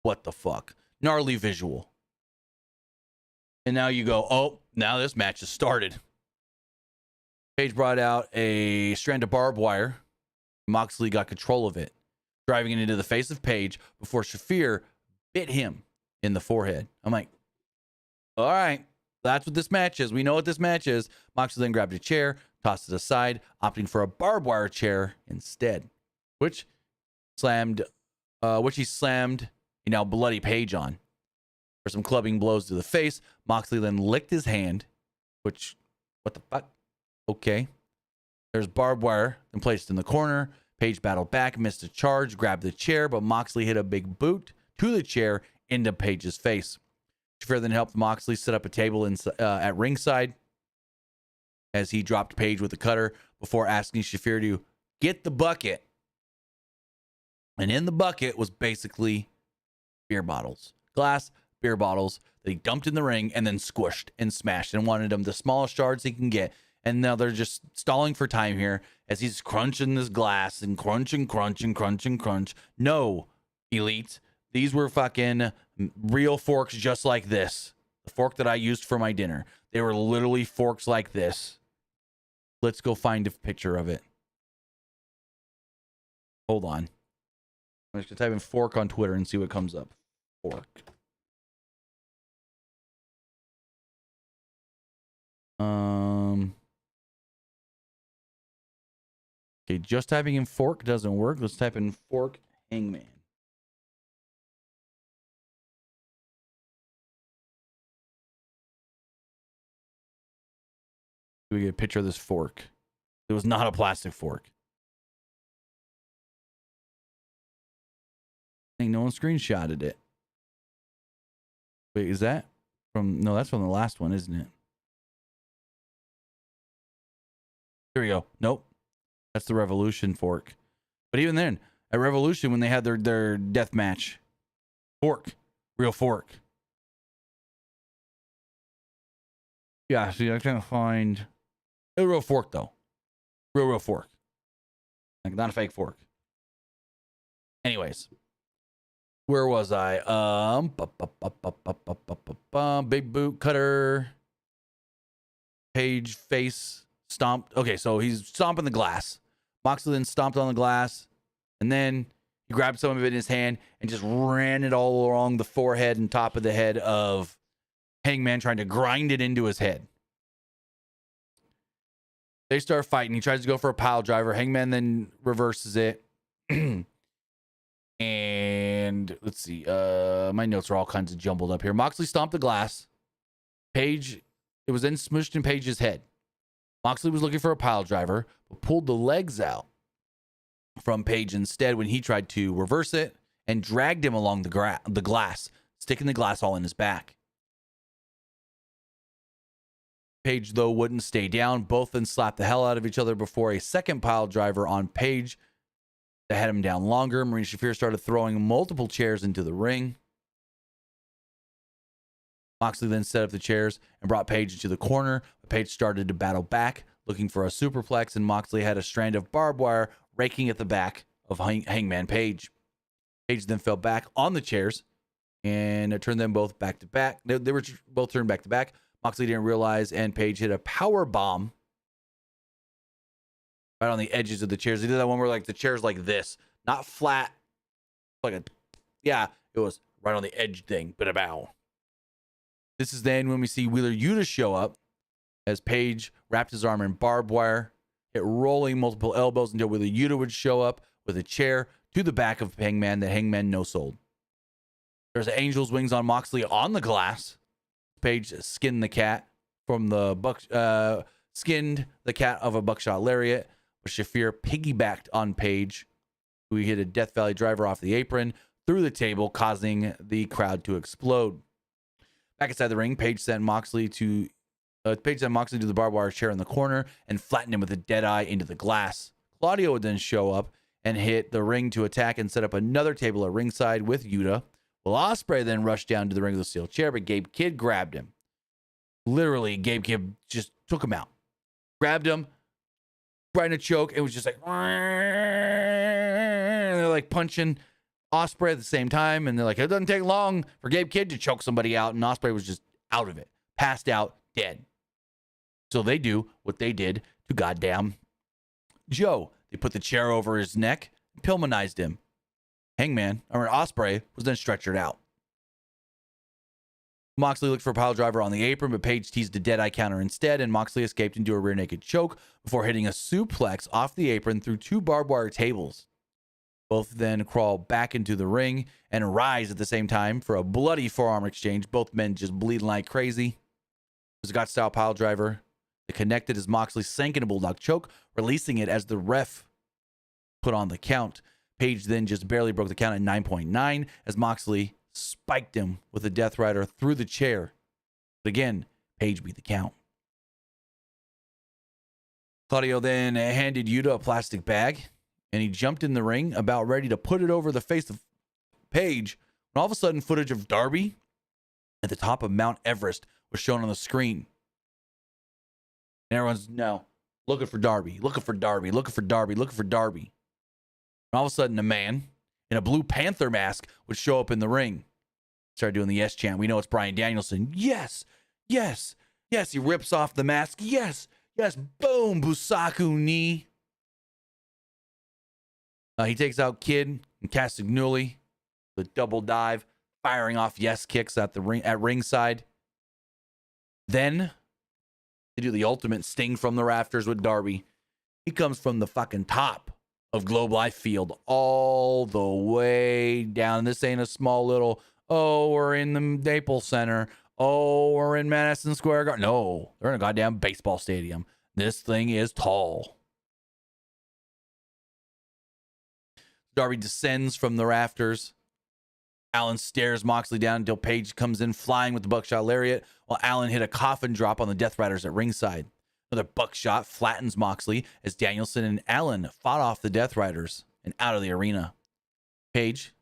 what the fuck? Gnarly visual. And now you go, oh, now this match has started. Page brought out a strand of barbed wire. Moxley got control of it, driving it into the face of Page before Shafir bit him in the forehead. I'm like, all right, that's what this match is. We know what this match is. Moxley then grabbed a chair, tossed it aside, opting for a barbed wire chair instead, which he slammed, bloody Page on. For some clubbing blows to the face, Moxley then licked his hand, which, what the fuck? Okay. There's barbed wire and placed in the corner. Page battled back, missed a charge, grabbed the chair, but Moxley hit a big boot to the chair into Page's face. Shafir then helped Moxley set up a table at ringside as he dropped Page with the cutter before asking Shafir to get the bucket. And in the bucket was basically beer bottles, glass beer bottles that he dumped in the ring and then squished and smashed and wanted them the smallest shards he can get. And now they're just stalling for time here as he's crunching this glass and crunch and crunch and crunch and crunch. No, Elite. These were fucking real forks just like this. The fork that I used for my dinner. They were literally forks like this. Let's go find a picture of it. Hold on. I'm just going to type in fork on Twitter and see what comes up. Fork. Okay, just typing in fork doesn't work. Let's type in fork hangman. We get a picture of this fork. It was not a plastic fork. I think no one screenshotted it. Wait, is that from? No, that's from the last one, isn't it? Here we go. Nope. That's the Revolution fork. But even then, at Revolution, when they had their death match, fork. Real fork. Yeah, see, I can't find a real fork, though. Real fork. Like, not a fake fork. Anyways. Where was I? Big boot cutter. Page face stomped. Okay, so he's stomping the glass. Moxley then stomped on the glass, and then he grabbed some of it in his hand and just ran it all along the forehead and top of the head of Hangman, trying to grind it into his head. They start fighting. He tries to go for a pile driver. Hangman then reverses it. And let's see. My notes are all kinds of jumbled up here. Moxley stomped the glass. Page, it was then smushed in Page's head. Moxley was looking for a pile driver, but pulled the legs out from Page instead when he tried to reverse it and dragged him along the glass, sticking the glass all in his back. Page, though, wouldn't stay down. Both then slapped the hell out of each other before a second pile driver on Page that had him down longer. Marina Shafir started throwing multiple chairs into the ring. Moxley then set up the chairs and brought Page into the corner. Page started to battle back, looking for a superplex, and Moxley had a strand of barbed wire raking at the back of Hangman Page. Page then fell back on the chairs and turned them both back to back. They were both turned back to back. Moxley didn't realize, and Page hit a power bomb right on the edges of the chairs. He did that one where like the chair's like this, not flat, like a, yeah, it was right on the edge thing, but a bow. This is then when we see Wheeler Yuta show up as Page wrapped his arm in barbed wire. hit rolling multiple elbows until Wheeler Yuta would show up with a chair to the back of Hangman that Hangman no-sold. There's Angel's Wings on Moxley on the glass. Page skinned the cat from the skinned the cat of a buckshot lariat, but Shafir piggybacked on Page, who hit a Death Valley driver off the apron through the table, causing the crowd to explode. Back inside the ring, Page sent Moxley to the barbed wire chair in the corner and flattened him with a dead eye into the glass. Claudio would then show up and hit the ring to attack and set up another table at ringside with Yuta. Well, Ospreay then rushed down to the ring with a steel chair, but Gabe Kidd grabbed him. Literally, Gabe Kidd just took him out. Grabbed him, right in a choke. It was just like, and they're like punching Ospreay at the same time. And they're like, it doesn't take long for Gabe Kidd to choke somebody out. And Ospreay was just out of it, passed out, dead. So they do what they did to goddamn Joe. They put the chair over his neck and Pillmanized him. Ospreay was then stretchered out. Moxley looked for a pile driver on the apron, but Page teased a dead-eye counter instead, and Moxley escaped into a rear naked choke before hitting a suplex off the apron through two barbed wire tables. Both then crawl back into the ring and rise at the same time for a bloody forearm exchange, both men just bleeding like crazy. It was a Got-style pile driver. It connected as Moxley sank in a bulldog choke, releasing it as the ref put on the count. Page then just barely broke the count at 9.9 as Moxley spiked him with a Death Rider through the chair. But again, Page beat the count. Claudio then handed Yuta a plastic bag, and he jumped in the ring, about ready to put it over the face of Page, when all of a sudden footage of Darby at the top of Mount Everest was shown on the screen. And everyone's now looking for Darby, looking for Darby, looking for Darby, looking for Darby. And all of a sudden, a man in a Blue Panther mask would show up in the ring. Started doing the yes chant. We know it's Bryan Danielson. Yes, yes, yes. He rips off the mask. Yes, yes. Boom, Busaku knee. He takes out Kidd and Castagnoli with double dive, firing off yes kicks at ringside. Then they do the ultimate sting from the rafters with Darby. He comes from the fucking top of Globe Life Field all the way down. This ain't a small little, oh, we're in the Naples Center. Oh, we're in Madison Square Garden. No, they're in a goddamn baseball stadium. This thing is tall. Darby descends from the rafters. Allen stares Moxley down until Page comes in flying with the buckshot lariat, while Allen hit a coffin drop on the Death Riders at ringside. Another buckshot flattens Moxley as Danielson and Allen fought off the Death Riders and out of the arena. Page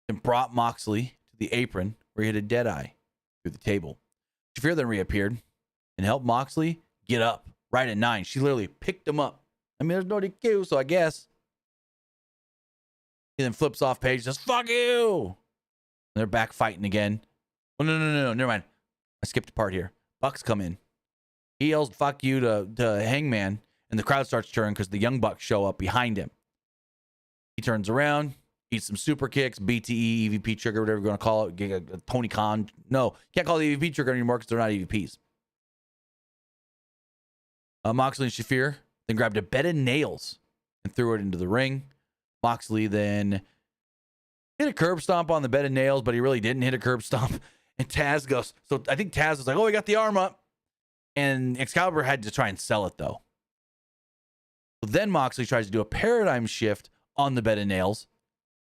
then brought Moxley to the apron where he hit a deadeye through the table. Shafir then reappeared and helped Moxley get up right at 9. She literally picked him up. I mean, there's no DQ, so I guess. He then flips off Page and says, fuck you. And they're back fighting again. Oh, no, never mind. I skipped a part here. Bucks come in. He yells, fuck you to Hangman, and the crowd starts cheering because the Young Bucks show up behind him. He turns around, eats some super kicks, BTE, EVP trigger, whatever you're going to call it, Tony Khan. No, can't call it EVP trigger anymore because they're not EVPs. Moxley and Shafir then grabbed a bed of nails and threw it into the ring. Moxley then hit a curb stomp on the bed of nails, but he really didn't hit a curb stomp. And Taz goes, so I think Taz was like, oh, he got the arm up. And Excalibur had to try and sell it, though. So then Moxley tries to do a paradigm shift on the bed of nails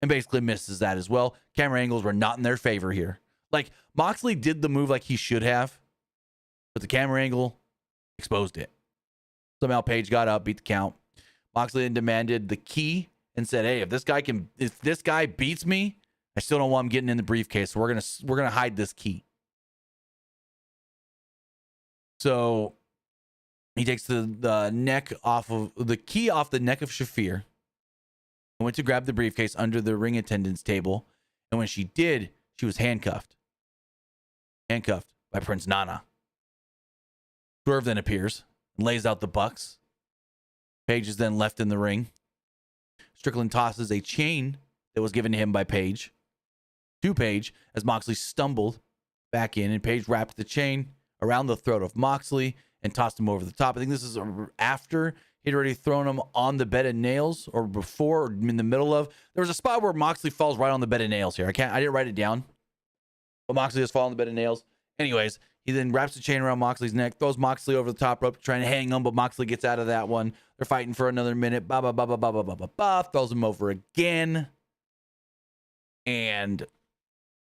and basically misses that as well. Camera angles were not in their favor here. Like, Moxley did the move like he should have, but the camera angle exposed it. Somehow Page got up, beat the count. Moxley then demanded the key and said, hey, if this guy beats me, I still don't want him getting in the briefcase. So we're gonna hide this key. So he takes the neck off of the key off the neck of Shafir and went to grab the briefcase under the ring attendant's table. And when she did, she was handcuffed. Handcuffed by Prince Nana. Swerve then appears and lays out the Bucks. Page is then left in the ring. Strickland tosses a chain that was given to him by Page to Page as Moxley stumbled back in, and Page wrapped the chain around the throat of Moxley and tossed him over the top. I think this is after He'd already thrown him on the bed of nails, or before, or in the middle of. There was a spot where Moxley falls right on the bed of nails here. I didn't write it down, but Moxley just falls on the bed of nails. Anyways, he then wraps the chain around Moxley's neck, throws Moxley over the top rope, trying to hang him, but Moxley gets out of that one. They're fighting for another minute. Throws him over again, and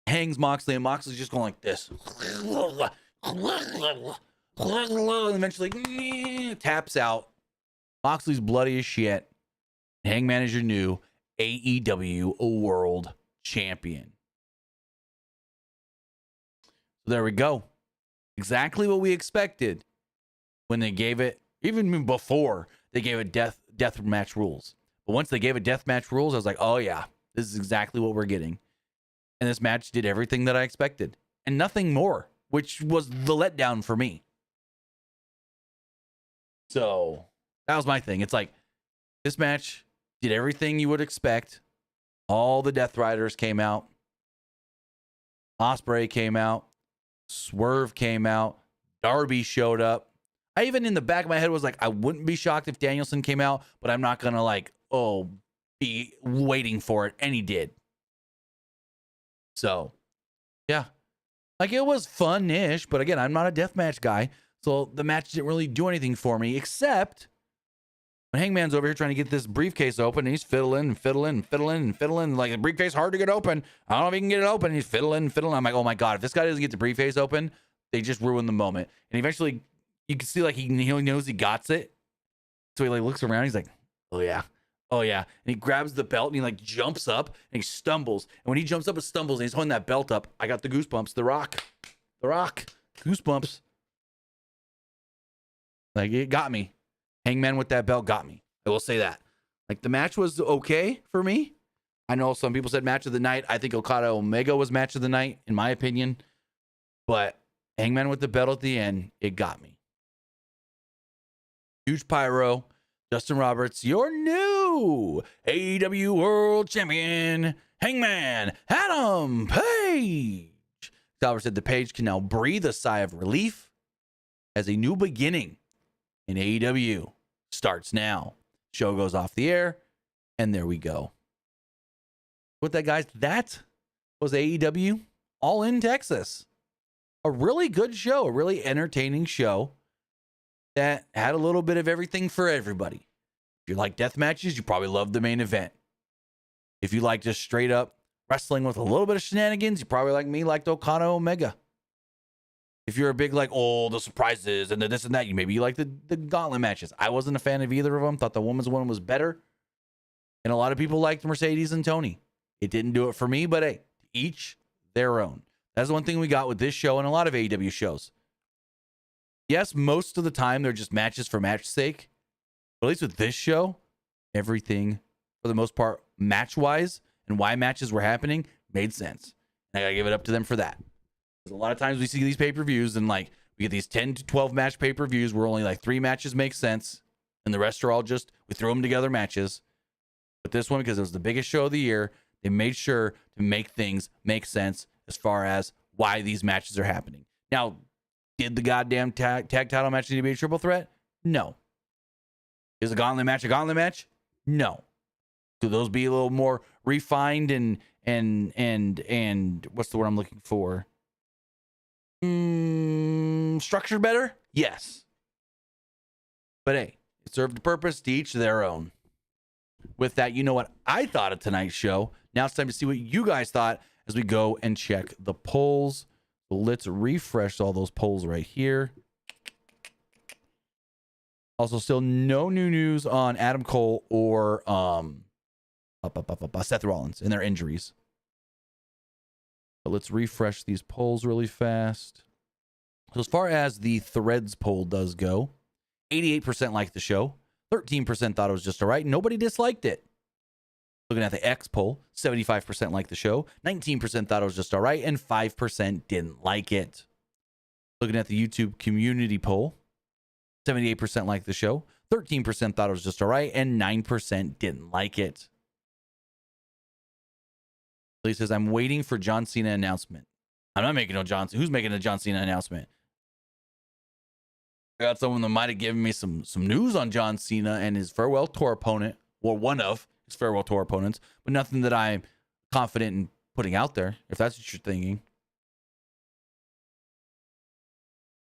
hangs Moxley, and Moxley's just going like this. And eventually taps out. Moxley's bloody as shit. Hangman is your new AEW World Champion. So there we go. Exactly what we expected when they gave it, even before they gave it death match rules. But once they gave it death match rules, I was like, oh yeah, this is exactly what we're getting. And this match did everything that I expected and nothing more, which was the letdown for me. So that was my thing. It's like, this match did everything you would expect. All the Death Riders came out. Ospreay came out. Swerve came out. Darby showed up. I even in the back of my head was like, I wouldn't be shocked if Danielson came out, but I'm not going to be waiting for it. And he did. So, yeah. It was fun-ish, but again, I'm not a deathmatch guy. So the match didn't really do anything for me, except when Hangman's over here trying to get this briefcase open, and he's fiddling. Like, the briefcase hard to get open. I don't know if he can get it open. He's fiddling. I'm like, oh my God, if this guy doesn't get the briefcase open, they just ruin the moment. And eventually, you can see he knows he got it. So he looks around. He's like, oh yeah. And he grabs the belt and he jumps up and he stumbles. And when he jumps up and stumbles and he's holding that belt up, I got the goosebumps. The Rock, goosebumps. It got me. Hangman with that belt got me. I will say that. The match was okay for me. I know some people said match of the night. I think Okada Omega was match of the night, in my opinion. But Hangman with the belt at the end, it got me. Huge pyro. Justin Roberts, your new AEW World Champion, Hangman Adam Page. Albert said the Page can now breathe a sigh of relief as a new beginning in AEW starts now. Show goes off the air, and there we go. With that, guys, that was AEW All In Texas. A really good show, a really entertaining show that had a little bit of everything for everybody. If you like death matches, you probably love the main event. If you like just straight up wrestling with a little bit of shenanigans, you probably like me, liked Okada Omega. If you're a big the surprises and the this and that, you like the gauntlet matches. I wasn't a fan of either of them. Thought the women's one was better. And a lot of people liked Mercedes and Tony. It didn't do it for me, but hey, each their own. That's the one thing we got with this show and a lot of AEW shows. Yes, most of the time they're just matches for match's sake. But at least with this show, everything, for the most part, match-wise and why matches were happening made sense. And I got to give it up to them for that. Because a lot of times we see these pay-per-views and we get these 10 to 12 match pay-per-views where only 3 matches make sense and the rest are all just, we throw them together matches. But this one, because it was the biggest show of the year, they made sure to make things make sense as far as why these matches are happening. Now, did the goddamn tag title match need to be a triple threat? No. Is a gauntlet match a gauntlet match? No. Could those be a little more refined and what's the word I'm looking for? Structured better? Yes. But hey, it served a purpose, to each their own. With that, you know what I thought of tonight's show. Now it's time to see what you guys thought as we go and check the polls. So let's refresh all those polls right here. Also, still no new news on Adam Cole or Seth Rollins and their injuries. But let's refresh these polls really fast. So as far as the Threads poll does go, 88% liked the show. 13% thought it was just all right. Nobody disliked it. Looking at the X poll, 75% liked the show. 19% thought it was just all right. And 5% didn't like it. Looking at the YouTube community poll, 78% liked the show. 13% thought it was just all right. And 9% didn't like it. He says, I'm waiting for John Cena announcement. I'm not making no John Cena. Who's making a John Cena announcement? I got someone that might have given me some news on John Cena and his farewell tour opponent, or one of his farewell tour opponents, but nothing that I'm confident in putting out there, if that's what you're thinking.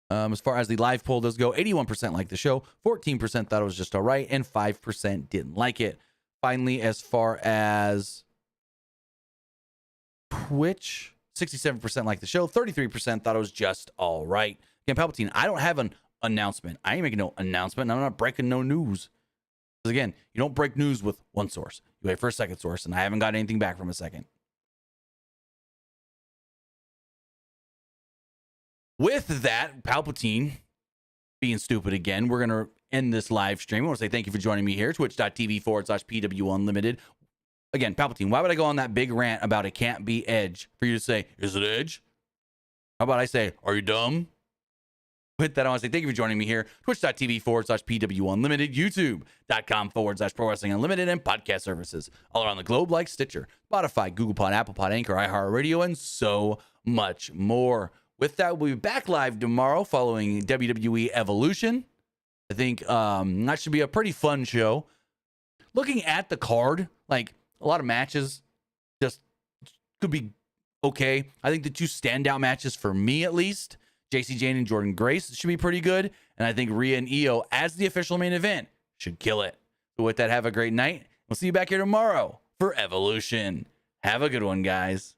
As far as the live poll does go, 81% liked the show, 14% thought it was just all right, and 5% didn't like it. Finally, as far as Twitch, 67% liked the show, 33% thought it was just all right. Again, Palpatine, I don't have an announcement. I ain't making no announcement, and I'm not breaking no news. Because again, you don't break news with one source. You wait for a second source, and I haven't got anything back from a second. With that, Palpatine being stupid again, we're going to end this live stream. I want to say thank you for joining me here, twitch.tv/PWU Unlimited. Again, Palpatine, why would I go on that big rant about it can't be Edge for you to say, is it Edge? How about I say, are you dumb? With that, I want to say thank you for joining me here, twitch.tv/PWU Unlimited, youtube.com/Pro Wrestling Unlimited, and podcast services all around the globe like Stitcher, Spotify, Google Pod, Apple Pod, Anchor, iHeartRadio, and so much more. With that, we'll be back live tomorrow following WWE Evolution. I think that should be a pretty fun show. Looking at the card, like a lot of matches just could be okay. I think the two standout matches for me, at least, JC Jane and Jordan Grace should be pretty good. And I think Rhea and Io as the official main event should kill it. So with that, have a great night. We'll see you back here tomorrow for Evolution. Have a good one, guys.